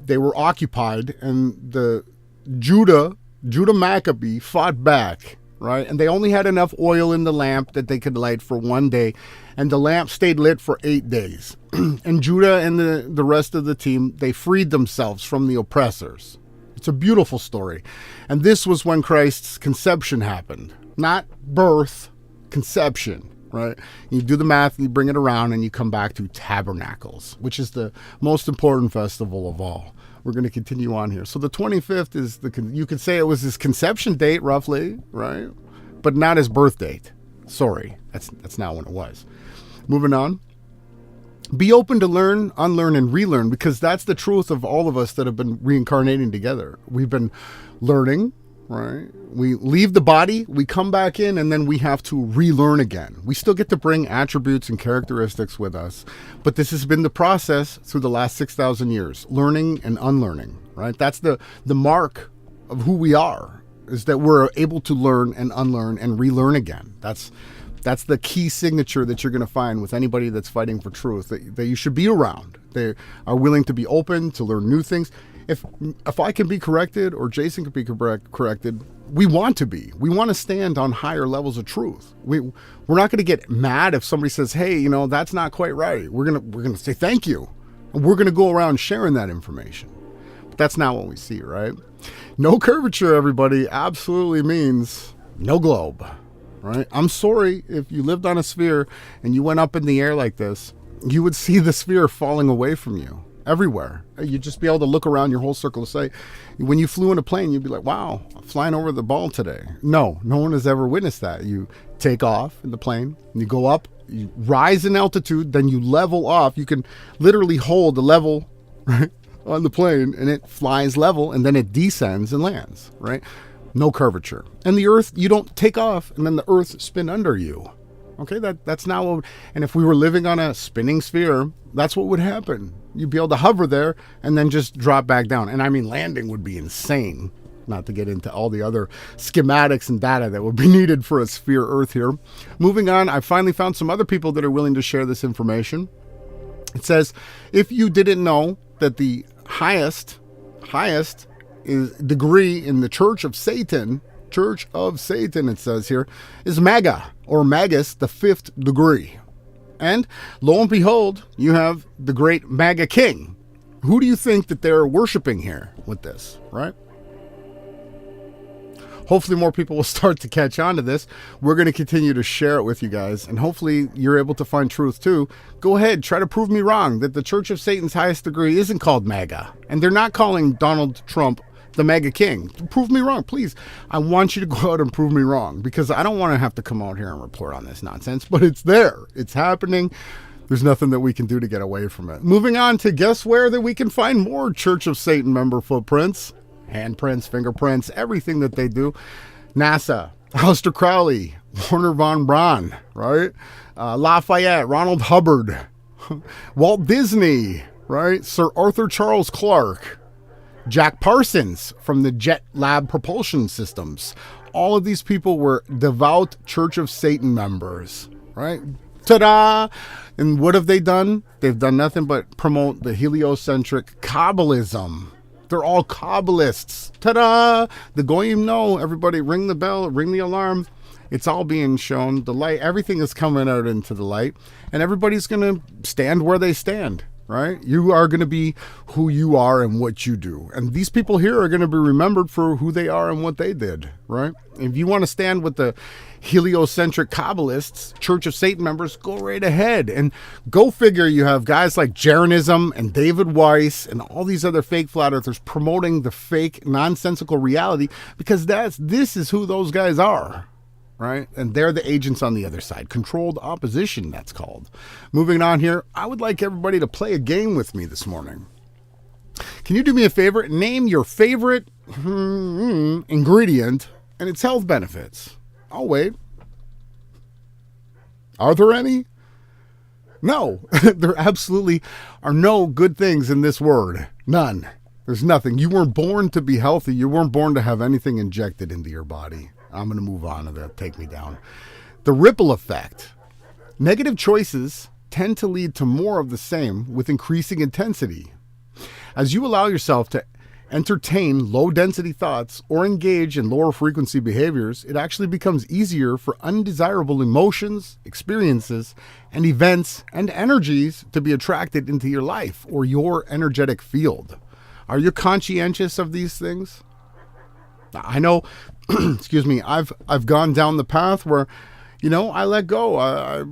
They were occupied, and the Judah Maccabee fought back, right? And they only had enough oil in the lamp that they could light for 1 day, and the lamp stayed lit for 8 days. And Judah and the rest of the team, they freed themselves from the oppressors. It's a beautiful story. And this was when Christ's conception happened. Not birth, conception, right? You do the math, you bring it around, and you come back to tabernacles, which is the most important festival of all. We're going to continue on here. So the 25th is you could say it was his conception date, roughly, right? But not his birth date. Sorry, that's not when it was. Moving on. Be open to learn, unlearn, and relearn, because that's the truth of all of us that have been reincarnating together. We've been learning, right? We leave the body, we come back in, and then we have to relearn again. We still get to bring attributes and characteristics with us, but this has been the process through the last 6,000 years, learning and unlearning, right? That's the mark of who we are, is that we're able to learn and unlearn and relearn again. That's the key signature that you're going to find with anybody that's fighting for truth, that you should be around. They are willing to be open to learn new things. If I can be corrected, or Jason can be corrected, we want to be. We want to stand on higher levels of truth. We're not going to get mad if somebody says, hey, that's not quite right. We're going to say thank you. And we're going to go around sharing that information. But that's not what we see, right? No curvature, everybody, absolutely means no globe. Right? I'm sorry if you lived on a sphere and you went up in the air like this, you would see the sphere falling away from you everywhere. You'd just be able to look around your whole circle to say, when you flew in a plane, you'd be like, wow, I'm flying over the ball today. No one has ever witnessed that. You take off in the plane, and you go up, you rise in altitude, then you level off. You can literally hold the level, right, on the plane, and it flies level, and then it descends and lands, right? No curvature. And the earth, you don't take off and then the earth spin under you. Okay, that's not what, and if we were living on a spinning sphere, that's what would happen. You'd be able to hover there and then just drop back down. And I mean, landing would be insane, not to get into all the other schematics and data that would be needed for a sphere earth here. Moving on, I finally found some other people that are willing to share this information. It says, if you didn't know that the highest is degree in the Church of Satan, it says here, is Maga, or Magus, the 5th degree. And lo and behold, you have the great Maga King. Who do you think that they're worshiping here with this, right? Hopefully more people will start to catch on to this. We're going to continue to share it with you guys, and hopefully you're able to find truth too. Go ahead, try to prove me wrong that the Church of Satan's highest degree isn't called MAGA, and they're not calling Donald Trump the MAGA King. Prove me wrong, please. I want you to go out and prove me wrong, because I don't want to have to come out here and report on this nonsense, but it's there. It's happening. There's nothing that we can do to get away from it. Moving on to guess where that we can find more Church of Satan member footprints, handprints, fingerprints, everything that they do. NASA, Aleister Crowley, Warner von Braun, right? Lafayette, Ronald Hubbard, Walt Disney, right? Sir Arthur Charles Clarke, Jack Parsons from the Jet Lab Propulsion Systems. All of these people were devout Church of Satan members, right? Ta-da! And what have they done? They've done nothing but promote the heliocentric Kabbalism. They're all Kabbalists. Ta-da! The goyim know. Everybody ring the bell, ring the alarm. It's all being shown. The light, everything is coming out into the light. And everybody's going to stand where they stand, right? You are going to be who you are and what you do. And these people here are going to be remembered for who they are and what they did, right? If you want to stand with the heliocentric Kabbalists, Church of Satan members, go right ahead. And go figure, you have guys like Jeranism and David Weiss and all these other fake flat earthers promoting the fake nonsensical reality, because this is who those guys are. Right? And they're the agents on the other side. Controlled opposition, that's called. Moving on here, I would like everybody to play a game with me this morning. Can you do me a favor? Name your favorite ingredient and its health benefits. I'll wait. Are there any? No. There absolutely are no good things in this word. None. There's nothing. You weren't born to be healthy. You weren't born to have anything injected into your body. I'm going to move on to that. Take me down. The ripple effect. Negative choices tend to lead to more of the same with increasing intensity. As you allow yourself to entertain low-density thoughts or engage in lower-frequency behaviors, it actually becomes easier for undesirable emotions, experiences, and events and energies to be attracted into your life or your energetic field. Are you conscientious of these things? I know, excuse me, I've gone down the path where, I let go. I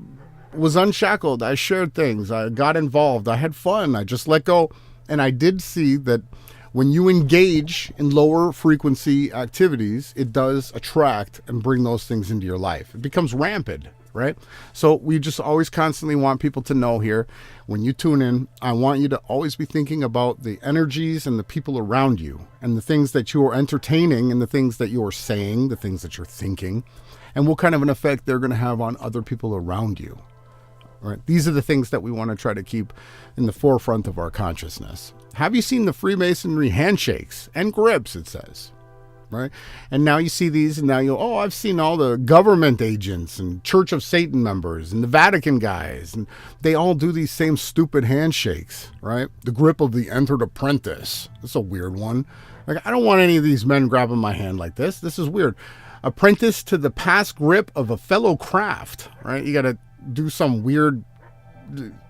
was unshackled. I shared things. I got involved. I had fun. I just let go. And I did see that when you engage in lower frequency activities, it does attract and bring those things into your life. It becomes rampant, right? So we just always constantly want people to know here, when you tune in, I want you to always be thinking about the energies and the people around you and the things that you are entertaining and the things that you are saying, the things that you're thinking, and what kind of an effect they're going to have on other people around you. All right? These are the things that we want to try to keep in the forefront of our consciousness. Have you seen the Freemasonry handshakes and grips, it says? Right? And now you see these, and now I've seen all the government agents and Church of Satan members and the Vatican guys, and they all do these same stupid handshakes, right? The grip of the entered apprentice. That's a weird one. Like, I don't want any of these men grabbing my hand like this. This is weird. Apprentice to the past grip of a fellow craft, right? You got to do some weird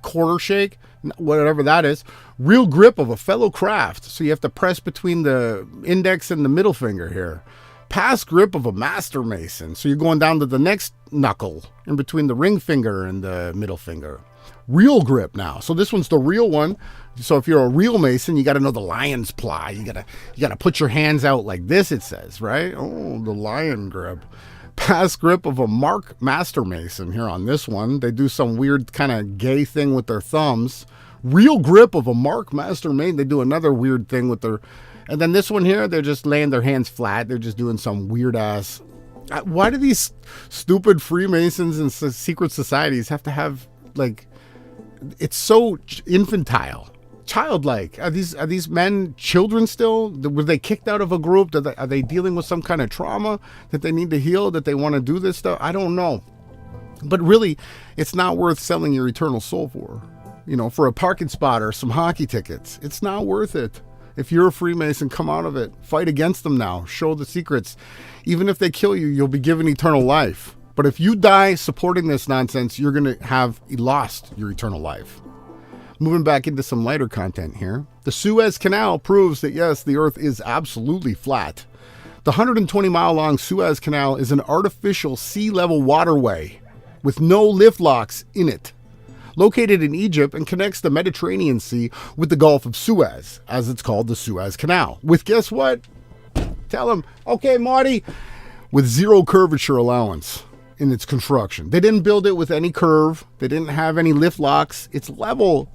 quarter shake, whatever that is. Real grip of a fellow craft. So you have to press between the index and the middle finger here. Past grip of a master mason. So you're going down to the next knuckle in between the ring finger and the middle finger. Real grip now. So this one's the real one. So if you're a real mason, you got to know the lion's ply. You got to put your hands out like this, it says, right? Oh, the lion grip. Past grip of a Mark Master Mason here on this one. They do some weird kind of gay thing with their thumbs. Real grip of a Mark Master Mason. They do another weird thing with their... And then this one here, they're just laying their hands flat. They're just doing some weird ass... Why do these stupid Freemasons and secret societies have to have, like... It's so infantile. Childlike. Are these men children still? Were they kicked out of a group? Are they dealing with some kind of trauma that they need to heal, that they want to do this stuff? I don't know. But really, it's not worth selling your eternal soul for. For a parking spot or some hockey tickets. It's not worth it. If you're a Freemason, come out of it. Fight against them now. Show the secrets. Even if they kill you, you'll be given eternal life. But if you die supporting this nonsense, you're going to have lost your eternal life. Moving back into some lighter content here. The Suez Canal proves that, yes, the Earth is absolutely flat. The 120-mile-long Suez Canal is an artificial sea-level waterway with no lift locks in it, located in Egypt and connects the Mediterranean Sea with the Gulf of Suez, as it's called the Suez Canal. With, guess what? Tell them, okay, Marty, with zero curvature allowance in its construction. They didn't build it with any curve. They didn't have any lift locks. It's level.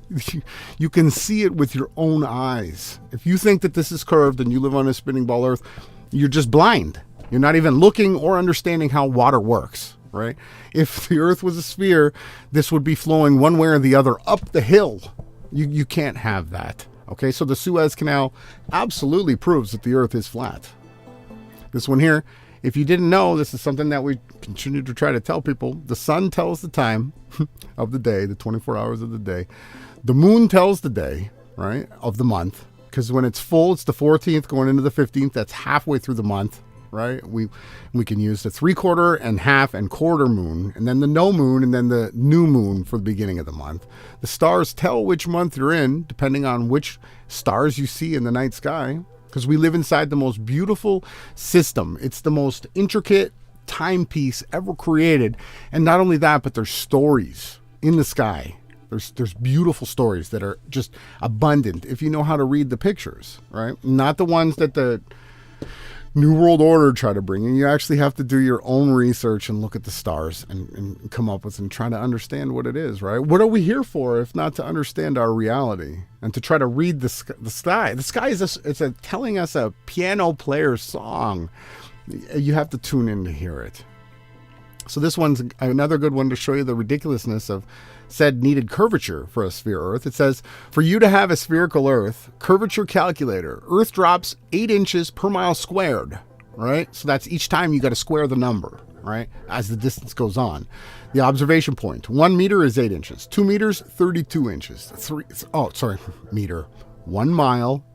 You can see it with your own eyes. If you think that this is curved and you live on a spinning ball Earth, you're just blind. You're not even looking or understanding how water works. right? If the earth was a sphere, this would be flowing one way or the other up the hill. You can't have that. Okay, so the Suez Canal absolutely proves that the earth is flat. This one here, if you didn't know, this is something that we continue to try to tell people. The sun tells the time of the day, the 24 hours of the day. The moon tells the day, right, of the month. Because when it's full, it's the 14th going into the 15th. That's halfway through the month, right? We can use the 3/4 and half and quarter moon, and then the no moon, and then the new moon for the beginning of the month. The stars tell which month you're in, depending on which stars you see in the night sky. Because we live inside the most beautiful system. It's the most intricate timepiece ever created. And not only that, but there's stories in the sky. There's beautiful stories that are just abundant if you know how to read the pictures, right? Not the ones that the New World Order try to bring in. You actually have to do your own research and look at the stars and come up with and try to understand what it is, right? What are we here for if not to understand our reality and to try to read the sky? The sky is telling us a piano player's song. You have to tune in to hear it. So this one's another good one to show you the ridiculousness of said needed curvature for a sphere Earth. It says, for you to have a spherical Earth, curvature calculator, Earth drops 8 inches per mile squared, right? So that's each time you got to square the number, right? As the distance goes on. The observation point, 1 meter is 8 inches, 2 meters, 32 inches. Meter. 1 mile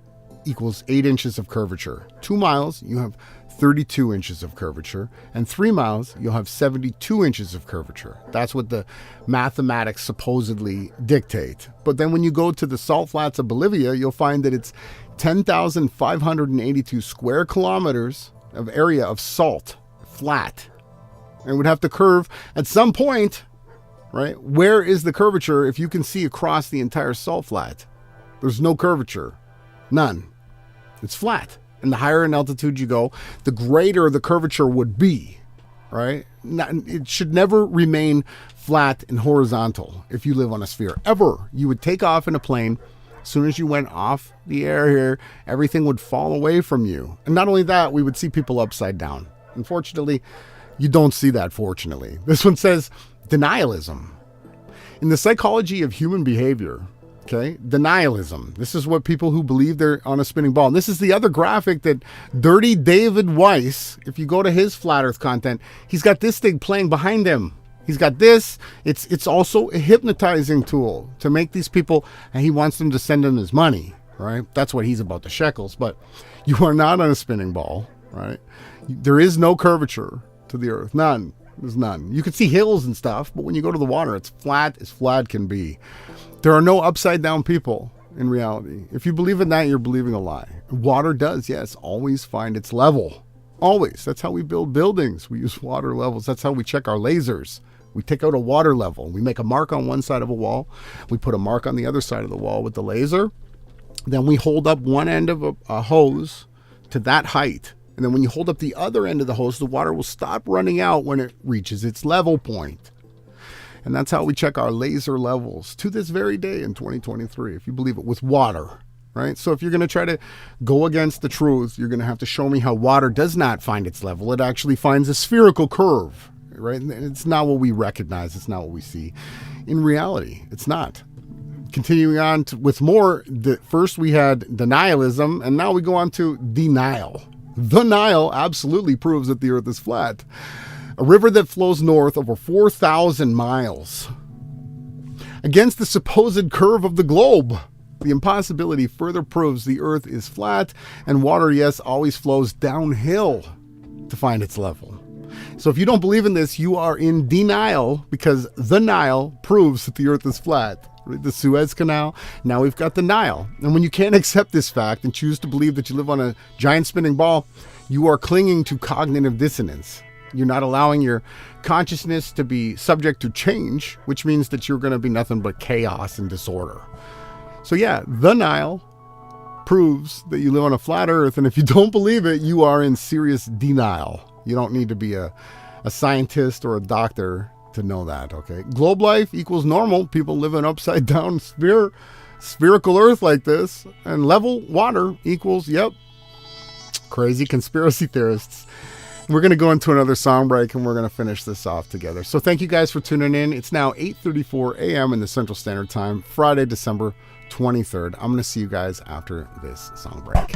equals 8 inches of curvature. 2 miles, you have 32 inches of curvature, and 3 miles, you'll have 72 inches of curvature. That's what the mathematics supposedly dictate. But then when you go to the salt flats of Bolivia, you'll find that it's 10,582 square kilometers of area of salt, flat. And it would have to curve at some point, right? Where is the curvature if you can see across the entire salt flat? There's no curvature. None. It's flat. And the higher in altitude you go, the greater the curvature would be, right? It should never remain flat and horizontal if you live on a sphere. Ever. You would take off in a plane. As soon as you went off the air here, everything would fall away from you. And not only that, we would see people upside down. Unfortunately, you don't see that, fortunately. This one says denialism. In the psychology of human behavior, okay, denialism. This is what people who believe they're on a spinning ball. And this is the other graphic that Dirty David Weiss, if you go to his flat earth content, he's got this thing playing behind him. He's got this. It's also a hypnotizing tool to make these people, and he wants them to send him his money, right? That's what he's about, the shekels. But you are not on a spinning ball, right? There is no curvature to the earth. None. There's none. You can see hills and stuff, but when you go to the water, it's flat as flat can be. There are no upside down people in reality. If you believe in that, you're believing a lie. Water does, yes, always find its level. Always. That's how we build buildings. We use water levels. That's how we check our lasers. We take out a water level. We make a mark on one side of a wall. We put a mark on the other side of the wall with the laser. Then we hold up one end of a hose to that height. And then when you hold up the other end of the hose, the water will stop running out when it reaches its level point. And that's how we check our laser levels to this very day in 2023, if you believe it, with water, right? So if you're going to try to go against the truth, you're going to have to show me how water does not find its level. It actually finds a spherical curve, right? And it's not what we recognize. It's not what we see. In reality, it's not. Continuing on with more, first we had denialism, and now we go on to denial. The Nile absolutely proves that the earth is flat. A river that flows north over 4,000 miles. Against the supposed curve of the globe, the impossibility further proves the earth is flat, and water, yes, always flows downhill to find its level. So if you don't believe in this, you are in denial, because the Nile proves that the earth is flat. The Suez Canal, now we've got the Nile. And when you can't accept this fact and choose to believe that you live on a giant spinning ball, you are clinging to cognitive dissonance. You're not allowing your consciousness to be subject to change, which means that you're going to be nothing but chaos and disorder. So yeah, the Nile proves that you live on a flat earth, and if you don't believe it, you are in serious denial. You don't need to be a scientist or a doctor to know that, okay? Globe life equals normal. People live in upside down spherical earth like this, and level water equals, yep, crazy conspiracy theorists. We're going to go into another song break and we're going to finish this off together. So thank you guys for tuning in. It's now 8:34 a.m. in the Central Standard Time, Friday, December 23rd. I'm going to see you guys after this song break.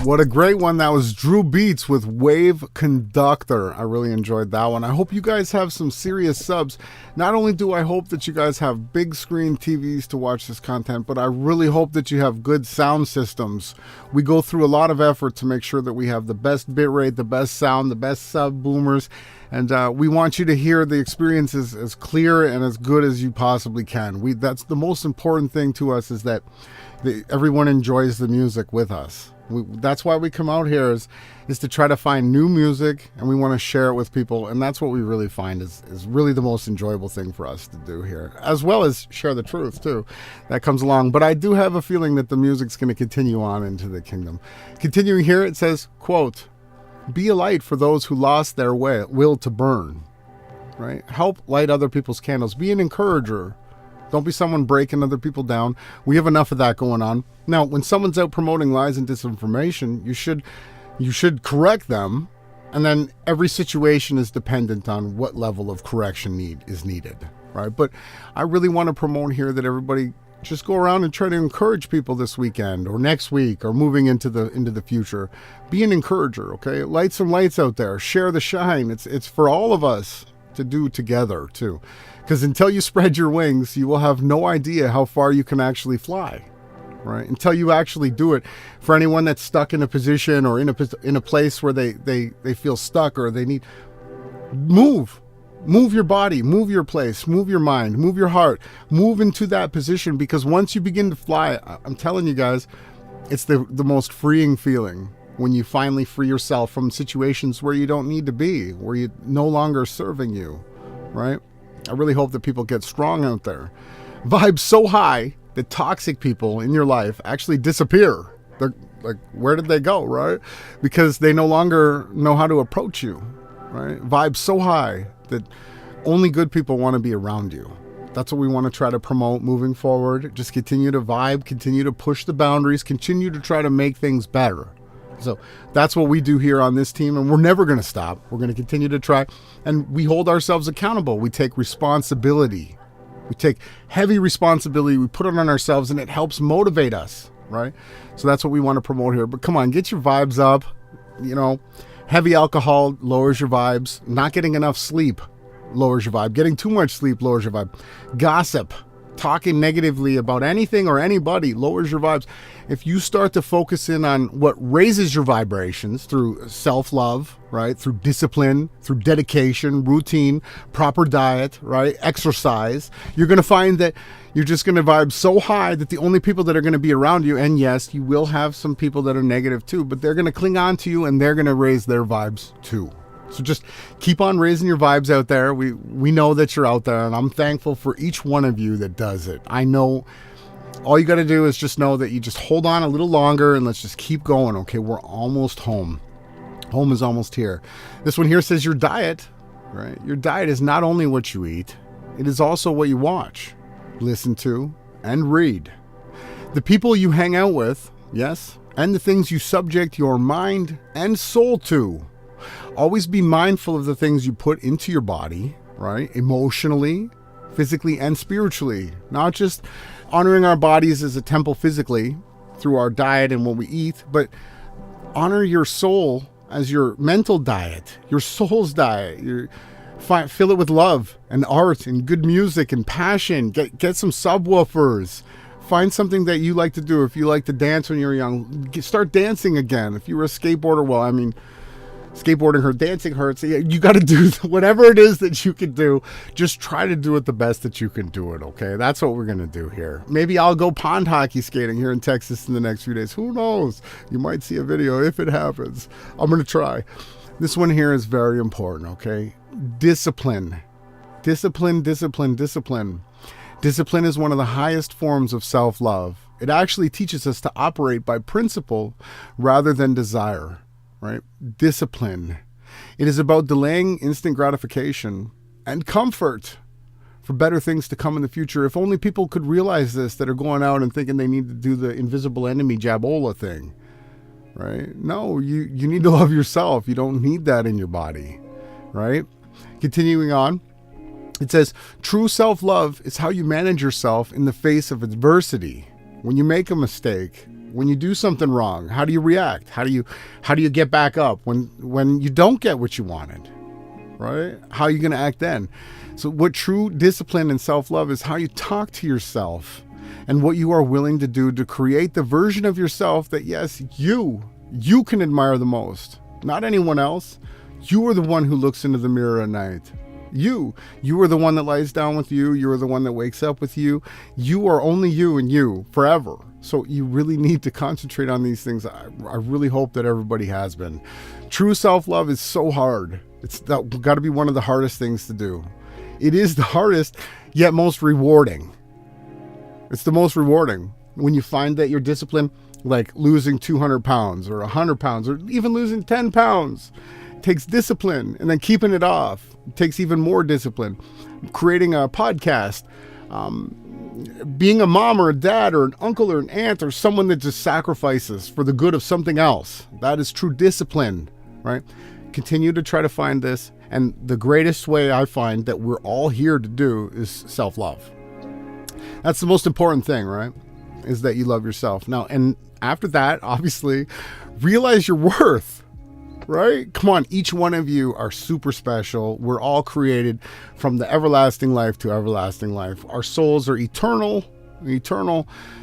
What a great one. That was Drew Beats with Wave Conductor. I really enjoyed that one. I hope you guys have some serious subs. Not only do I hope that you guys have big screen TVs to watch this content, but I really hope that you have good sound systems. We go through a lot of effort to make sure that we have the best bitrate, the best sound, the best sub boomers, and we want you to hear the experiences as clear and as good as you possibly can. That's the most important thing to us, is that everyone enjoys the music with us. That's why we come out here, is to try to find new music, and we want to share it with people, and that's what we really find is really the most enjoyable thing for us to do here, as well as share the truth too. That comes along. But I do have a feeling that the music's going to continue on into the kingdom. Continuing here, it says, quote, "Be a light for those who lost their will to burn." Right? Help light other people's candles. Be an encourager. Don't be someone breaking other people down. We have enough of that going on. Now, when someone's out promoting lies and disinformation, you should correct them, and then every situation is dependent on what level of correction is needed, right? But I really want to promote here that everybody just go around and try to encourage people this weekend or next week or moving into the future. Be an encourager, okay? Light some lights out there. Share the shine. It's for all of us to do together too. Because until you spread your wings, you will have no idea how far you can actually fly, right? Until you actually do it. For anyone that's stuck in a position or in a place where they feel stuck, or they need, move your body, move your place, move your mind, move your heart, move into that position. Because once you begin to fly, I'm telling you guys, it's the most freeing feeling, when you finally free yourself from situations where you don't need to be, where you no longer serving you, right? I really hope that people get strong out there. Vibes so high that toxic people in your life actually disappear. They're like, where did they go, right? Because they no longer know how to approach you, right? Vibes so high that only good people want to be around you. That's what we want to try to promote moving forward. Just continue to vibe, continue to push the boundaries, continue to try to make things better. So that's what we do here on this team, and we're never going to stop. We're going to continue to try, and we hold ourselves accountable. We take responsibility. We take heavy responsibility. We put it on ourselves, and it helps motivate us, right? So that's what we want to promote here. But come on, get your vibes up. You know, heavy alcohol lowers your vibes. Not getting enough sleep lowers your vibe. Getting too much sleep lowers your vibe. Gossip, talking negatively about anything or anybody, lowers your vibes. If you start to focus in on what raises your vibrations through self-love, right, through discipline, through dedication, routine, proper diet, right, exercise, you're going to find that you're just going to vibe so high that the only people that are going to be around you, and yes, you will have some people that are negative too, but they're going to cling on to you, and they're going to raise their vibes too. So just keep on raising your vibes out there. We know that you're out there, and I'm thankful for each one of you that does it. I know all you got to do is just know that you just hold on a little longer, and let's just keep going. Okay, we're almost home. Home is almost here. This one here says your diet, right? Your diet is not only what you eat, it is also what you watch, listen to, and read. The people you hang out with, yes, and the things you subject your mind and soul to. Always be mindful of the things you put into your body, right? Emotionally, physically, and spiritually. Not just honoring our bodies as a temple physically through our diet and what we eat, but honor your soul as your mental diet, your soul's diet. Fill it with love and art and good music and passion. Get some subwoofers. Find something that you like to do. If you like to dance when you're young, start dancing again. If you were a skateboarder, well, I mean, skateboarding hurts, dancing hurts. You got to do whatever it is that you can do. Just try to do it the best that you can do it, okay? That's what we're going to do here. Maybe I'll go pond hockey skating here in Texas in the next few days. Who knows? You might see a video if it happens. I'm going to try. This one here is very important, okay? Discipline. Discipline, discipline, discipline. Discipline is one of the highest forms of self-love. It actually teaches us to operate by principle rather than desire. Right? Discipline. It is about delaying instant gratification and comfort for better things to come in the future. If only people could realize this, that are going out and thinking they need to do the invisible enemy Jabola thing, right? No, you need to love yourself. You don't need that in your body, right? Continuing on, it says, true self-love is how you manage yourself in the face of adversity. When you make a mistake, When you do something wrong, how do you react? How do you get back up when you don't get what you wanted? Right? How are you going to act then? So what true discipline and self-love is how you talk to yourself and what you are willing to do to create the version of yourself that, yes, you can admire the most, not anyone else. You are the one who looks into the mirror at night. You are the one that lies down with you. You are the one that wakes up with you. You are only you and you forever. So you really need to concentrate on these things. I really hope that everybody has been. True self-love is so hard. It's got to be one of the hardest things to do. It is the hardest, yet most rewarding. It's the most rewarding when you find that your discipline, like losing 200 pounds or 100 pounds or even losing 10 pounds, takes discipline, and then keeping it off takes even more discipline. Creating a podcast, being a mom or a dad or an uncle or an aunt or someone that just sacrifices for the good of something else. That is true discipline, right? Continue to try to find this. And the greatest way I find that we're all here to do is self-love. That's the most important thing, right? Is that you love yourself. Now, and after that, obviously, realize your worth, right? Come on, each one of you are super special. We're all created from the everlasting life to everlasting life. Our souls are eternal.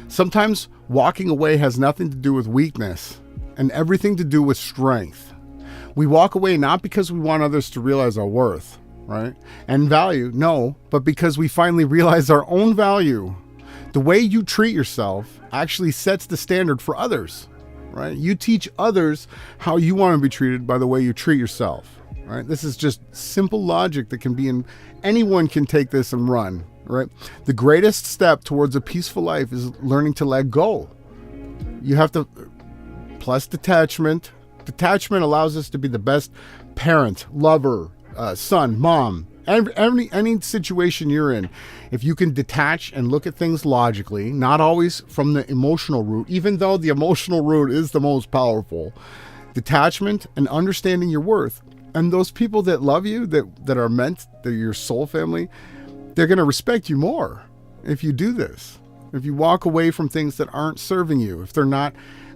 Sometimes walking away has nothing to do with weakness and everything to do with strength. We walk away not because we want others to realize our worth, right? And value, no, but because we finally realize our own value. The way you treat yourself actually sets the standard for others, right? You teach others how you want to be treated by the way you treat yourself, right? This is just simple logic that can be in, anyone can take this and run, right? The greatest step towards a peaceful life is learning to let go. You have to, plus detachment. Detachment allows us to be the best parent, lover, son, mom, any situation you're in. If you can detach and look at things logically, not always from the emotional route, even though the emotional route is the most powerful, detachment and understanding your worth. And those people that love you, that are meant, they're your soul family, they're going to respect you more if you do this. If you walk away from things that aren't serving you, if they're not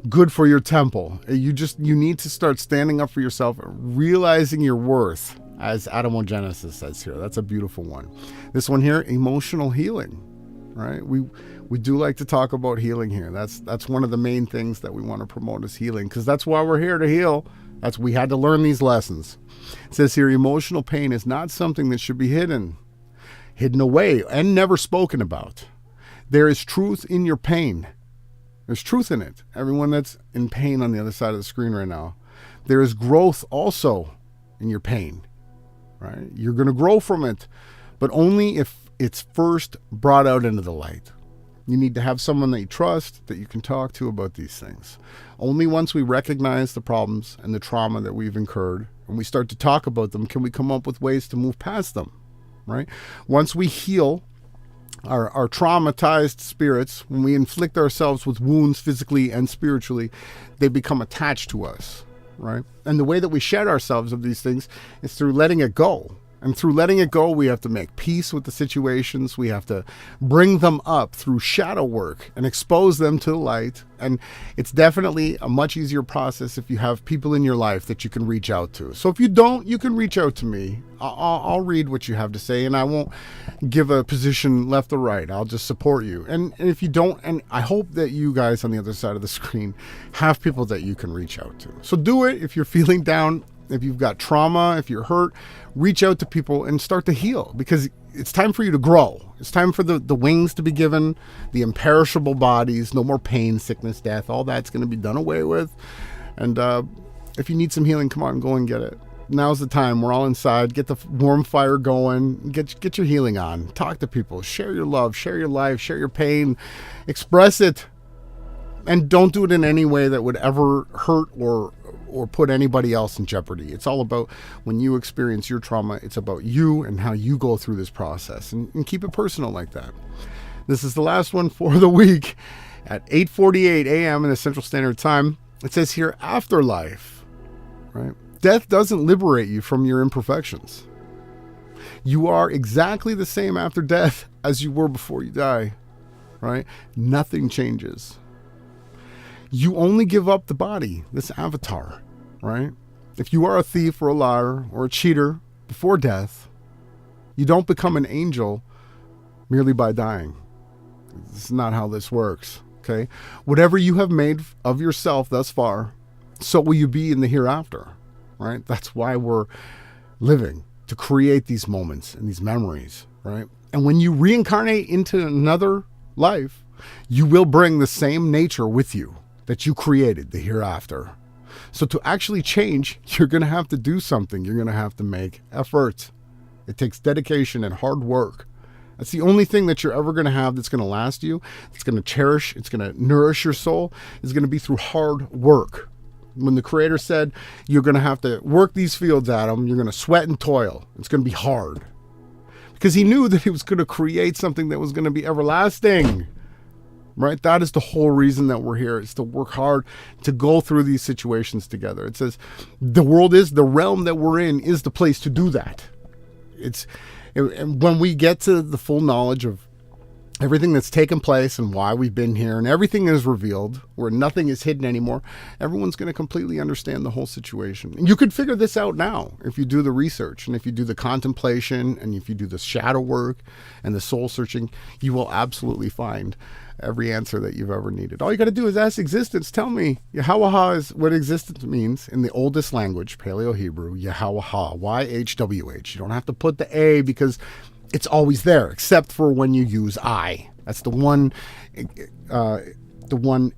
good for your temple, you need to start standing up for yourself, realizing your worth, as Atomogenesis says here. That's a beautiful one. This one here, emotional healing, right? We do like to talk about healing here. That's one of the main things that we want to promote is healing, because that's why we're here, to heal. We had to learn these lessons. It says here, emotional pain is not something that should be hidden away and never spoken about. There is truth in your pain. There's truth in it. Everyone that's in pain on the other side of the screen right now, there is growth also in your pain, right? You're going to grow from it, but only if it's first brought out into the light. You need to have someone that you trust, that you can talk to about these things. Only once we recognize the problems and the trauma that we've incurred, and we start to talk about them, can we come up with ways to move past them, right? Once we heal our traumatized spirits, when we inflict ourselves with wounds physically and spiritually, they become attached to us, right? And the way that we shed ourselves of these things is through letting it go. And through letting it go, we have to make peace with the situations. We have to bring them up through shadow work and expose them to the light. And it's definitely a much easier process if you have people in your life that you can reach out to. So if you don't, you can reach out to me. I'll read what you have to say, and I won't give a position left or right. I'll just support you. And if you don't, and I hope that you guys on the other side of the screen have people that you can reach out to. So do it if you're feeling down. If you've got trauma, if you're hurt, reach out to people and start to heal, because it's time for you to grow. It's time for the wings to be given, the imperishable bodies, no more pain, sickness, death, all that's going to be done away with. And if you need some healing, come on, go and get it. Now's the time. We're all inside. Get the warm fire going. Get your healing on. Talk to people. Share your love. Share your life. Share your pain. Express it. And don't do it in any way that would ever hurt or put anybody else in jeopardy. It's all about when you experience your trauma, it's about you and how you go through this process, and keep it personal like that. This is the last one for the week at 8:48 a.m. in the Central Standard Time. It says here, afterlife, right? Death doesn't liberate you from your imperfections. You are exactly the same after death as you were before you die, right? Nothing changes. you only give up the body, this avatar, right? If you are a thief or a liar or a cheater before death, you don't become an angel merely by dying. This is not how this works, okay? Whatever you have made of yourself thus far, so will you be in the hereafter, right? That's why we're living, to create these moments and these memories, right? And when you reincarnate into another life, you will bring the same nature with you that you created, the hereafter. So to actually change, you're going to have to do something. You're going to have to make effort. It takes dedication and hard work. That's the only thing that you're ever going to have that's going to last you. It's going to cherish. It's going to nourish your soul. It's going to be through hard work. When the Creator said, you're going to have to work these fields, Adam, you're going to sweat and toil. It's going to be hard. Because he knew that he was going to create something that was going to be everlasting. Right? That is the whole reason that we're here. It's to work hard, to go through these situations together. It says the world is, the realm that we're in is the place to do that. And when we get to the full knowledge of everything that's taken place and why we've been here, and everything is revealed, where nothing is hidden anymore, everyone's going to completely understand the whole situation. And you could figure this out now if you do the research, and if you do the contemplation, and if you do the shadow work and the soul searching, you will absolutely find every answer that you've ever needed. All you got to do is ask existence. Tell me, Yahawah is what existence means in the oldest language, Paleo Hebrew, Yahawah, Y-H-W-H. You don't have to put the A because it's always there, except for when you use I. That's the one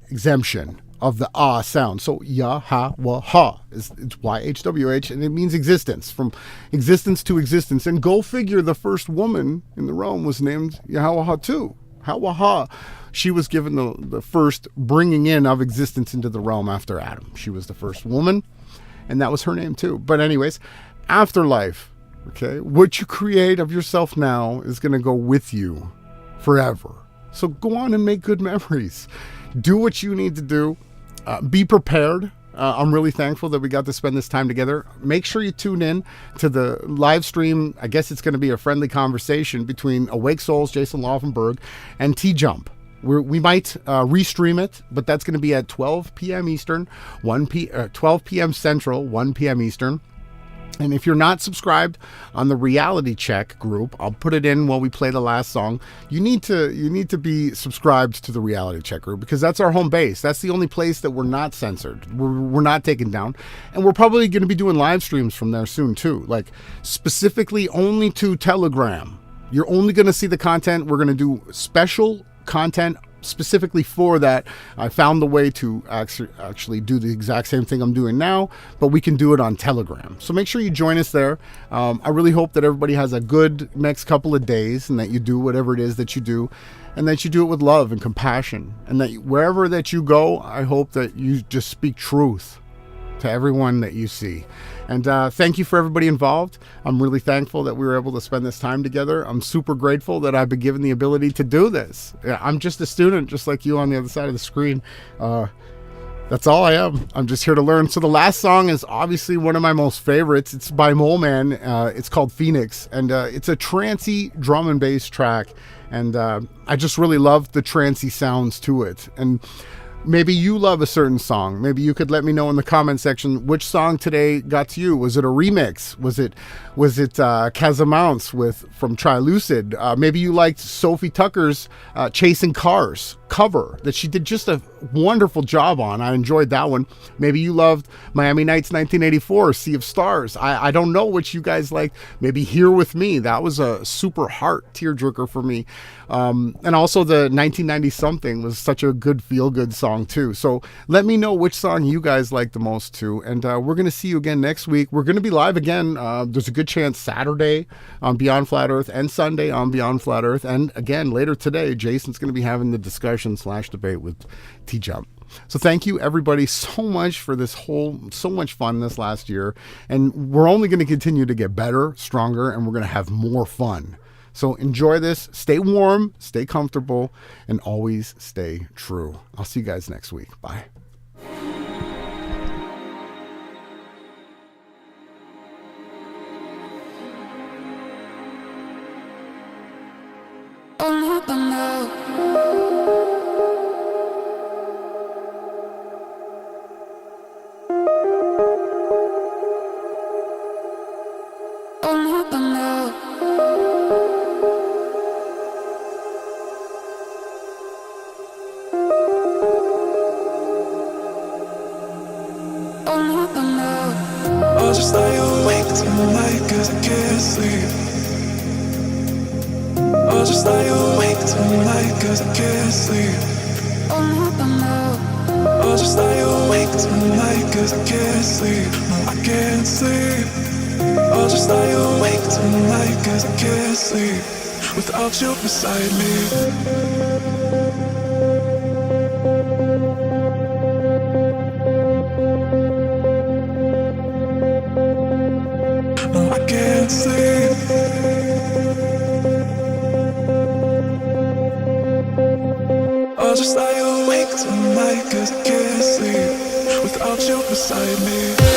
exemption of the ah sound. So Yahawah it's Y-H-W-H, and it means existence, from existence to existence. And go figure, the first woman in the realm was named Yahawah too. Yahawah, she was given the first bringing in of existence into the realm after Adam. She was the first woman, and that was her name too. But anyways, afterlife. Okay, what you create of yourself now is going to go with you forever. So go on and make good memories. Do what you need to do. Be prepared. I'm really thankful that we got to spend this time together. Make sure you tune in to the live stream. I guess it's going to be a friendly conversation between Awake Souls, Jason Laufenberg, and T-Jump. We might restream it, but that's going to be at 12 p.m. Eastern, 12 p.m. Central, 1 p.m. Eastern. And if you're not subscribed on the Reality Check group, I'll put it in while we play the last song. You need to be subscribed to the Reality Check group, because that's our home base. That's the only place that we're not censored. We're not taken down. And we're probably going to be doing live streams from there soon too, like specifically only to Telegram. You're only going to see the content. We're going to do special content specifically for that. I found the way to actually do the exact same thing I'm doing now, but we can do it on Telegram. So make sure you join us there. I really hope that everybody has a good next couple of days, and that you do whatever it is that you do, and that you do it with love and compassion, and that wherever that you go, I hope that you just speak truth to everyone that you see. And thank you for everybody involved. I'm really thankful that we were able to spend this time together. I'm super grateful that I've been given the ability to do this. I'm just a student, just like you on the other side of the screen. That's all I am. I'm just here to learn. So the last song is obviously one of my most favorites. It's by Mole Man. It's called Phoenix, and it's a trancey drum and bass track. And I just really love the trancey sounds to it. And maybe you love a certain song. Maybe you could let me know in the comment section which song today got to you. Was it a remix? Was it Casamounts from Trilucid? Maybe you liked Sophie Tucker's Chasing Cars cover that she did just a wonderful job on. I enjoyed that one. Maybe you loved Miami Nights 1984, Sea of Stars. I don't know what you guys liked. Maybe Here With Me. That was a super heart tearjerker for me. And also the 1990 something was such a good feel-good song too. So let me know which song you guys like the most too. And we're going to see you again next week. We're going to be live again. There's a good chance Saturday on Beyond Flat Earth and Sunday on Beyond Flat Earth. And again, later today, Jason's going to be having the discussion/debate with T-Jump. So thank you everybody so much for so much fun this last year. And we're only going to continue to get better, stronger, and we're going to have more fun. So enjoy this, stay warm, stay comfortable, and always stay true. I'll see you guys next week. Bye. I'll just lie awake tonight cause I can't sleep. I'll just lie awake tonight cause I can't sleep. I'll just lie awake tonight cause I can't sleep. No, I can't sleep. I'll just lie awake tonight cause I can't sleep without you beside me. I'll just lie awake tonight cause I can't sleep without you beside me.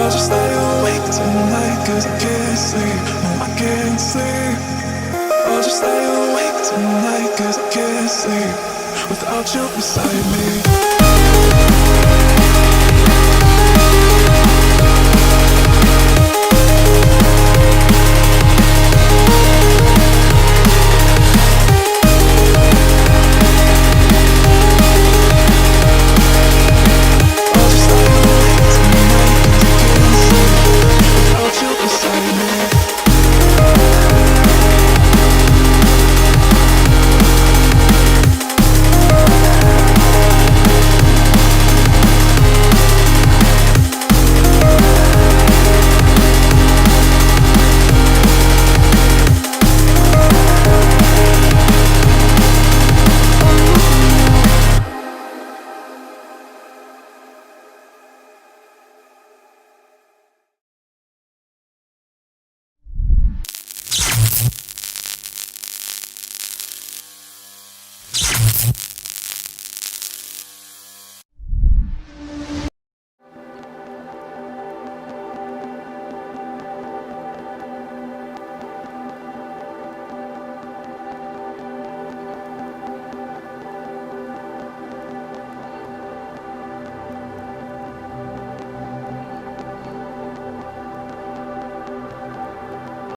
I'll just lie awake tonight cause I can't sleep. No, I can't sleep. I'll just lie awake tonight cause I can't sleep without you beside me.